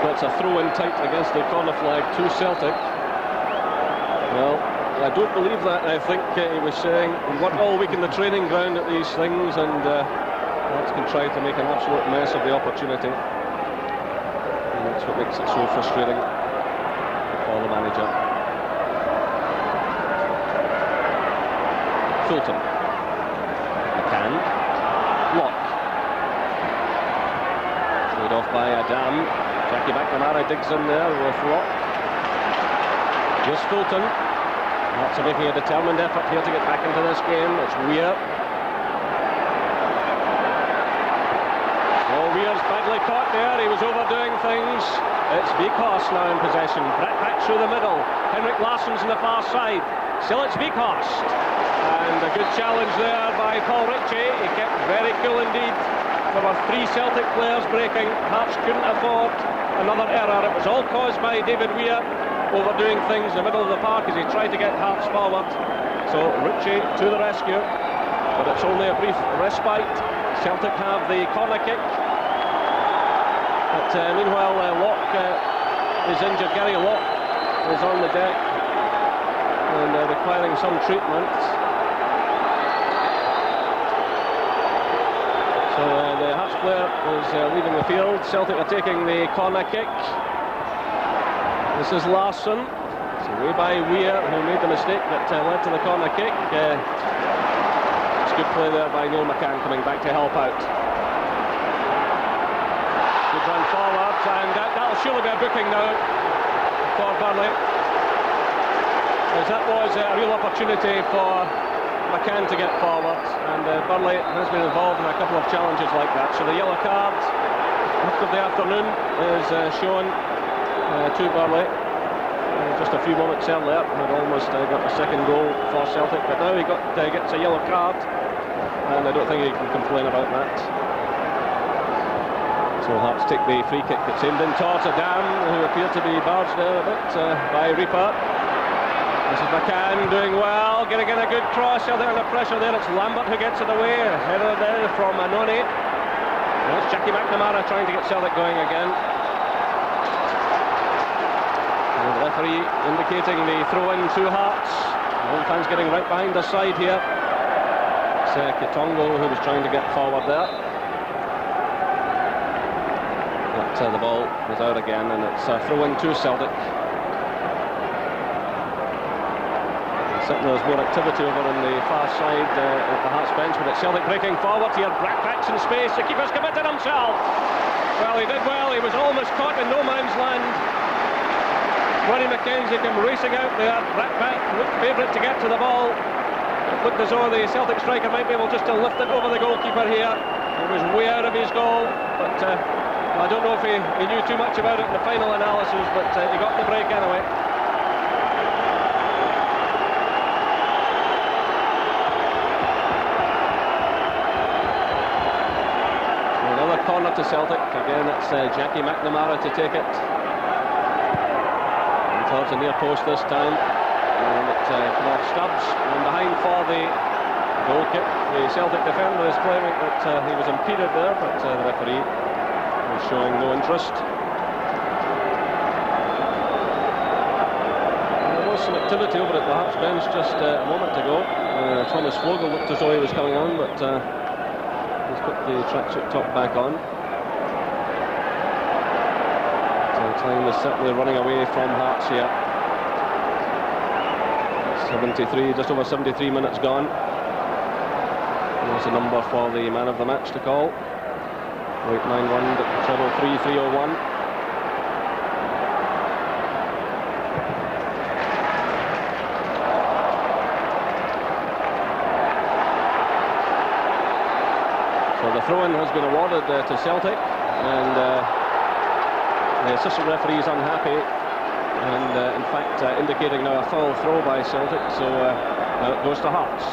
B: That's a throw-in tight against the corner flag to Celtic. Well, I don't believe that. I think he was saying we work all week in the training ground at these things, and Hearts can try to make an absolute mess of the opportunity. And that's what makes it so frustrating for the manager. Fulton. McCann. Locke. Played off by Adam. Jackie McNamara digs in there with Locke. Just Fulton. Hearts are making a determined effort here to get back into this game. It's Weir. Oh, Weir's badly caught there. He was overdoing things. It's Beekhorst now in possession. Back through the middle. Henrik Larsson's on the far side. Still it's Beekhorst. And a good challenge there by Paul Ritchie. He kept very cool indeed. There were 3 Celtic players breaking. Hearts couldn't afford another error. It was all caused by David Weir overdoing things in the middle of the park as he tried to get Hearts forward. So Ritchie to the rescue, but it's only a brief respite. Celtic have the corner kick. But meanwhile, Locke is injured. Gary Locke is on the deck and requiring some treatment. So the Hearts player is leaving the field. Celtic are taking the corner kick. This is Larsson. It's away by Weir, who made the mistake that led to the corner kick. It's good play there by Neil McCann coming back to help out. Good run forward, and that'll surely be a booking now for Burnley. As that was a real opportunity for McCann to get forward, and Burnley has been involved in a couple of challenges like that. So the yellow card after the afternoon is shown to Burnley. Just a few moments earlier, had almost got a second goal for Celtic, but now he gets a yellow card, and I don't think he can complain about that. So Hearts take the free kick that's aimed in towards Adam, who appeared to be barged there a bit by Reaper. This is McCann doing well, getting in a good cross. They're under pressure there. It's Lambert who gets it away. Header there from Anoni. That's Jackie McNamara trying to get Celtic going again. And the referee indicating the throw-in to Hearts. Home fans getting right behind the side here. It's Kitongo who was trying to get forward there. But the ball was out again, and it's a throw-in to Celtic. Certainly there's more activity over on the far side of the Hearts bench, but it's Celtic breaking forward here. Brackback's in space. The keeper's committed himself. Well, he did well. He was almost caught in no man's land. Ronnie McKenzie came racing out there. Brackback looked favourite to get to the ball. It looked as though the Celtic striker might be able just to lift it over the goalkeeper here. He was way out of his goal, but I don't know if he knew too much about it in the final analysis, but he got the break anyway. Corner to Celtic. Again, it's Jackie McNamara to take it. And towards the near post this time. And it came off Stubbs. And behind for the goal kick. The Celtic defender is claiming that he was impeded there, but the referee is showing no interest. There was some activity over at the Hearts bench just a moment ago. Thomas Vogel looked as though he was coming on, but he's put the tracksuit top back on. So time is certainly running away from Hearts here. 73, just over 73 minutes gone. There's a number for the man of the match to call. 891 3301. The throw-in has been awarded to Celtic, and the assistant referee is unhappy, and in fact indicating now a foul throw by Celtic, so now it goes to Hearts.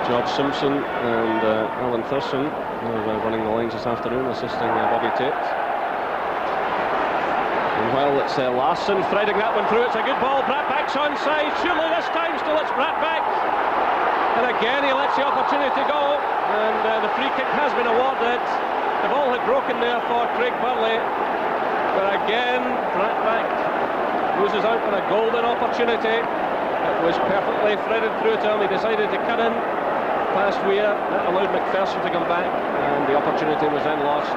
B: George Simpson and Alan Thurston are running the lines this afternoon, assisting Bobby Tate. Meanwhile, it's Larsson threading that one through. It's a good ball. Brackback's onside. Surely this time still it's Brackback. And again he lets the opportunity go, and the free kick has been awarded. The ball had broken there for Craig Burley, but again Brackback loses out on a golden opportunity. It was perfectly threaded through to him. He decided to cut in past Weir. That allowed McPherson to come back, and the opportunity was then lost.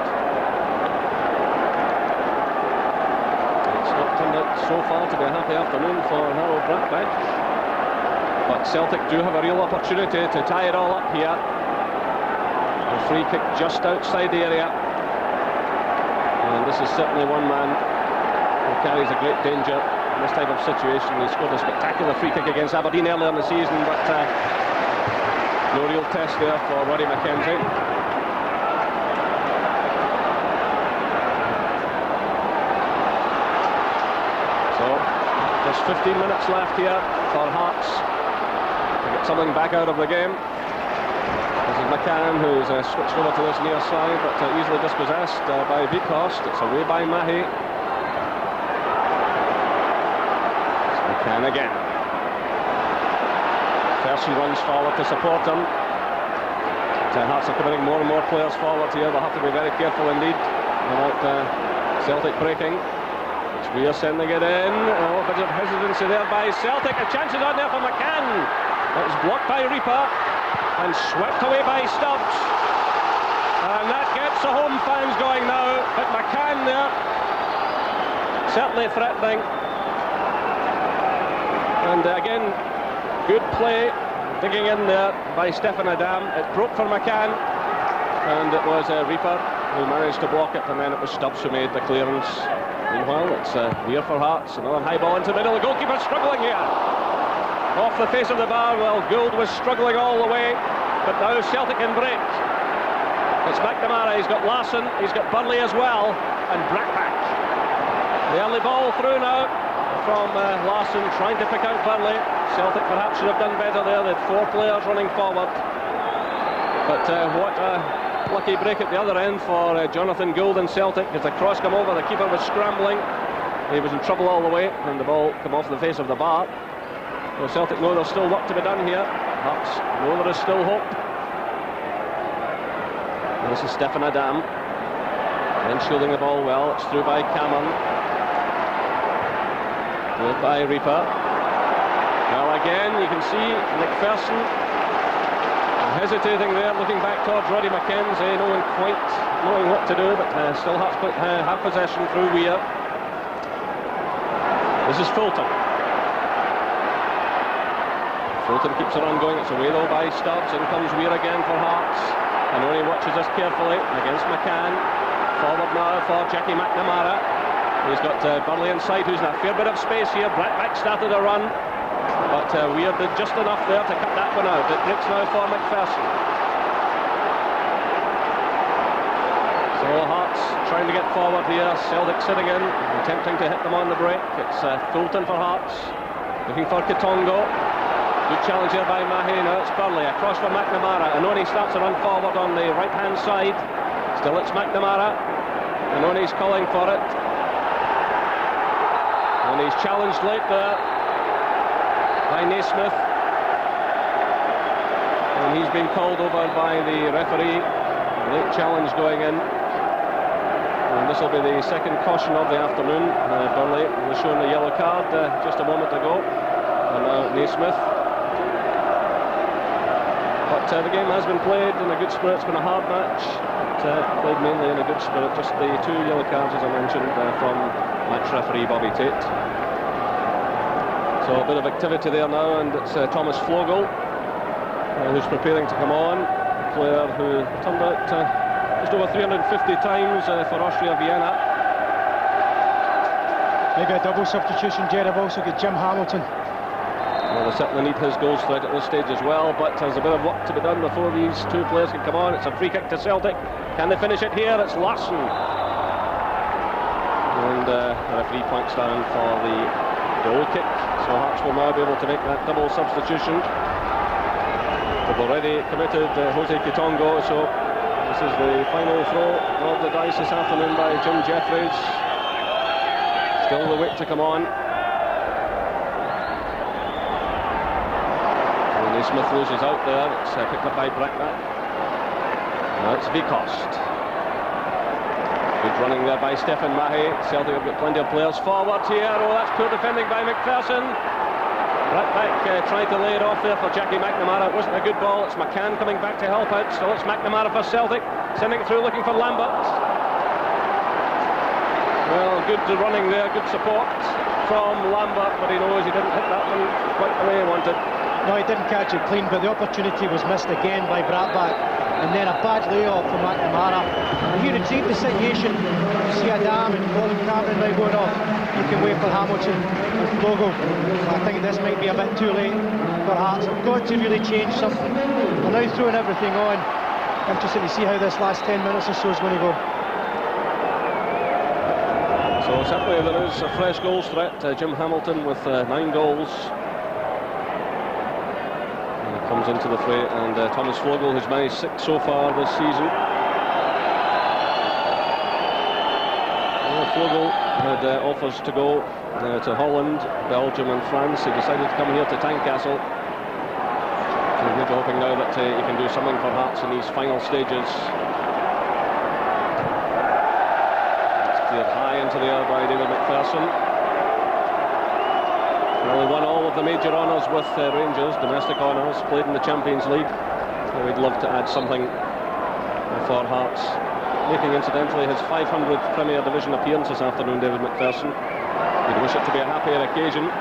B: It's not turned out so far to be a happy afternoon for Harold Brackback. But Celtic do have a real opportunity to tie it all up here. The free kick just outside the area. And this is certainly one man who carries a great danger in this type of situation. He scored a spectacular free kick against Aberdeen earlier in the season, but no real test there for Roddy McKenzie. So there's 15 minutes left here for Hearts to get something back out of the game. This is McCann, who's switched over to this near side, but easily dispossessed by Vicost. It's away by Mahi. It's McCann again. Person runs forward to support him. Hearts are committing more and more players forward here. They'll have to be very careful indeed about Celtic breaking. It's Weir sending it in. A bit of hesitancy there by Celtic. A chance is on there for McCann. It's blocked by Reaper and swept away by Stubbs. And that gets the home fans going now. But McCann there, certainly threatening. And again, good play, digging in there by Stefan Adam. It broke for McCann, and it was Reaper who managed to block it, and then it was Stubbs who made the clearance. Meanwhile, it's Weir for Hearts. Another high ball into the middle. The goalkeeper struggling here. Off the face of the bar. Well, Gould was struggling all the way, but now Celtic can break. It's McNamara. He's got Larson. He's got Burley as well, and Brackback. The early ball through now from Larson, trying to pick out Burley. Celtic perhaps should have done better there. They had 4 players running forward. But what a lucky break at the other end for Jonathan Gould and Celtic. As the cross come over, the keeper was scrambling. He was in trouble all the way, and the ball came off the face of the bar. So Celtic know there's still work to be done here. Hearts know there is still hope. And this is Stefan Adam. Then shielding the ball well. It's through by Cameron. Played by Reaper. Well, again, you can see McPherson hesitating there, looking back towards Roddy McKenzie, knowing what to do, but still have possession through Weir. This is Fulton. Fulton keeps the run going. It's away though by Stubbs. In comes Weir again for Hearts. And only watches this carefully against McCann. Forward now for Jackie McNamara. He's got Burley inside, who's in a fair bit of space here. Brackback started a run, but Weir did just enough there to cut that one out. It breaks now for McPherson. So Hearts trying to get forward here. Celtic sitting in, attempting to hit them on the break. It's Fulton for Hearts, looking for Kitongo. Good challenge here by Mahi. Now it's Burley across for McNamara. Anoni starts to run forward on the right hand side. Still it's McNamara. Anoni's calling for it. And he's challenged late there by Naismith. And he's been called over by the referee. Late challenge going in. And this will be the second caution of the afternoon. Burley was shown the yellow card just a moment ago. And now Naismith. But the game has been played in a good spirit. It's been a hard match. Played mainly in a good spirit. Just the 2 yellow cards, as I mentioned, from match referee Bobby Tate. So a bit of activity there now, and it's Thomas Flogel who's preparing to come on. A player who turned out just over 350 times for Austria Vienna.
C: Maybe a double substitution. Gerard have also got Jim Hamilton.
B: Well, they certainly need his goals threat at this stage as well, but there's a bit of work to be done before these 2 players can come on. It's a free kick to Celtic. Can they finish it here? It's Larson. And the referee points down for the goal kick. So Hearts will now be able to make that double substitution. They've already committed Jose Kitongo, so this is the final throw of the dice this afternoon by Jim Jeffries. Still the wait to come on. Smith loses out there. It's picked up by Brackback. Now it's Vicost. Good running there by Stefan Mahi. Celtic have got plenty of players forward here. Oh, that's poor defending by McPherson. Brackback tried to lay it off there for Jackie McNamara. It wasn't a good ball. It's McCann coming back to help out. Still it's McNamara for Celtic. Sending it through looking for Lambert. Well, good running there. Good support from Lambert, but he knows he didn't hit that one quite the way he wanted.
C: No, he didn't catch it clean, but the opportunity was missed again by Bratback. And then a bad layoff from McNamara. And he retrieved the situation. You see Adam and Colin Cameron now going off. You can wait for Hamilton and Flogo. I think this might be a bit too late for Hearts. I've got to really change something. They're now throwing everything on. Interested to see how this last 10 minutes or so is going to go.
B: So certainly there is a fresh goals threat. Jim Hamilton with 9 goals. And he comes into the fray, and Thomas Flogo, who's managed 6 so far this season. Flogo had offers to go to Holland, Belgium and France. He decided to come here to Tynecastle. So we're hoping now that he can do something for Hearts in these final stages. High into the air by David McPherson. Well, he won all of the major honours with Rangers, domestic honours, played in the Champions League. So we'd love to add something for Hearts. Making, incidentally, his 500th Premier Division appearance this afternoon, David McPherson. We'd wish it to be a happier occasion.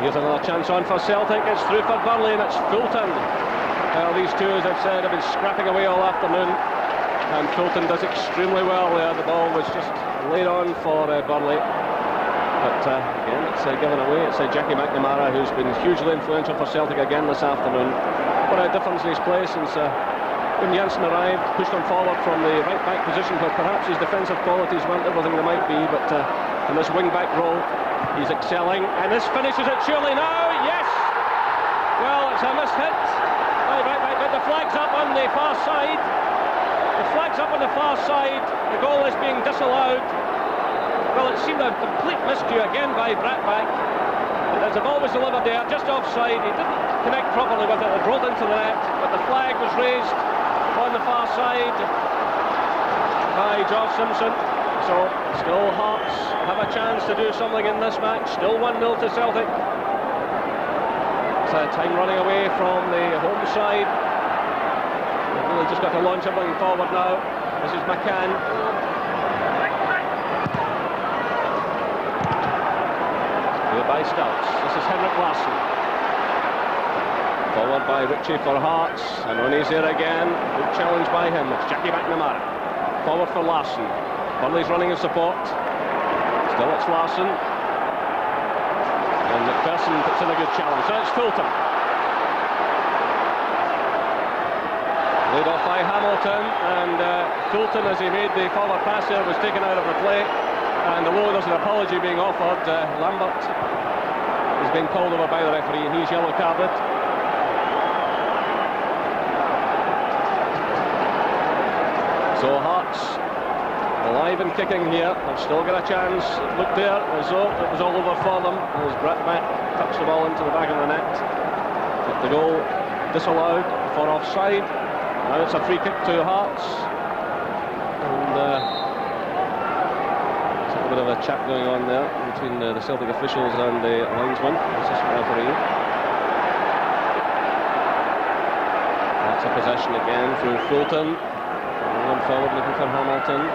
B: Here's another chance on for Celtic. It's through for Burnley, and it's Fulton. Well, these two, as I've said, have been scrapping away all afternoon. And Fulton does extremely well there. The ball was just laid on for Burnley, but again it's given away. It's Jackie McNamara who's been hugely influential for Celtic again this afternoon. What a difference in his play since when Janssen arrived, pushed him forward from the right back position where perhaps his defensive qualities weren't everything they might be, but in this wing back role he's excelling, and this finishes it surely now. Yes! Well, it's a missed hit by right back, but the flag's up on the far side. The flag's up on the far side. The goal is being disallowed. Well, it seemed a complete miscue again by Bratback. But as the ball was delivered there, just offside, he didn't connect properly with it. It rolled into the net, but the flag was raised on the far side by George Simpson. So, still Hearts have a chance to do something in this match. Still 1-0 to Celtic. It's time running away from the home side. Really just got to launch everything forward now. This is McCann. Here by Stouts. This is Henrik Larsson. Forward by Ritchie for Hearts. And Ronnie's there again. Good challenge by him. It's Jackie McNamara. Forward for Larsson. Burnley's running in support. Still it's Larsson. And McPherson puts in a good challenge. So it's Fulton. Laid off by Hamilton, and Fulton, as he made the forward pass there, was taken out of the play. And although there's an apology being offered, Lambert is being called over by the referee, and he's yellow carded. So Hearts alive and kicking here. They've still got a chance. It looked there as though it was all over for them as Bratback touched the ball into the back of the net. But the goal disallowed for offside. Now it's a free kick to Hearts, and there's a bit of a chat going on there between the Celtic officials and the linesman, assistant referee. That's a possession again through Fulton, going forward looking for Hamilton.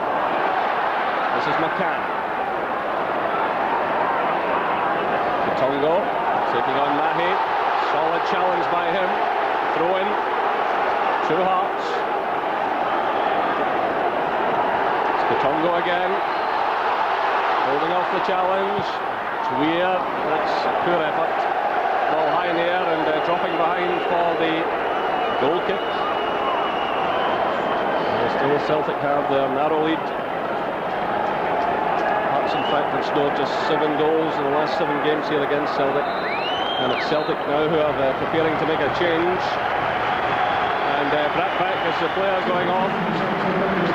B: This is McCann. Katongo taking on Mahi. Solid challenge by him. Throw in. Two Hearts. It's Katongo again. Holding off the challenge. It's Weir. That's a poor effort. Ball high in the air and dropping behind for the goal kick. And still Celtic have their narrow lead. Hearts in fact have scored just 7 goals in the last 7 games here against Celtic. And it's Celtic now who are preparing to make a change. And Bratback is the player going off.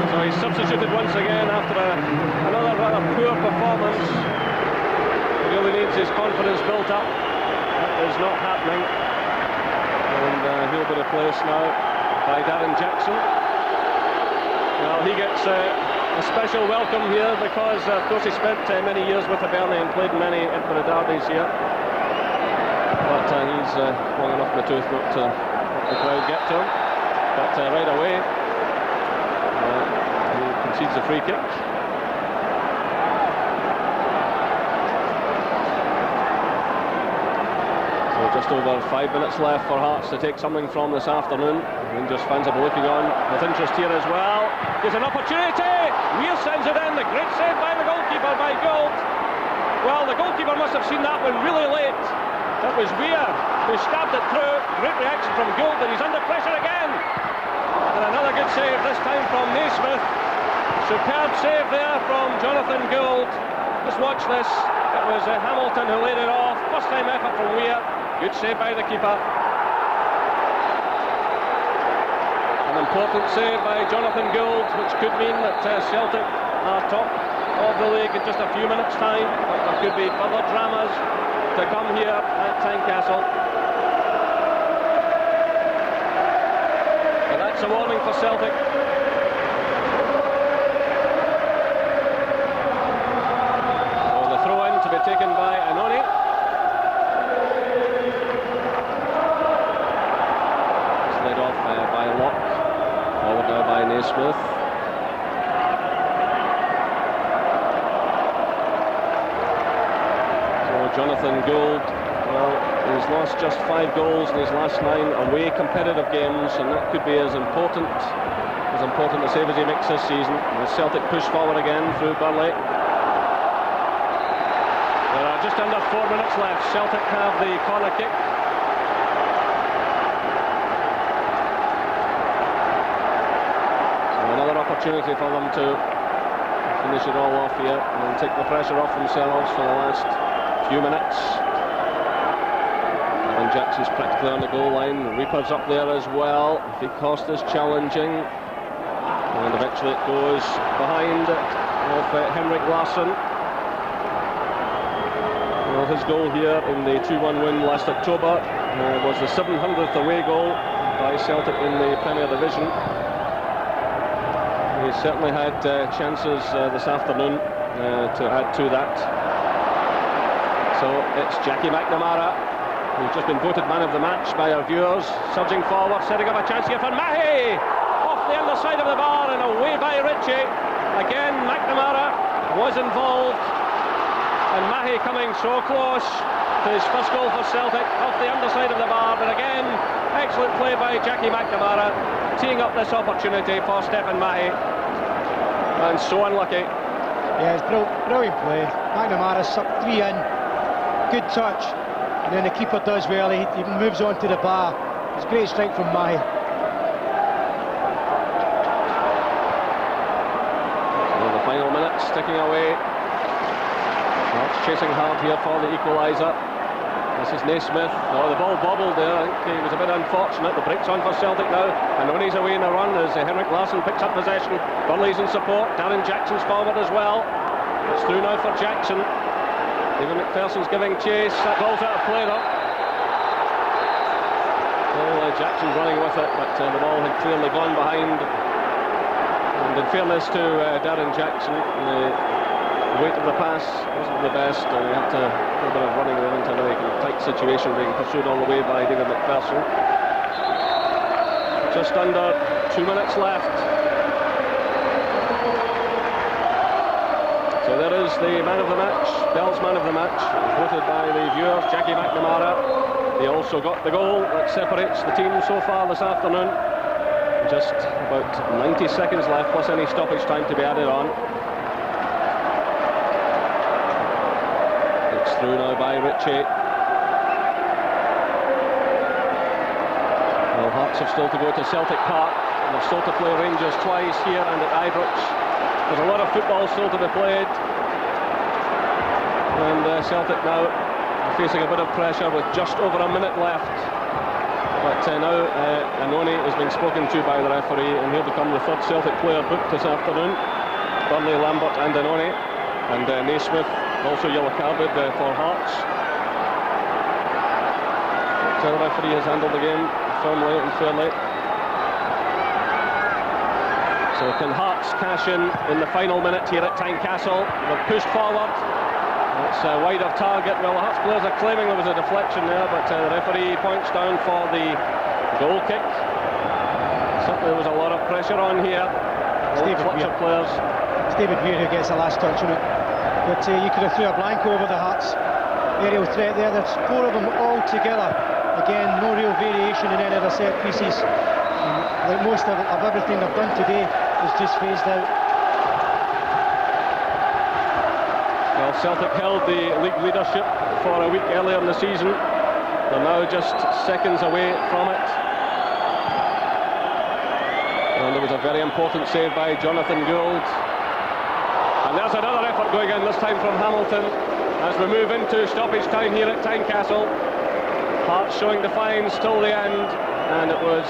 B: So he's substituted once again after another rather poor performance. He really needs his confidence built up. That is not happening. And he'll be replaced now by Darren Jackson. Well, he gets a special welcome here because, of course, he spent many years with Hibernia and played in many Edinburgh derbies here. But he's long enough in the tooth not to let the crowd get to him. But right away, he concedes a free kick. So Just over 5 minutes left for Hearts to take something from this afternoon. Rangers fans will be looking on with interest here as well. There's an opportunity. Weir sends it in. The great save by the goalkeeper by Gould. Well, the goalkeeper must have seen that one really late. It was Weir who stabbed it through. Great reaction from Gould, and he's under pressure again. And another good save, this time from Naismith. Superb save there from Jonathan Gould. Just watch this. It was Hamilton who laid it off. First time effort from Weir. Good save by the keeper. An important save by Jonathan Gould, which could mean that Celtic are top of the league in just a few minutes' time. But there could be further dramas to come here at Tynecastle. But that's a warning for Celtic. To be taken by Anoni. It's led off by Locke. Forward now by Naismith. So Jonathan Gould, well, he's lost just 5 goals in his last 9 away competitive games, and that could be as important a save as he makes this season. And the Celtic push forward again through Burley. Just under 4 minutes left. Celtic have the corner kick. So another opportunity for them to finish it all off here and take the pressure off themselves for the last few minutes. And Jackson's practically on the goal line. Reaper's up there as well. If Cost is challenging. And eventually it goes behind of Henrik Larsson. Well, his goal here in the 2-1 win last October was the 700th away goal by Celtic in the Premier Division. He certainly had chances this afternoon to add to that. So it's Jackie McNamara, who's just been voted man of the match by our viewers, surging forward, setting up a chance here for Mahy! Off the underside of the bar and away by Ritchie. Again, McNamara was involved. And Mahy coming so close to his first goal for Celtic, off the underside of the bar, but again, excellent play by Jackie McNamara, teeing up this opportunity for Stephen Mahy. And so unlucky.
C: Yeah, it's brilliant play. McNamara sucked 3 in, good touch, and then the keeper does well, he moves on to the bar. It's a great strike from Mahy.
B: So the final minutes ticking away. Hearts chasing hard here for the equaliser. This is Naismith. Oh, the ball bobbled there. I think he was a bit unfortunate. The break's on for Celtic now. And Oney's away in a run as Henrik Larsson picks up possession. Burley's in support. Darren Jackson's forward as well. It's through now for Jackson. David McPherson's giving chase. That ball's out of play though. Well, Jackson's running with it, but the ball had clearly gone behind. And in fairness to Darren Jackson, the weight of the pass wasn't the best, and he had to do a bit of running there into a tight situation, being pursued all the way by David McPherson. Just under 2 minutes left. So there is the man of the match, Bell's man of the match, voted by the viewers, Jackie McNamara. He also got the goal that separates the team so far this afternoon. Just about 90 seconds left, plus any stoppage time to be added on. Through now by Ritchie. Well, Hearts have still to go to Celtic Park, and they've still to play Rangers twice here and at Ibrox. There's a lot of football still to be played, and Celtic now are facing a bit of pressure with just over a minute left. But now Anoni is being spoken to by the referee, and he'll become the 3rd Celtic player booked this afternoon. Burnley, Lambert and Anoni, and Naismith also yellow carded for Hearts. So the referee has handled the game firmly and fairly. So can Hearts cash in the final minute here at Tynecastle? They've pushed forward. It's wide of target. Well, the Hearts players are claiming there was a deflection there, but the referee points down for the goal kick. Certainly there was a lot of pressure on here. Players.
C: It's David Weir who gets the last touch on it. But you could have threw a blank over the Hearts. aerial threat there. There's 4 of them all together. Again, no real variation in any of the set pieces. And like most of everything they've done today is just phased out.
B: Well, Celtic held the league leadership for a week earlier in the season. They're now just seconds away from it. And there was a very important save by Jonathan Gould. And there's another effort going in, this time from Hamilton, as we move into stoppage time here at Tynecastle. Hearts showing defiance till the end, and it was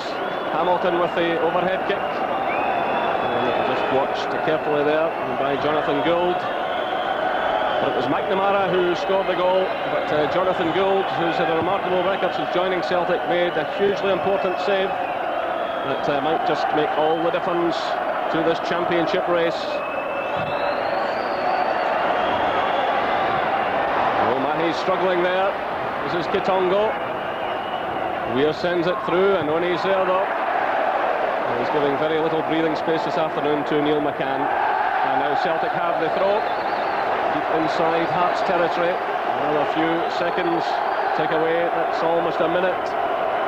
B: Hamilton with the overhead kick. And just watched carefully there by Jonathan Gould. But it was McNamara who scored the goal, but Jonathan Gould, who's had a remarkable record since joining Celtic, made a hugely important save that might just make all the difference to this championship race. He's struggling there. This is Kitongo. Weir sends it through, and Oni's there though. And he's giving very little breathing space this afternoon to Neil McCann. And now Celtic have the throw. Deep inside Hearts territory. Another few seconds take away. That's almost a minute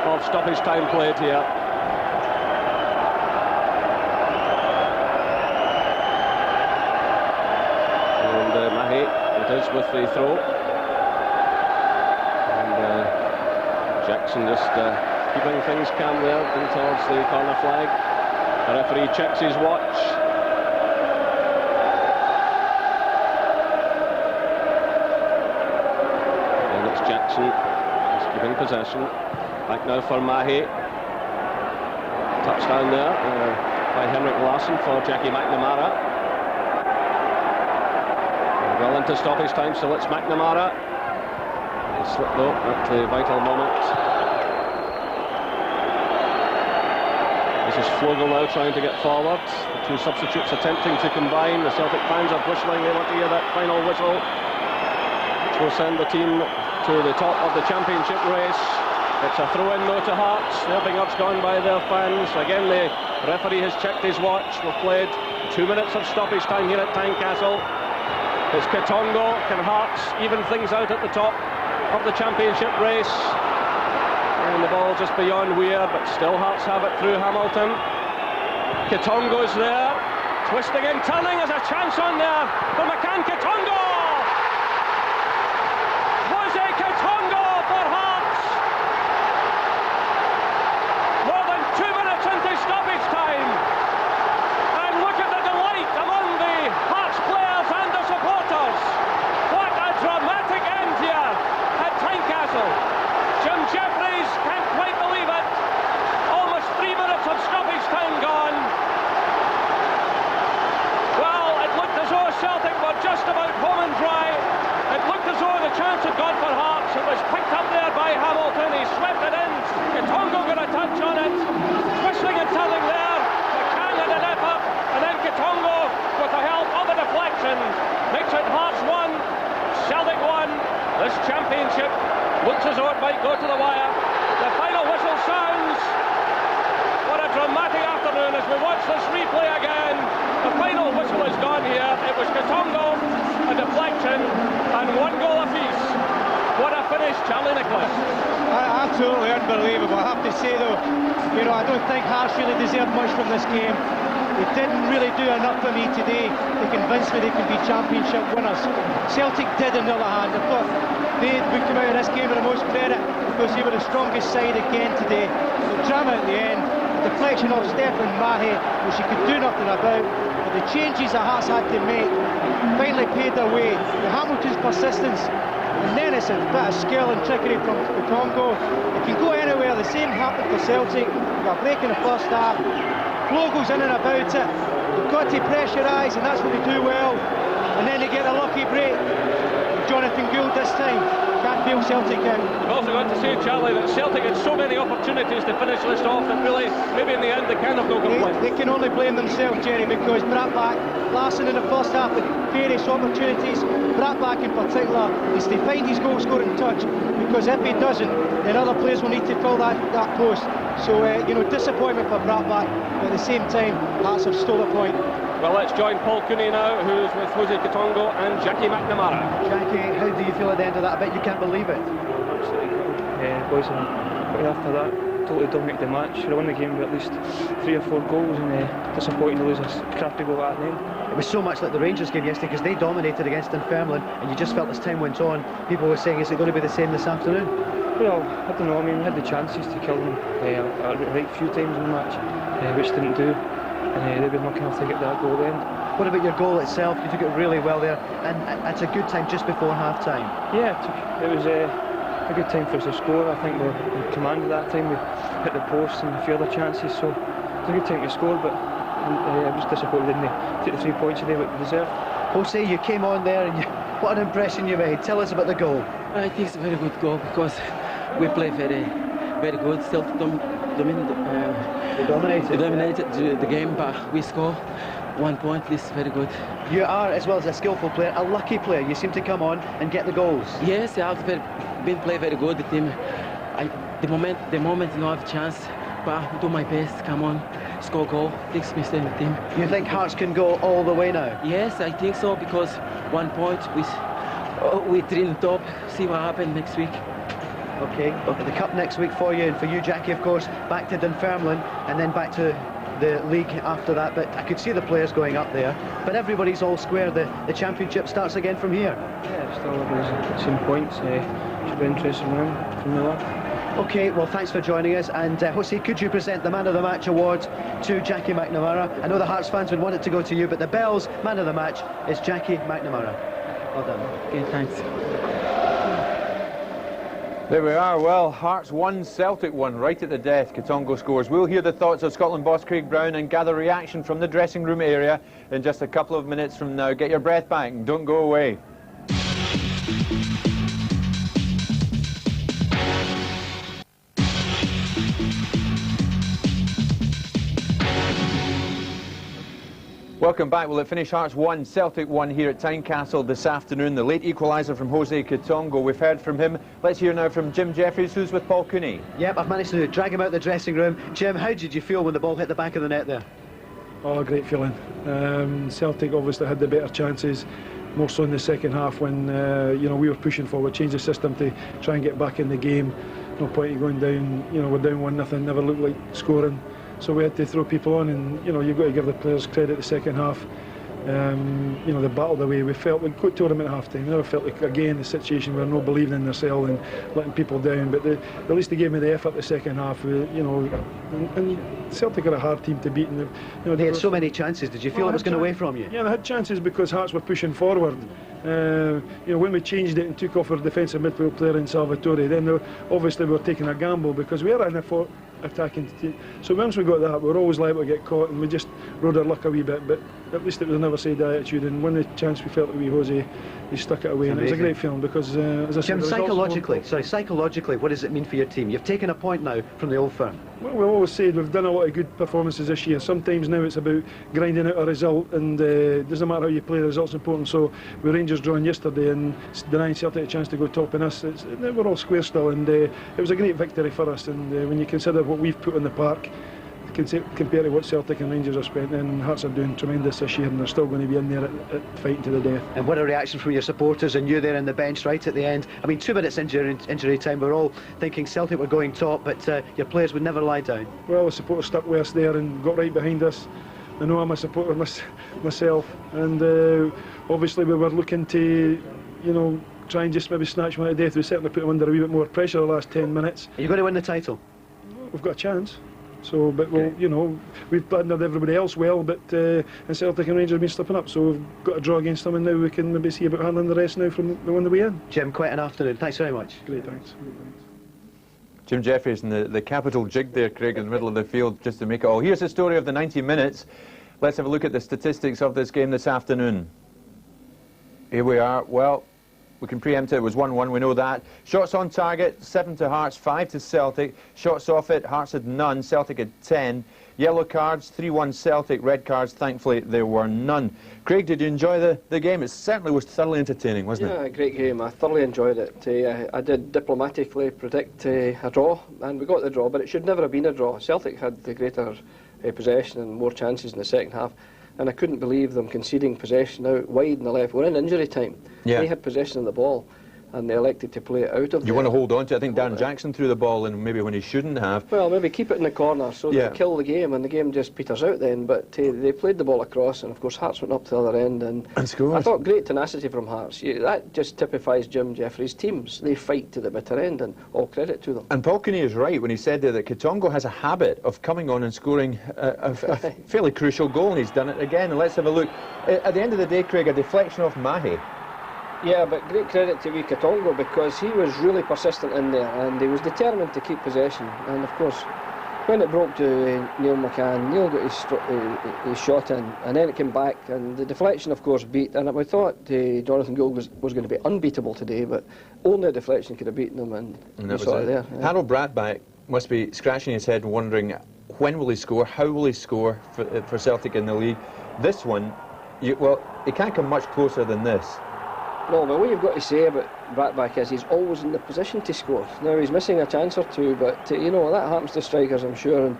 B: of stoppage time played here. And Mahi, it is with the throw. Jackson just keeping things calm there, going towards the corner flag. The referee checks his watch. And it's Jackson, he's keeping possession. Back now for Mahi. Touchdown there by Henrik Larsson for Jackie McNamara. Well into stoppage time, so it's McNamara. Slip though at the vital moment. This is Flogel now trying to get forward. The two substitutes attempting to combine. The Celtic fans are whistling. They want to hear that final whistle, which will send the team to the top of the championship race. It's a throw-in though to Hearts. They're being urged on by their fans. Again, the referee has checked his watch. We've played 2 minutes of stoppage time here at Tynecastle. It's Kitongo. Can Hearts even things out at the top of the championship race? And the ball just beyond Weir, but still Hearts have it through Hamilton. Kitongo's there, twisting and turning. There's a chance on there for McCann. Kitongo! Jose Kitongo for Hearts! More than 2 minutes into stoppage time, and look at the delight among the Hearts players and the supporters. What a dramatic end here at Tynecastle. Jim Jeffries can't quite believe it. Almost 3 minutes of stoppage time gone. Well, it looked as though Celtic were just about home and dry. It looked as though the chance had gone for Hearts. It was picked up there by Hamilton. He swept it in. Kitongo got a touch on it. Twisting and turning there. McCann had an effort. And then Kitongo, with the help of a deflection, makes it Hearts 1, Celtic 1. This championship looks as though it might go to the wire. The final whistle sounds. What a dramatic afternoon as we watch this replay again. The final whistle is gone here. It was Kitongo, a deflection, and 1 goal apiece. What a finish, Charlie Nicholas.
C: Absolutely unbelievable. I have to say though, I don't think Hearts really deserved much from this game. They didn't really do enough for me today to convince me they can be championship winners. Celtic did, on the other hand. I thought they would come out of this game with the most credit because they were the strongest side again today. The drama at the end, the deflection of Stefan Mahi, which he could do nothing about, but the changes that Hearts had to make finally paid their way. The Hamilton's persistence, and then it's a bit of skill and trickery from Kitongo. It can go anywhere. The same happened for Celtic. They got a break in the first half. Flow goes in and about it. They've got to pressurise, and that's what they do well. And then they get a lucky break. Jonathan Gould this time can't bail Celtic out.
B: We've also got to say, Charlie, that Celtic had so many opportunities to finish this off that really, maybe in the end, the can have no complaints.
C: They can only blame themselves, Jerry, because Bratback, Larsson in the first half with various opportunities, Bratback in particular, needs to find his goal scoring touch, because if he doesn't, then other players will need to fill that post. So, you know, disappointment for Bratback, but at the same time, Hearts have stole a point.
B: Well, let's join Paul Cooney now, who's with Jose Katongo and Jackie McNamara.
F: Jackie, how do you feel at the end of that? I bet you can't believe it.
T: Absolutely. Boys, after that, totally dominated the match. Should have won the game with at least 3 or 4 goals, and disappointing to lose a crappy goal at the end.
F: It was so much like the Rangers game yesterday, because they dominated against Dunfermline, and you just felt as time went on, people were saying, is it going to be the same this afternoon?
T: Well, I don't know. I mean, we had the chances to kill them a right few times in the match, which didn't do. And they've been lucky enough to get that goal at the end.
F: What about your goal itself? You took it really well there, and it's a good time just before half-time.
T: Yeah, it was a good time for us to score. I think we commanded that time. We hit the post and a few other chances, so it was a good time to score, but I was disappointed we didn't take the 3 points today, what we deserved.
F: Jose, you came on there, and what an impression you made. Tell us about the goal.
A: I think it's a very good goal, because we play very good. Still dominated the game, but we score 1 point. This is very good.
F: You are, as well as a skillful player, a lucky player. You seem to come on and get the goals.
A: Yes, I have been playing very good. The team, the moment you know, I have a chance, but I do my best. Come on, score goal, fix me, stay in the team.
F: You think Hearts can go all the way now?
A: Yes, I think so, because 1 point we train top. See what happens next week.
F: Okay, the Cup next week for you, and for you, Jackie, of course, back to Dunfermline and then back to the league after that. But I could see the players going up there, but everybody's all square. The championship starts again from here.
T: Yeah, still the same points. Should be interesting from now on.
F: Okay, well, thanks for joining us. And Jose, could you present the Man of the Match award to Jackie McNamara? I know the Hearts fans would want it to go to you, but the Bells Man of the Match is Jackie McNamara. Well done.
A: Okay, thanks.
D: There we are. Well, Hearts 1, Celtic 1, right at the death. Katongo scores. We'll hear the thoughts of Scotland boss Craig Brown and gather reaction from the dressing room area in just a couple of minutes from now. Get your breath back and don't go away. Welcome back. Well, it finished Hearts 1, Celtic 1 here at Tynecastle this afternoon. The late equaliser from Jose Katongo. We've heard from him. Let's hear now from Jim Jeffries, who's with Paul Cooney.
F: Yep, I've managed to drag him out the dressing room. Jim, how did you feel when the ball hit the back of the net there?
G: Oh, great feeling. Celtic obviously had the better chances, more so in the second half when you know, we were pushing forward, changed the system to try and get back in the game. No point in going down. You know, we're down 1-0, never looked like scoring. So we had to throw people on, and you know, you've got to give the players credit the second half. You know, they battled away. We tore them at half time. We never felt like, again, the situation where no believing in themselves and letting people down. But at least they gave me the effort the second half. You know, and Celtic are a hard team to beat. And you know,
F: they had so many chances. Did you feel it was going away from you?
G: Yeah, they had chances because Hearts were pushing forward. You know, when we changed it and took off our defensive midfield player in Salvatore, then obviously we were taking a gamble because we are in a attacking team. So once we got that, we were always liable to get caught, and we just rode our luck a wee bit. But at least it was a never say die attitude, and when the chance we felt that we Jose, he stuck it away, and it was a great feeling because as I
F: Jim,
G: said,
F: psychologically, what does it mean for your team? You've taken a point now from the Old Firm.
G: Well, we've always said we've done a lot of good performances this year. Sometimes now it's about grinding out a result, and it doesn't matter how you play, the result's important. So with Rangers drawing yesterday and denying Celtic a chance to go topping us, we're all square still, and it was a great victory for us. And when you consider what we've put in the park compared to what Celtic and Rangers have spent, and Hearts are doing tremendous this year, and they're still going to be in there at fighting to the death.
F: And what a reaction from your supporters, and you there in the bench right at the end. I mean, 2 minutes injury time, we're all thinking Celtic were going top, but your players would never lie down.
G: Well, the supporters stuck with us there and got right behind us. I know I'm a supporter myself, and obviously we were looking to, you know, try and just maybe snatch one to death. We certainly put them under a wee bit more pressure the last 10 minutes.
F: Are you going to win the title?
G: We've got a chance. So, but we'll, you know, we've partnered everybody else well, but and Celtic and Rangers have been slipping up, so we've got to draw against them, and now we can maybe see about handling the rest now from the one that we in.
F: Jim, quite an afternoon. Thanks very much.
G: Great, thanks.
D: Jim Jeffries and the capital jig there, Craig, in the middle of the field just to make it all. Here's the story of the 90 minutes. Let's have a look at the statistics of this game this afternoon. Here we are. Well, we can preempt it. It was 1-1, we know that. Shots on target, 7 to Hearts, 5 to Celtic. Shots off it, Hearts had none, Celtic had 10. Yellow cards, 3-1 Celtic. Red cards, thankfully, there were none. Craig, did you enjoy the game? It certainly was thoroughly entertaining, wasn't it?
E: Yeah, great game. I thoroughly enjoyed it. I did diplomatically predict a draw, and we got the draw, but it should never have been a draw. Celtic had the greater possession and more chances in the second half, and I couldn't believe them conceding possession out wide in the left. We're in injury time.
D: Yeah.
E: They had possession of the ball, and they elected to play it out of
D: You want to hold on to it. I think Darren Jackson threw the ball in maybe when he shouldn't have.
E: Well, maybe keep it in the corner so they kill the game, and the game just peters out then. But they played the ball across, and of course Hearts went up to the other end and
D: scored.
E: I thought great tenacity from Hearts. That just typifies Jim Jeffries' teams. They fight to the bitter end, and all credit to them.
D: And Paul Cooney is right when he said there that Katongo has a habit of coming on and scoring a fairly crucial goal, and he's done it again. And let's have a look. At the end of the day, Craig, a deflection off Mahe.
E: Yeah, but great credit to Katongo, because he was really persistent in there and he was determined to keep possession. And of course, when it broke to Neil McCann, Neil got his shot in, and then it came back, and the deflection of course beat, and we thought Jonathan Gould was going to be unbeatable today, but only a deflection could have beaten him, and we saw it there. Yeah.
D: Harold Bradback must be scratching his head wondering when will he score, how will he score for Celtic in the league. This one, well, it can't come much closer than this.
E: No, but what you've got to say about Bradback is he's always in the position to score. Now, he's missing a chance or two, but, you know, that happens to strikers, I'm sure. And,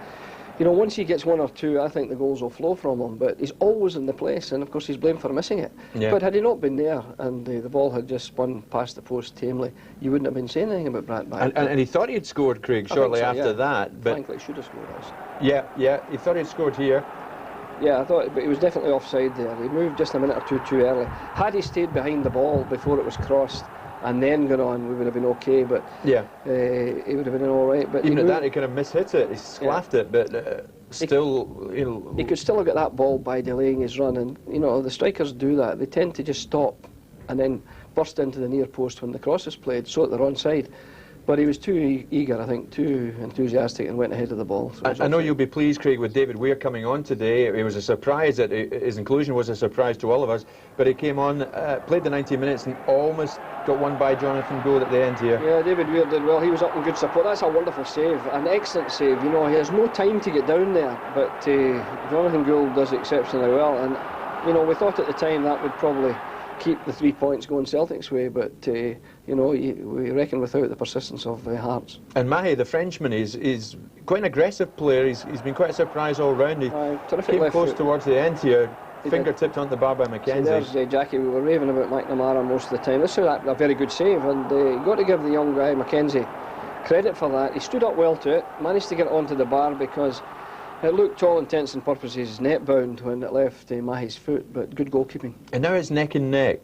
E: you know, once he gets one or two, I think the goals will flow from him. But he's always in the place, and, of course, he's blamed for missing it. Yeah. But had he not been there and the ball had just spun past the post tamely, you wouldn't have been saying anything about Bradback.
D: And he thought he had scored, Craig, shortly after that. But
E: frankly, he should have scored us.
D: Yeah, he thought he'd scored here.
E: Yeah, I thought, but he was definitely offside there. He moved just a minute or two too early. Had he stayed behind the ball before it was crossed and then gone on, we would have been okay. But
D: yeah,
E: he would have been all right. But
D: even at that, he kind of mishit it. He sclaffed it, but still, you know,
E: he could still have got that ball by delaying his run. And you know, the strikers do that. They tend to just stop and then burst into the near post when the cross is played, so that they're onside. But he was too eager, I think, too enthusiastic, and went ahead of the ball. So
D: I know you'll be pleased, Craig, with David Weir coming on today. It was a surprise. That his inclusion was a surprise to all of us. But he came on, played the 90 minutes, and almost got one by Jonathan Gould at the end here.
E: Yeah, David Weir did well. He was up in good support. That's a wonderful save, an excellent save. You know, he has no time to get down there, but Jonathan Gould does exceptionally well. And you know, we thought at the time that would probably keep the 3 points going Celtic's way, but you know, we reckon without the persistence of Hearts.
D: And Mahe, the Frenchman, is quite an aggressive player. He's been quite a surprise all round. He came close towards the end here, fingertipped onto the bar by McKenzie.
E: So there's Jackie. We were raving about McNamara most of the time. This is a very good save, and you've got to give the young guy McKenzie credit for that. He stood up well to it, managed to get onto the bar, because it looked, to all intents and purposes, net bound when it left Mahe's foot, but good goalkeeping.
D: And now it's neck and neck,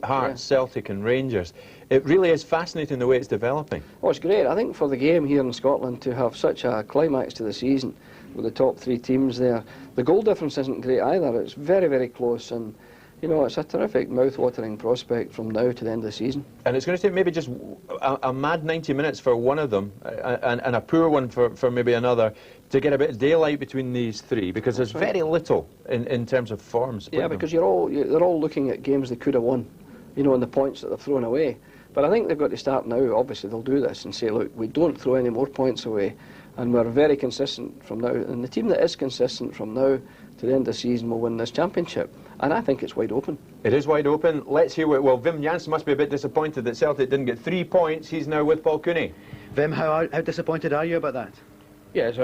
D: Hearts, Celtic and Rangers. It really is fascinating the way it's developing.
E: Oh, it's great. I think for the game here in Scotland to have such a climax to the season with the top three teams there, the goal difference isn't great either. It's very, very close, and you know, it's a terrific mouth-watering prospect from now to the end of the season.
D: And it's going to take maybe just a mad 90 minutes for one of them and a poor one for maybe another to get a bit of daylight between these three, because there's very little in terms of forms.
E: Yeah, because they're all looking at games they could have won, you know, and the points that they've thrown away. But I think they've got to start now. Obviously, they'll do this and say, look, we don't throw any more points away, and we're very consistent from now. And the team that is consistent from now to the end of the season will win this championship. And I think it's wide open.
D: It is wide open. Let's hear what... Well, Wim Jansen must be a bit disappointed that Celtic didn't get 3 points. He's now with Paul Cooney.
F: Wim, how disappointed are you about that?
U: Yes,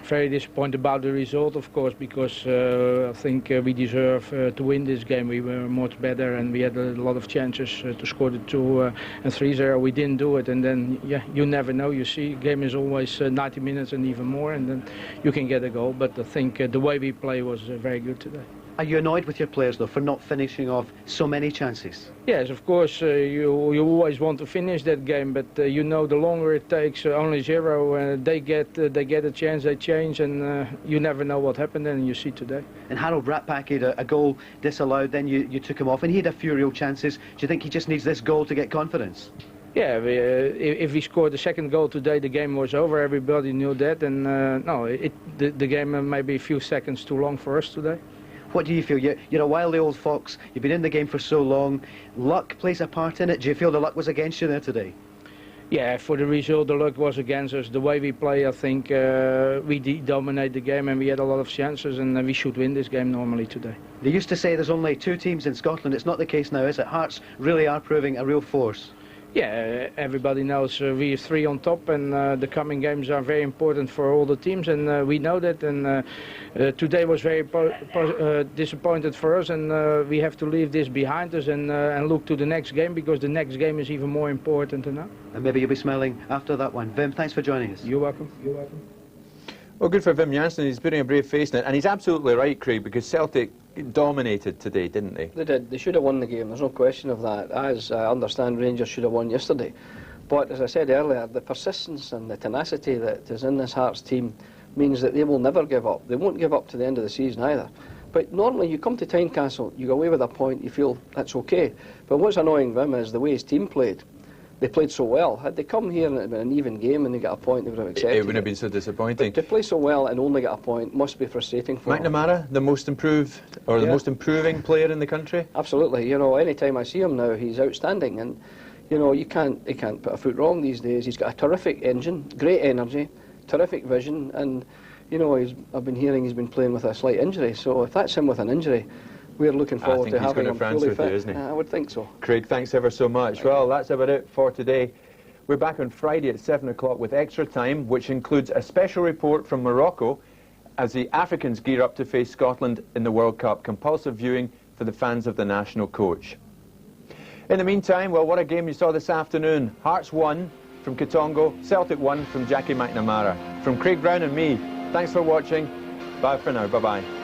U: very disappointed about the result, of course, because I think we deserve to win this game. We were much better, and we had a lot of chances to score the 2 and 3-0. We didn't do it, and then, yeah, you never know. You see, game is always 90 minutes and even more, and then you can get a goal. But I think the way we play was very good today.
F: Are you annoyed with your players, though, for not finishing off so many chances?
U: Yes, of course, you always want to finish that game, but you know, the longer it takes, only 0, they get a chance, they change, and you never know what happened, and you see today.
F: And Harold Bradback had a goal disallowed, then you took him off, and he had a few real chances. Do you think he just needs this goal to get confidence?
U: Yeah, if he scored the second goal today, the game was over. Everybody knew that, and no, the game may be a few seconds too long for us today.
F: What do you feel? You're a wily old fox. You've been in the game for so long. Luck plays a part in it. Do you feel the luck was against you there today?
U: Yeah, for the result, the luck was against us. The way we play, I think we dominate the game and we had a lot of chances, and we should win this game normally today.
F: They used to say there's only 2 teams in Scotland. It's not the case now, is it? Hearts really are proving a real force.
U: Yeah, everybody knows we are 3 on top, and the coming games are very important for all the teams, and we know that. And today was very disappointed for us, and we have to leave this behind us and look to the next game, because the next game is even more important than now.
F: And maybe you'll be smiling after that one. Wim, thanks for joining us.
U: You're welcome. You're welcome.
D: Well, good for Wim Jansen. He's putting a brave face in it, and he's absolutely right, Craig, because Celtic dominated today, didn't they?
E: They did. They should have won the game. There's no question of that. As I understand, Rangers should have won yesterday. But as I said earlier, the persistence and the tenacity that is in this Hearts team means that they will never give up. They won't give up to the end of the season either. But normally you come to Tynecastle, you go away with a point, you feel that's okay. But what's annoying Wim is the way his team played. They played so well. Had they come here and it had been an even game and they got a point, they would have accepted it.
D: It wouldn't have been so disappointing.
E: But to play so well and only get a point must be frustrating for them.
D: McNamara, the most improved, or the most improving player in the country?
E: Absolutely. You know, any time I see him now, he's outstanding. And, you know, he can't put a foot wrong these days. He's got a terrific engine, great energy, terrific vision, and, you know, I've been hearing he's been playing with a slight injury. So if that's him with an injury, we're looking forward to having him fully fit.
D: Isn't he?
E: I would think so.
D: Craig, thanks ever so much. Well, that's about it for today. We're back on Friday at 7 o'clock with Extra Time, which includes a special report from Morocco as the Africans gear up to face Scotland in the World Cup. Compulsive viewing for the fans of the national coach. In the meantime, well, what a game you saw this afternoon. Hearts won from Katongo, Celtic won from Jackie McNamara. From Craig Brown and me, thanks for watching. Bye for now. Bye-bye.